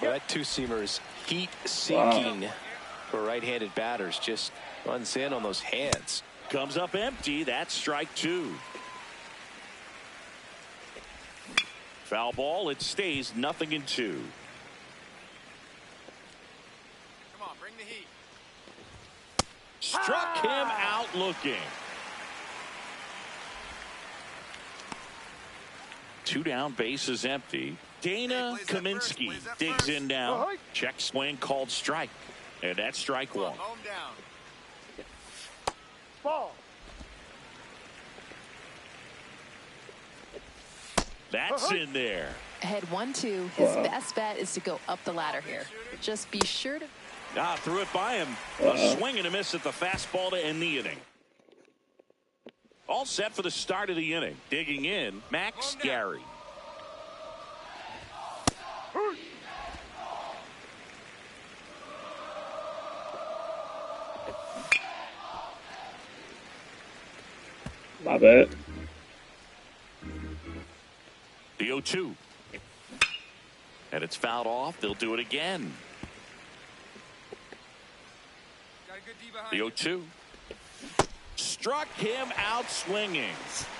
Well, that two-seamer is heat-seeking for right-handed batters. Just runs in on those hands. Comes up empty. That's strike two. Foul ball. It stays 0-2. Come on, bring the heat. Struck him out looking. 2 down, base is empty. Dana Kaminsky digs in now. Check swing called strike. And that's strike one. Home down. Ball. That's in there. Ahead 1-2. His best bet is to go up the ladder here. Just be sure to. Threw it by him. A swing and a miss at the fastball to end the inning. All set for the start of the inning. Digging in, Max Gary. My bad. The 0-2. And it's fouled off. They'll do it again. The 0-2. Struck him out swinging.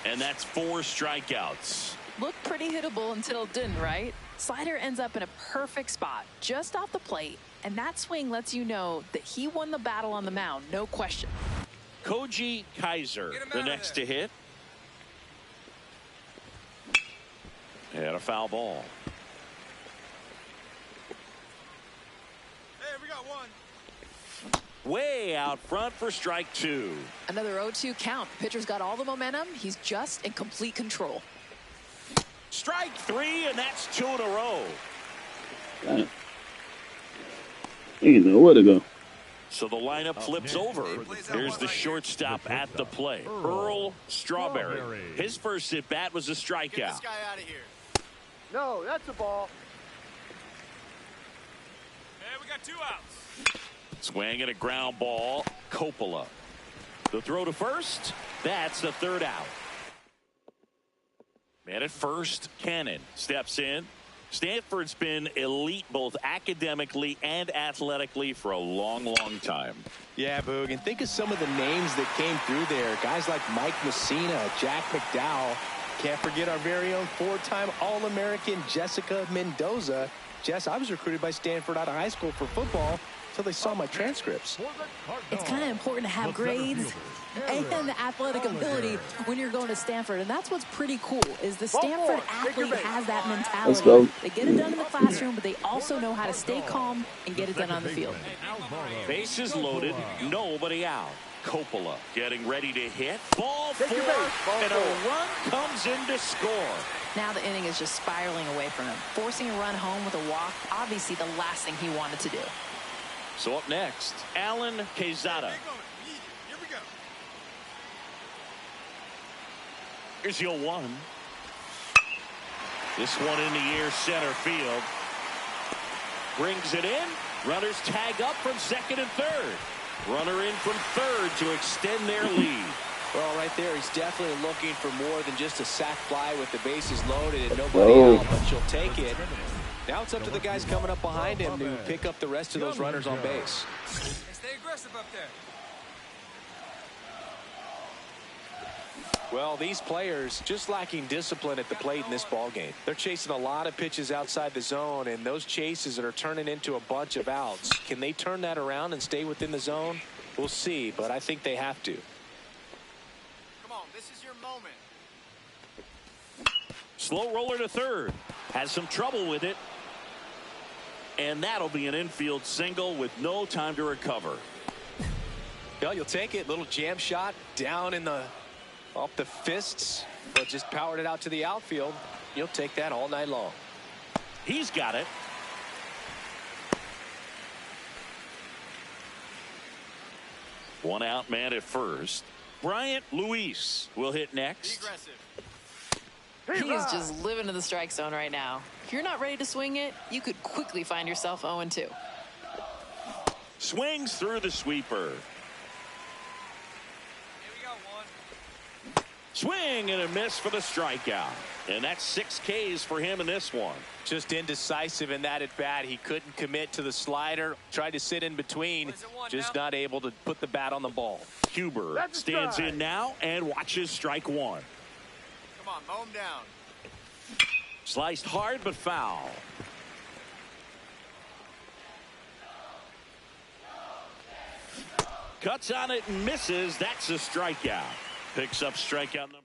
And that's 4 strikeouts. Looked pretty hittable until it didn't, right? Slider ends up in a perfect spot, just off the plate. And that swing lets you know that he won the battle on the mound, no question. Koji Kaiser, the next to hit. And a foul ball. Hey, we got one. Way out front for strike two. Another 0-2 count. Pitcher's got all the momentum. He's just in complete control. Strike three, and that's 2 in a row. You know where to go. So the lineup flips over. Here's the shortstop at the plate, Earl Strawberry. His first at bat was a strikeout. Get this guy out of here. No, that's a ball. Hey, we got 2 outs. Swing and a ground ball. Coppola. The throw to first. That's the 3rd out. Man at first, Cannon steps in. Stanford's been elite both academically and athletically for a long, long time. Yeah, Boog, and think of some of the names that came through there. Guys like Mike Messina, Jack McDowell. Can't forget our very own 4-time All-American Jessica Mendoza. Jess, I was recruited by Stanford out of high school for football until they saw my transcripts. It's kind of important to have grades and athletic ability when you're going to Stanford. And that's what's pretty cool is the Stanford athlete has that mentality. Let's go. They get it done in the classroom, but they also know how to stay calm and get it done on the field. Bases loaded, nobody out. Coppola getting ready to hit. Ball 4, and a run comes in to score. Now the inning is just spiraling away from him. Forcing a run home with a walk, obviously the last thing he wanted to do. So up next, Alan Quezada. Here we go. Here's your 1. This one in the air center field. Brings it in. Runners tag up from 2nd and 3rd. Runner in from 3rd to extend their lead. Well, right there, he's definitely looking for more than just a sac fly with the bases loaded and nobody out, but she'll take it. Now it's up to the guys coming up behind him to pick up the rest of those runners on base. Hey, stay aggressive up there. Well, these players just lacking discipline at the plate in this ball game. They're chasing a lot of pitches outside the zone, and those chases that are turning into a bunch of outs. Can they turn that around and stay within the zone? We'll see, but I think they have to. Come on, this is your moment. Slow roller to third. Has some trouble with it. And that'll be an infield single with no time to recover. Well, you'll take it. Little jam shot down in the off the fists, but just powered it out to the outfield. You'll take that all night long. He's got it. One out man at first. Bryant Luis will hit next. Be aggressive. He is just living in the strike zone right now. If you're not ready to swing it, you could quickly find yourself 0-2. Swings through the sweeper. Swing and a miss for the strikeout. And that's 6 Ks for him in this one. Just indecisive in that at bat. He couldn't commit to the slider. Tried to sit in between. Just not able to put the bat on the ball. Huber stands in now and watches strike one. Come on, mow him down. Sliced hard but foul. Cuts on it and misses. That's a strikeout. Picks up strikeout number.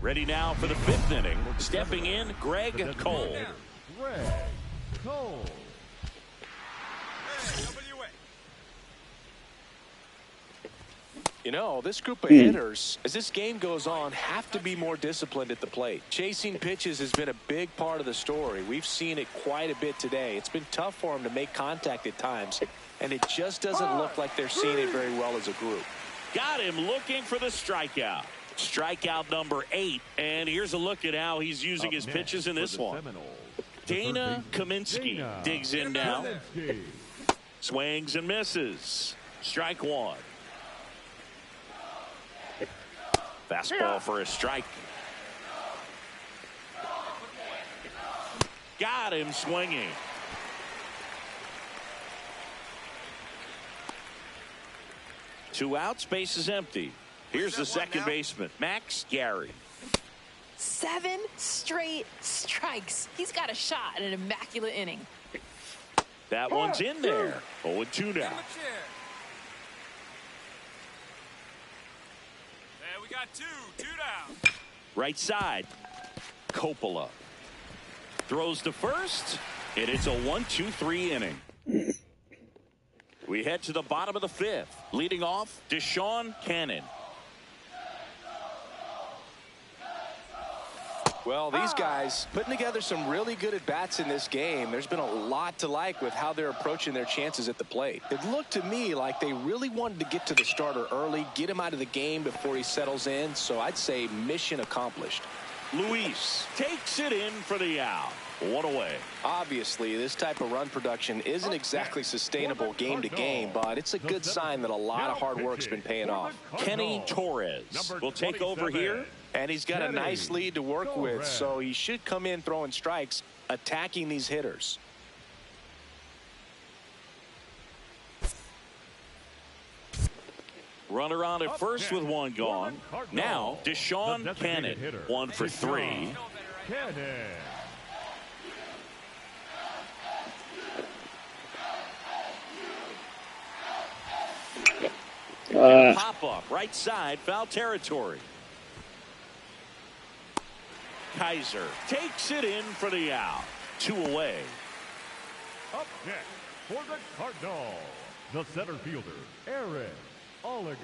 Ready now for the 5th inning. Stepping in, Greg Cole. Greg Cole. You know, this group of hitters, as this game goes on, have to be more disciplined at the plate. Chasing pitches has been a big part of the story. We've seen it quite a bit today. It's been tough for them to make contact at times, and it just doesn't look like they're seeing it very well as a group. Got him looking for the strikeout. Strikeout number 8. And here's a look at how he's using his pitches in this one. Dana Kaminsky digs in now. Swings and misses. Strike one. Fastball for a strike. Got him swinging. Two outs, base is empty. Here's the second baseman, Max Gary. 7 straight strikes. He's got a shot at an immaculate inning. That one's in there. 0-2 now. There, we got two down. Right side. Coppola. Throws to first, and it's a 1-2-3 inning. We head to the bottom of the 5th. Leading off, Deshaun Cannon. Well, these guys putting together some really good at-bats in this game. There's been a lot to like with how they're approaching their chances at the plate. It looked to me like they really wanted to get to the starter early, get him out of the game before he settles in. So I'd say mission accomplished. Luis takes it in for the out. One away. Obviously, this type of run production isn't exactly sustainable game to game, but it's a good sign that a lot of hard work's been paying off. Kenny Torres will take over here. And he's got a nice lead to work with, so he should come in throwing strikes, attacking these hitters. Runner on at first with one gone. Now, Deshaun Cannon, 1 for 3. Pop up, right side, foul territory. Kaiser takes it in for the out. 2 away. Up next for the Cardinals, the center fielder, Aaron Oliger.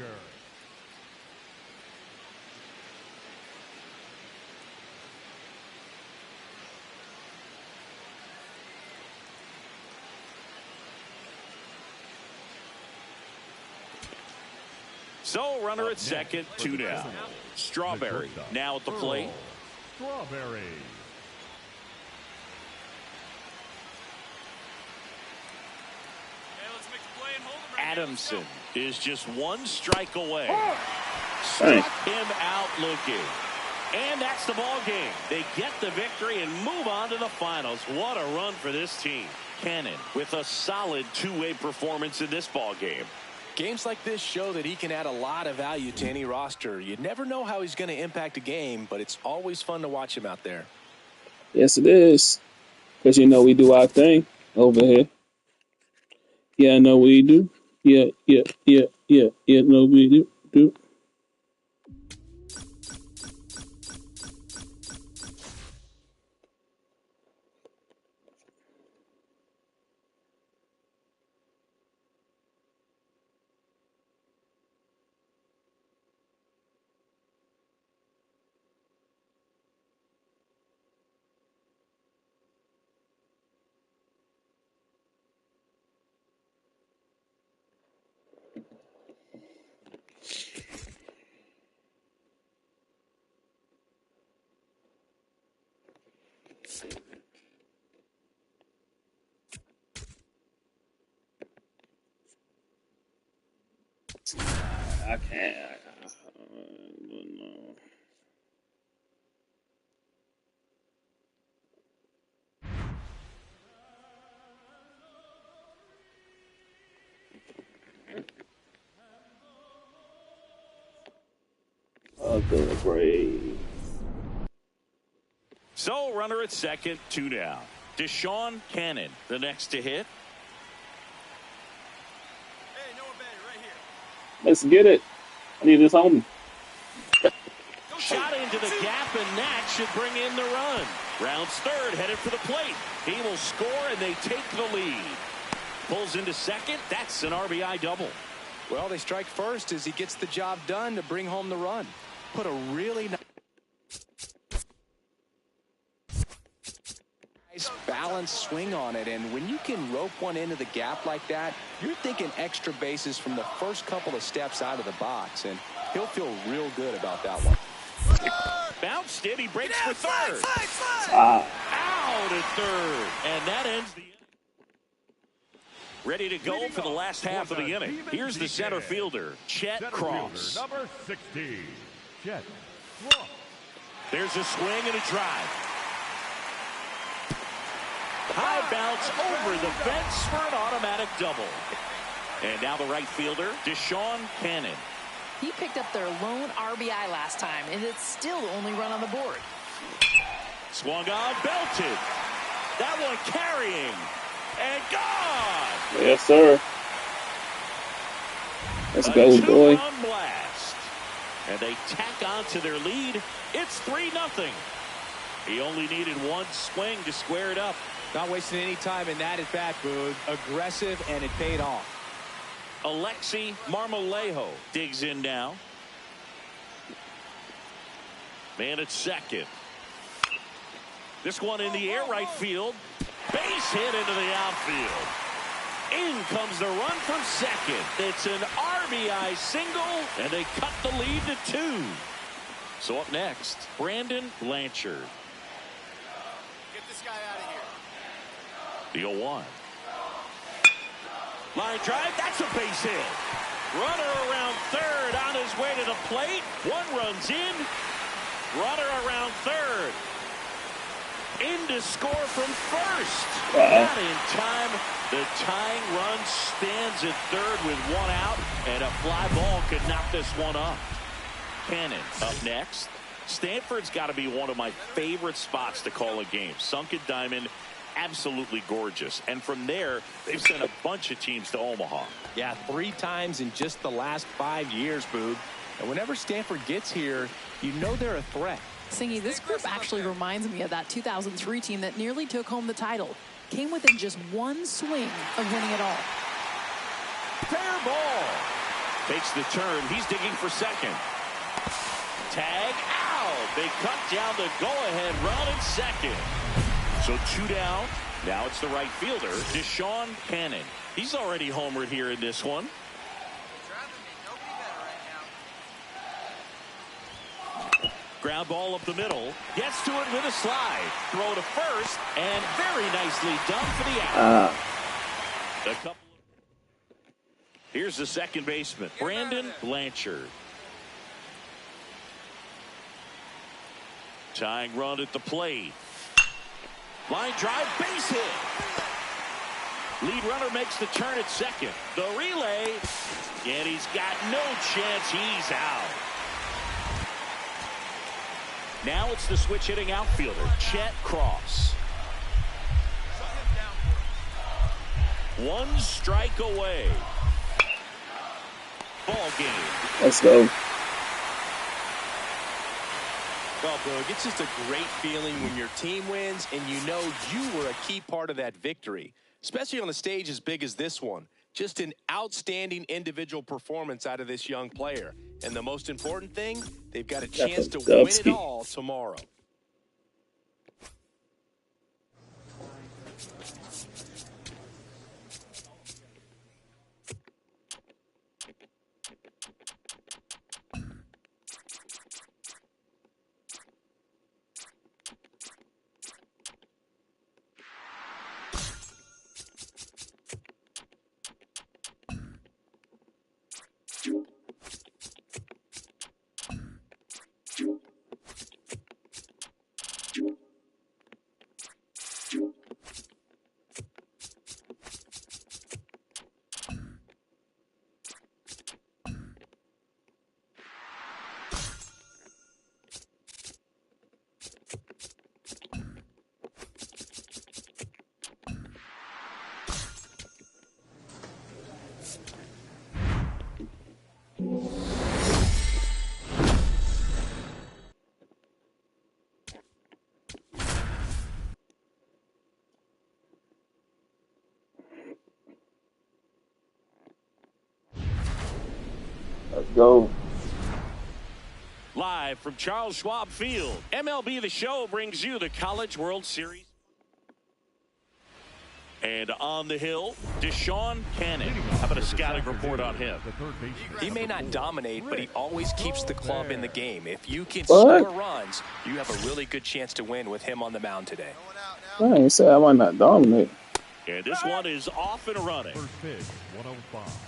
So runner at second, 2 down. Strawberry now at the plate. Strawberry. Adamson is just 1 strike away. Struck him out looking. And that's the ball game. They get the victory and move on to the finals. What a run for this team. Cannon with a solid 2-way performance in this ball game. Games like this show that he can add a lot of value to any roster. You never know how he's going to impact a game, but it's always fun to watch him out there. Yes, it is. Because, you know, we do our thing over here. Yeah, I know we do. Yeah, no, we do. I can't. No. Great. So, runner at second, 2 down. Deshaun Cannon, the next to hit. Hey, Noah Bay, right here. Let's get it. I need this homie. Shot into the gap, and that should bring in the run. Rounds third, headed for the plate. He will score, and they take the lead. Pulls into second. That's an RBI double. Well, they strike first as he gets the job done to bring home the run. Put a really nice balanced swing on it, and when you can rope one into the gap like that, you're thinking extra bases from the first couple of steps out of the box, and he'll feel real good about that one. Bounced it, he breaks for third. Out at third, and that ends the inning. Ready to go for the last half of the inning. Here's the center fielder, Chet Cross. Number 60, Chet Cross. There's a swing and a drive. High bounce over the fence for an automatic double. And now the right fielder, Deshaun Cannon. He picked up their lone RBI last time, and it's still the only run on the board. Swung on, belted. That one carrying. And gone. Yes, sir. Let's go, boy. Two-run blast. And they tack on to their lead. It's 3-0. He only needed one swing to square it up. Not wasting any time in that at bat, Boog. Aggressive, and it paid off. Alexi Marmolejo digs in now. Man at second. This one in the air, right field. Base hit into the outfield. In comes the run from second. It's an RBI single, and they cut the lead to 2. So up next, Brandon Blanchard. Get this guy out of here. The 0-1. Line drive, that's a base hit. Runner around third on his way to the plate. One runs in. Runner around third. In to score from first. Not in time. The tying run stands at third with one out, and a fly ball could knock this one up. Cannon up next. Stanford's got to be one of my favorite spots to call a game. Sunken diamond, absolutely gorgeous. And from there, they've sent a bunch of teams to Omaha. Yeah, 3 times in just the last 5 years, Boog. And whenever Stanford gets here, you know they're a threat. Singy, this group actually reminds me of that 2003 team that nearly took home the title. Came within just one swing of winning it all. Fair ball. Takes the turn. He's digging for second. Tag out. They cut down the go-ahead run at second. So 2 down. Now it's the right fielder, Deshaun Cannon. He's already homered here in this one. Ground ball up the middle. Gets to it with a slide. Throw to first. And very nicely done for the out. Here's the second baseman, Brandon Blanchard. Tying run at the plate. Line drive, base hit. Lead runner makes the turn at second. The relay, and he's got no chance. He's out. Now it's the switch hitting outfielder, Chet Cross. One strike away. Ball game. Let's go. Well, Boog, it's just a great feeling when your team wins and you know you were a key part of that victory, especially on a stage as big as this one. Just an outstanding individual performance out of this young player. And the most important thing, they've got a chance to win it all tomorrow. Let's go. Live from Charles Schwab Field, MLB The Show brings you the College World Series. And on the hill, Deshaun Cannon. How about a scouting report on him? He may not dominate, but he always keeps the club in the game. If you can score runs, you have a really good chance to win with him on the mound today. I ain't say I might not dominate. And this one is off and running. First pitch, 105.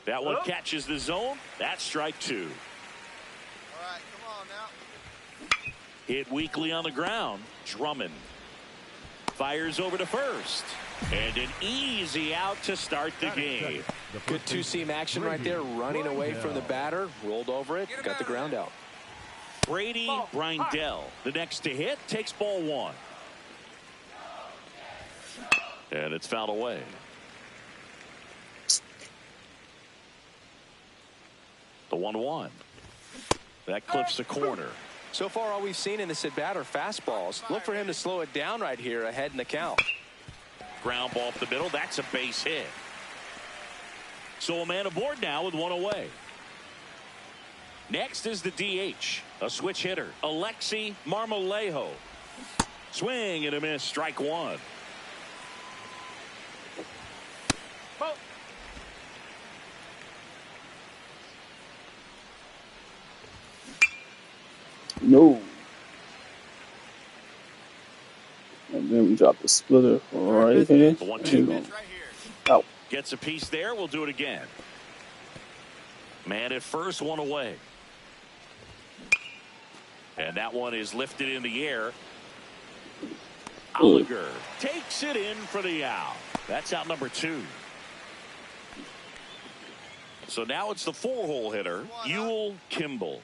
That one catches the zone. That's strike two. All right, come on now. Hit weakly on the ground. Drummond fires over to first. And an easy out to start the game. Good two-seam action right there, running away from the batter. Rolled over it, got the ground out. Brady Brindell, the next to hit, takes ball one. And it's fouled away. The 1-1. That clips the corner. So far, all we've seen in this at-bat are fastballs. Look for him to slow it down right here ahead in the count. Ground ball up the middle. That's a base hit. So a man aboard now with one away. Next is the DH, a switch hitter, Alexi Marmolejo. Swing and a miss, strike one. No. And then we drop the splitter right here. The 1-2. Out. Gets a piece there. We'll do it again. Man at first, one away. And that one is lifted in the air. Oliger takes it in for the out. That's out number two. So now it's the four-hole hitter, Ewell Kimball.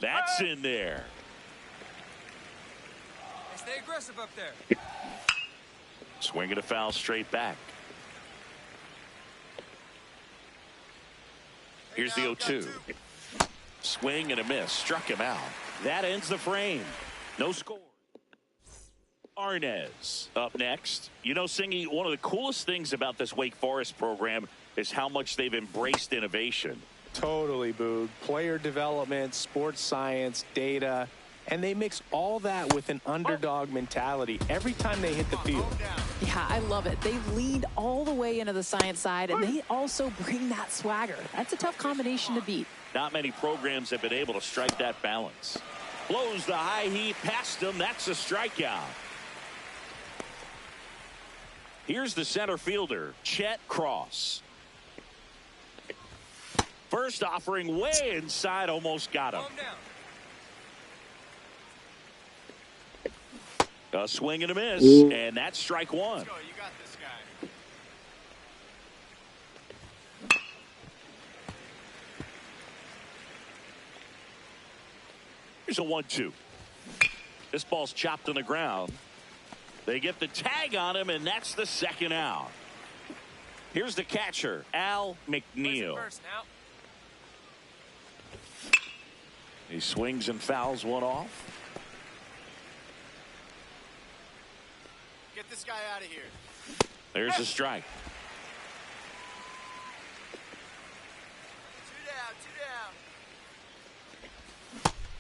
That's in there. Hey, stay aggressive up there. Swinging a foul straight back. Here's the 0-2. Swing and a miss. Struck him out. That ends the frame. No score. Arnez up next. You know, Singy, one of the coolest things about this Wake Forest program is how much they've embraced innovation. Totally, Boog. Player development, sports science, data, and they mix all that with an underdog mentality every time they hit the field. Yeah, I love it. They've leaned all the way into the science side, and they also bring that swagger. That's a tough combination to beat. Not many programs have been able to strike that balance. Blows the high heat past him. That's a strikeout. Here's the center fielder, Chet Cross. First offering way inside, almost got him. A swing and a miss, and that's strike one. Let's go. You got this guy. Here's a 1-2. This ball's chopped on the ground. They get the tag on him, and that's the second out. Here's the catcher, Al McNeil. He swings and fouls one off. Get this guy out of here. There's a strike. Two down.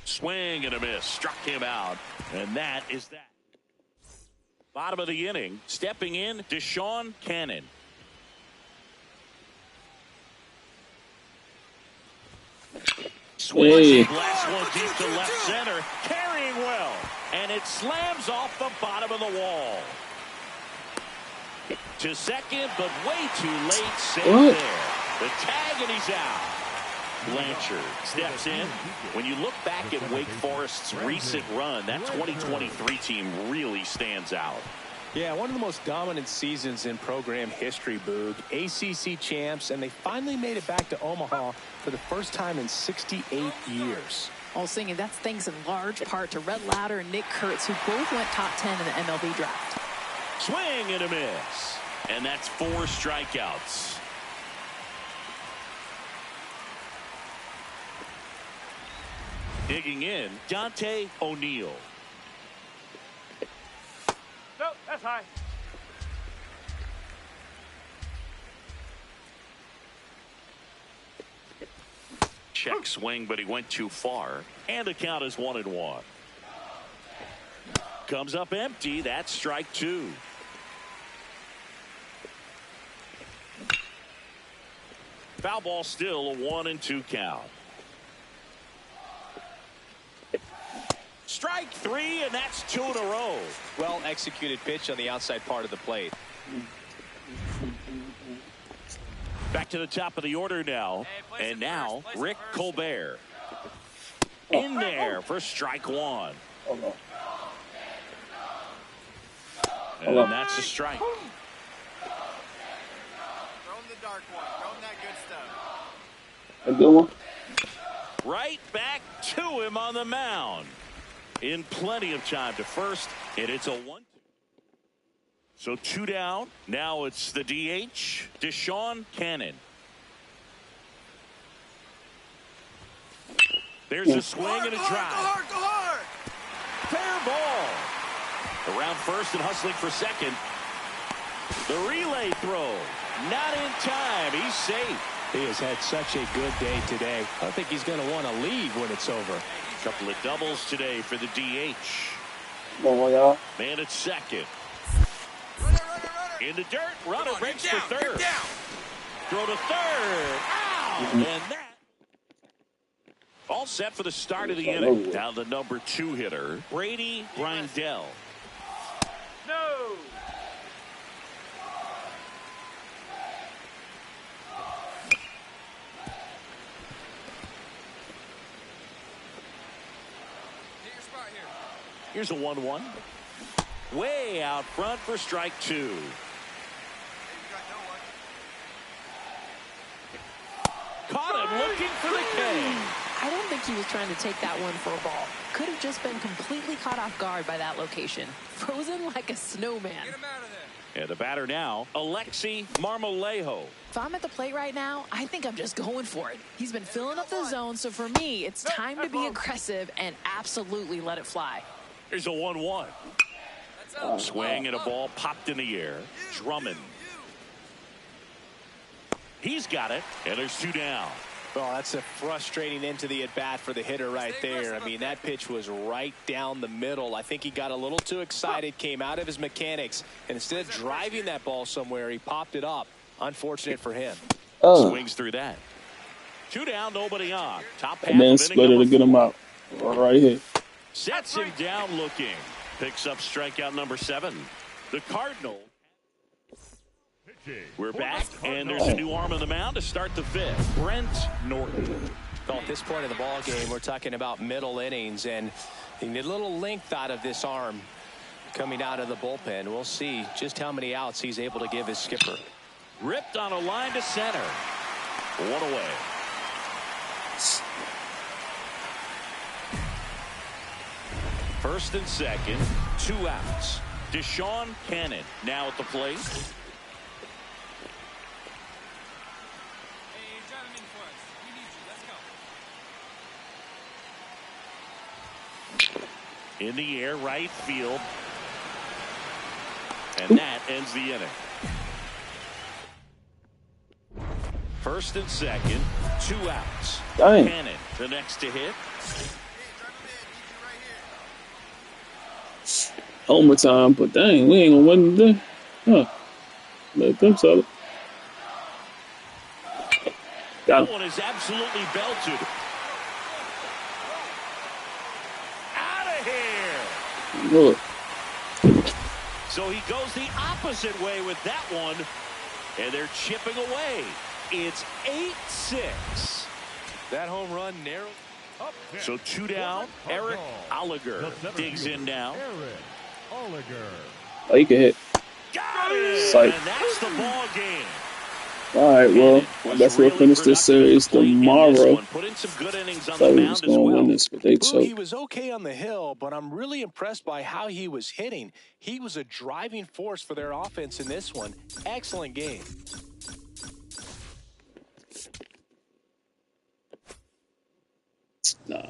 Swing and a miss. Struck him out. And that is that. Bottom of the inning. Stepping in, Deshaun Cannon. Swings, blast one deep to left center. Carrying well. And it slams off the bottom of the wall. To second, but way too late. Safe there. The tag, and he's out. Blanchard steps in. When you look back at Wake Forest's recent run, that 2023 team really stands out. Yeah, one of the most dominant seasons in program history, Boog. ACC champs, and they finally made it back to Omaha for the first time in 68 years. All singing, that's thanks in large part to Red Lauder and Nick Kurtz, who both went top 10 in the MLB draft. Swing and a miss. And that's 4 strikeouts. Digging in, Dante O'Neill. Nope, that's high. Check swing, but he went too far. And the count is 1-1. Comes up empty. That's strike 2. Foul ball, still a 1-2 count. Strike 3, and that's 2 in a row. Well executed pitch on the outside part of the plate. Back to the top of the order now. And now Rick Colbert. In there for strike 1. And that's a strike. Throw him the dark one. Throw him that good stuff. A good one. Right back to him on the mound. In plenty of time to first, and it's a 1-2. So 2 down. Now it's the DH, Deshaun Cannon. There's a swing and a drive. Go hard. Fair ball. Around first and hustling for second. The relay throw. Not in time. He's safe. He has had such a good day today. I think he's going to want to leave when it's over. Couple of doubles today for the DH. Y'all. Man at second. Runner. In the dirt. Runner breaks for third. Get down. Throw to third. Ow! And that. All set for the start of the inning. Now the number 2 hitter, Brady Brindell. No. Here's a 1-1. Way out front for strike 2. Caught him looking for the K. I don't think he was trying to take that one for a ball. Could have just been completely caught off guard by that location. Frozen like a snowman. Get him out of there. And the batter now, Alexi Marmolejo. If I'm at the plate right now, I think I'm just going for it. He's been filling up the zone, so for me, it's time to be aggressive and absolutely let it fly. Here's a 1-1. Swing and a ball popped in the air. Drummond. He's got it, and there's 2 down. Well, that's a frustrating end to the at-bat for the hitter right there. I mean, that pitch was right down the middle. I think he got a little too excited, came out of his mechanics, and instead of driving that ball somewhere, he popped it up. Unfortunate for him. Swings through that. 2 down, nobody on. Top half. And then split it to get him out. Right here. Sets him down looking. Picks up strikeout number 7. The Cardinals. We're back, and there's a new arm on the mound to start the 5th. Brent Norton. Well, at this point in the ball game, we're talking about middle innings, and you need a little length out of this arm. coming out of the bullpen. We'll see just how many outs he's able to give his skipper. Ripped on a line to center. One away. First and second, 2 outs. Deshaun Cannon now at the plate. Hey, drive him in for us. We need you. Let's go. In the air, right field. And that ends the inning. First and second, 2 outs. Dang. Cannon, the next to hit. Homer time, but dang, we ain't gonna win today. Huh. Let them sell it. Got That him. one is absolutely belted. Out of here. Look. So he goes the opposite way with that one. And they're chipping away. It's 8-6. That home run narrowed. So 2 down. Eric Oliger digs in now. Oh, he can hit. Got it. Sight. And that's the ball game. All right, well, I guess we'll finish this series tomorrow. Put in some good innings on Thought the we mound was as gonna well. win this, but they He choked. was okay on the hill, but I'm really impressed by how he was hitting. He was a driving force for their offense in this one. Excellent game. Nah.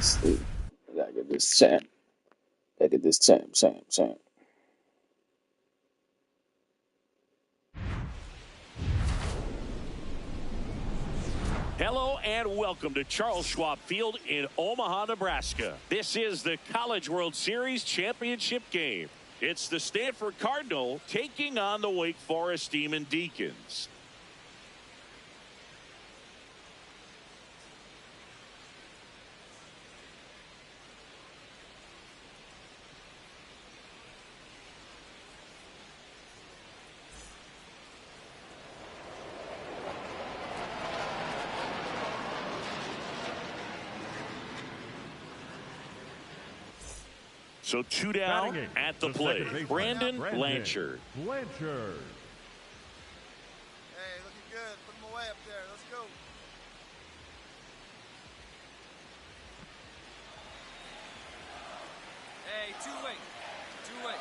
See, I gotta get this champ. Gotta get this champ. Hello and welcome to Charles Schwab Field in Omaha, Nebraska. This is the College World Series championship game. It's the Stanford Cardinal taking on the Wake Forest Demon Deacons. So 2 down at the plate. Brandon Blanchard. Blanchard. Hey, looking good. Put him away up there. Let's go. Hey, two-way. Two-way.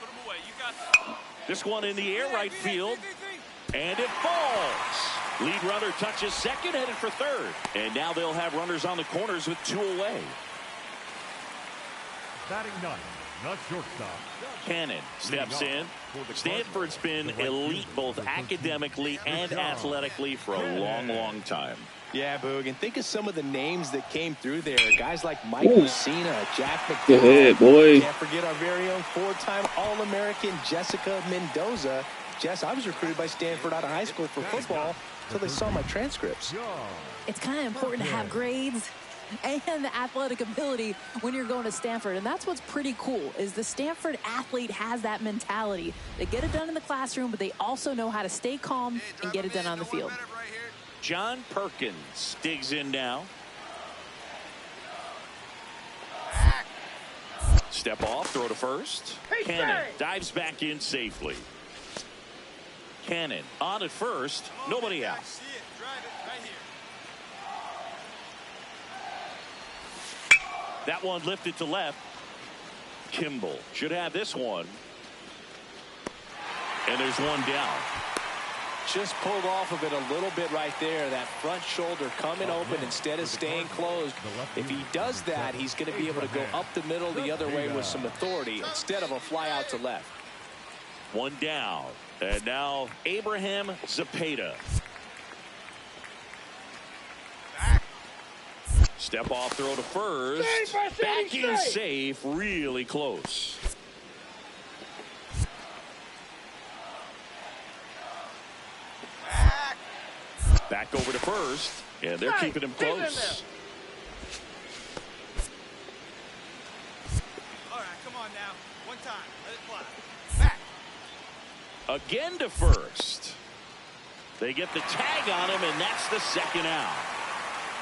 Put him away. You got this. This one in the air, right field. And it falls. Lead runner touches second, headed for third. And now they'll have runners on the corners with 2 away. Batting ninth, the shortstop. Cannon steps in. Stanford's been elite both academically and athletically for a long, long time. Yeah, Boog, and think of some of the names that came through there. Guys like Mike Messina, Jack Good hit, boy. Can't forget our very own 4-time All-American Jessica Mendoza. Jess, I was recruited by Stanford out of high school for football until they saw my transcripts. It's kind of important to have grades and the athletic ability when you're going to Stanford. And that's what's pretty cool is the Stanford athlete has that mentality. They get it done in the classroom, but they also know how to stay calm and get it done on the field. John Perkins digs in now. Step off, throw to first. Cannon dives back in safely. Cannon on at first, nobody out. That one lifted to left. Kimball should have this one. And there's one down. Just pulled off of it a little bit right there. That front shoulder coming open instead of staying closed. If he does that, he's going to be able to go up the middle the other way with some authority instead of a fly out to left. One down. And now Abraham Zapata. Step off throw to first. Back in safe. Really close. Back over to first. And they're keeping him close. All right, come on now. One time. Let it fly. Back. Again to first. They get the tag on him, and that's the second out.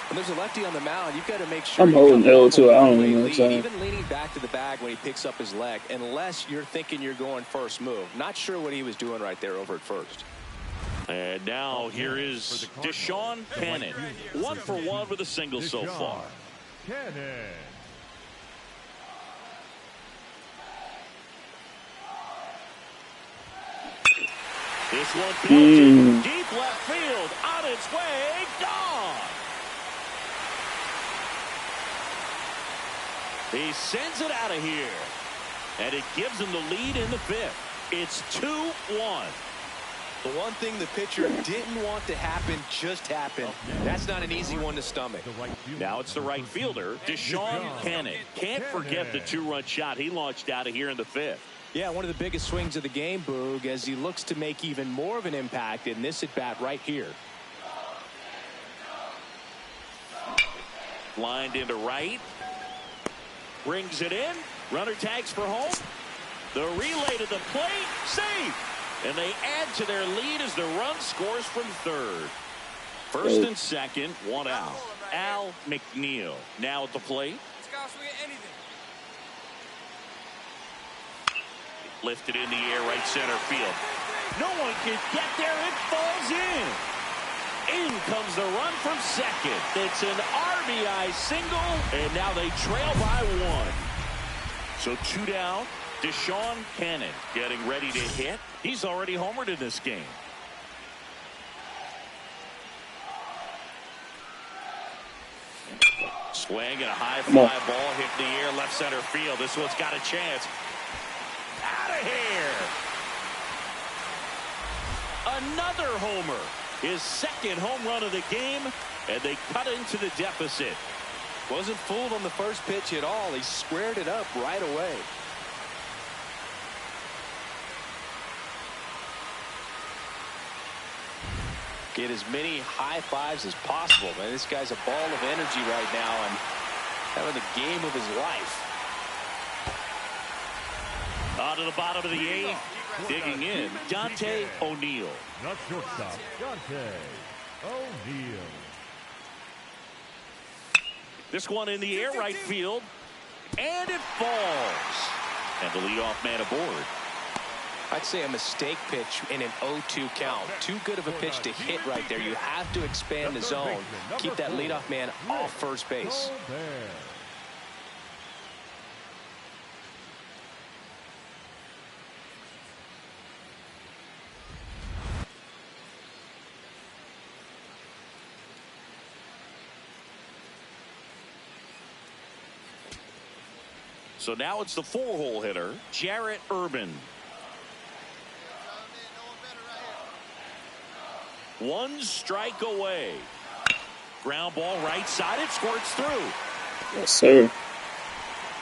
When there's a lefty on the mound, you've got to make sure. I'm holding L too. I don't know what I'm saying. Even leaning back to the bag when he picks up his leg, unless you're thinking you're going first move. Not sure what he was doing right there over at first. And now here is Deshaun Cannon. 1 for 1 with a single so far. Cannon. This one belted deep left field. On its way. Gone. He sends it out of here. And it gives him the lead in the 5th. It's 2-1. The one thing the pitcher didn't want to happen just happened. That's not an easy one to stomach. Now it's the right fielder, Deshaun Cannon. Can't forget the 2-run shot he launched out of here in the 5th. Yeah, one of the biggest swings of the game, Boog, as he looks to make even more of an impact in this at-bat right here. Lined into right. Brings it in. Runner tags for home. The relay to the plate. Safe. And they add to their lead as the run scores from third. First and second, one out. Al McNeil now at the plate. Lifted in the air, right center field. No one can get there. It falls in. In comes the run from second. It's an RBI single, and now they trail by 1. So 2 down. Deshaun Cannon getting ready to hit. He's already homered in this game. Swing and a high fly ball hit in the air, left center field. This one's got a chance. Out of here. Another homer. His second home run of the game, and they cut into the deficit. Wasn't fooled on the first pitch at all. He squared it up right away. Get as many high fives as possible, man. This guy's a ball of energy right now and having the game of his life. On to the bottom of the 8th. Digging in, Dante O'Neill. Not shortstop, Dante O'Neill. This one in the air, right field. And it falls. And the leadoff man aboard. I'd say a mistake pitch in an 0-2 count. Too good of a pitch to hit right there. You have to expand the zone. Keep that leadoff man off first base. So now it's the 4-hole hitter, Jarrett Urban. One strike away. Ground ball right side. It squirts through. Yes, sir.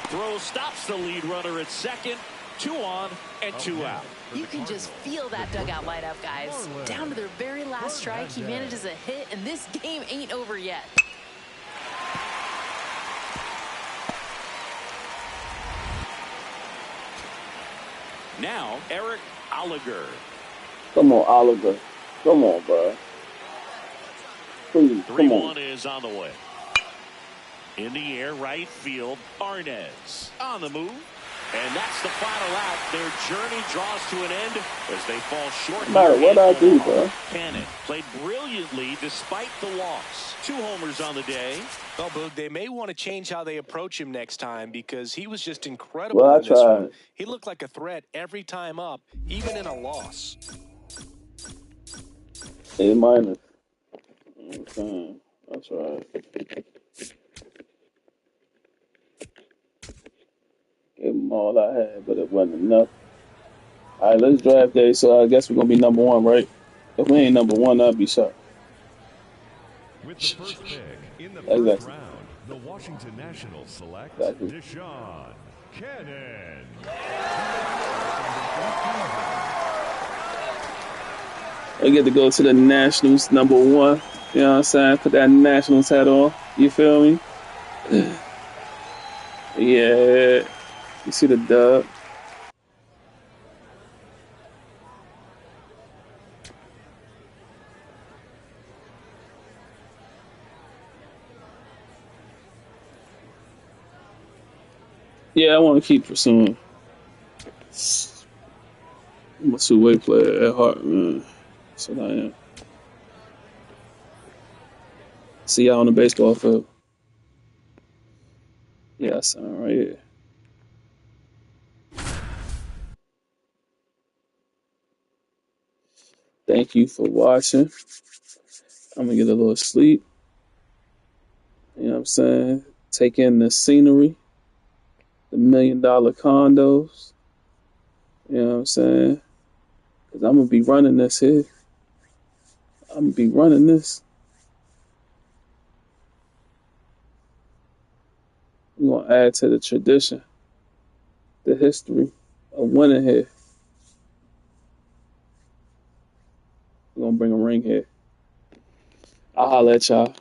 Throw stops the lead runner at second. 2 on and 2 out. You can just feel that dugout light up, guys. Down to their very last strike, he manages a hit, and this game ain't over yet. Now, Eric Oliger. Come on, Oliver. Come on, bro. Please, come on. 3-1 is on the way. In the air, right field, Arnez on the move. And that's the final out. Their journey draws to an end as they fall short. No matter what I do, bro. Cannon played brilliantly despite the loss. 2 homers on the day. Well, Boog, they may want to change how they approach him next time because he was just incredible in this one. He looked like a threat every time up, even in a loss. A minus. Okay. That's right. Gave them all I had, but it wasn't enough. All right, let's draft day. So I guess we're gonna be number one, right? If we ain't number one, I'll be shocked. With the first pick in the first Exactly. round, the Washington Nationals select Exactly. Deshaun Cannon. I get to go to the Nationals number one. You know what I'm saying? Put that Nationals hat on. You feel me? Yeah. You see the dub. Yeah, I want to keep pursuing. I'm a two-way player at heart, man. That's what I am. See y'all on the baseball field. Yeah, I sound right here. Thank you for watching. I'm going to get a little sleep. You know what I'm saying? Take in the scenery, the $1 million condos. You know what I'm saying? Because I'm going to be running this here. I'm going to be running this. We're going to add to the tradition, the history of winning here. We're going to bring a ring here. I'll holler at y'all.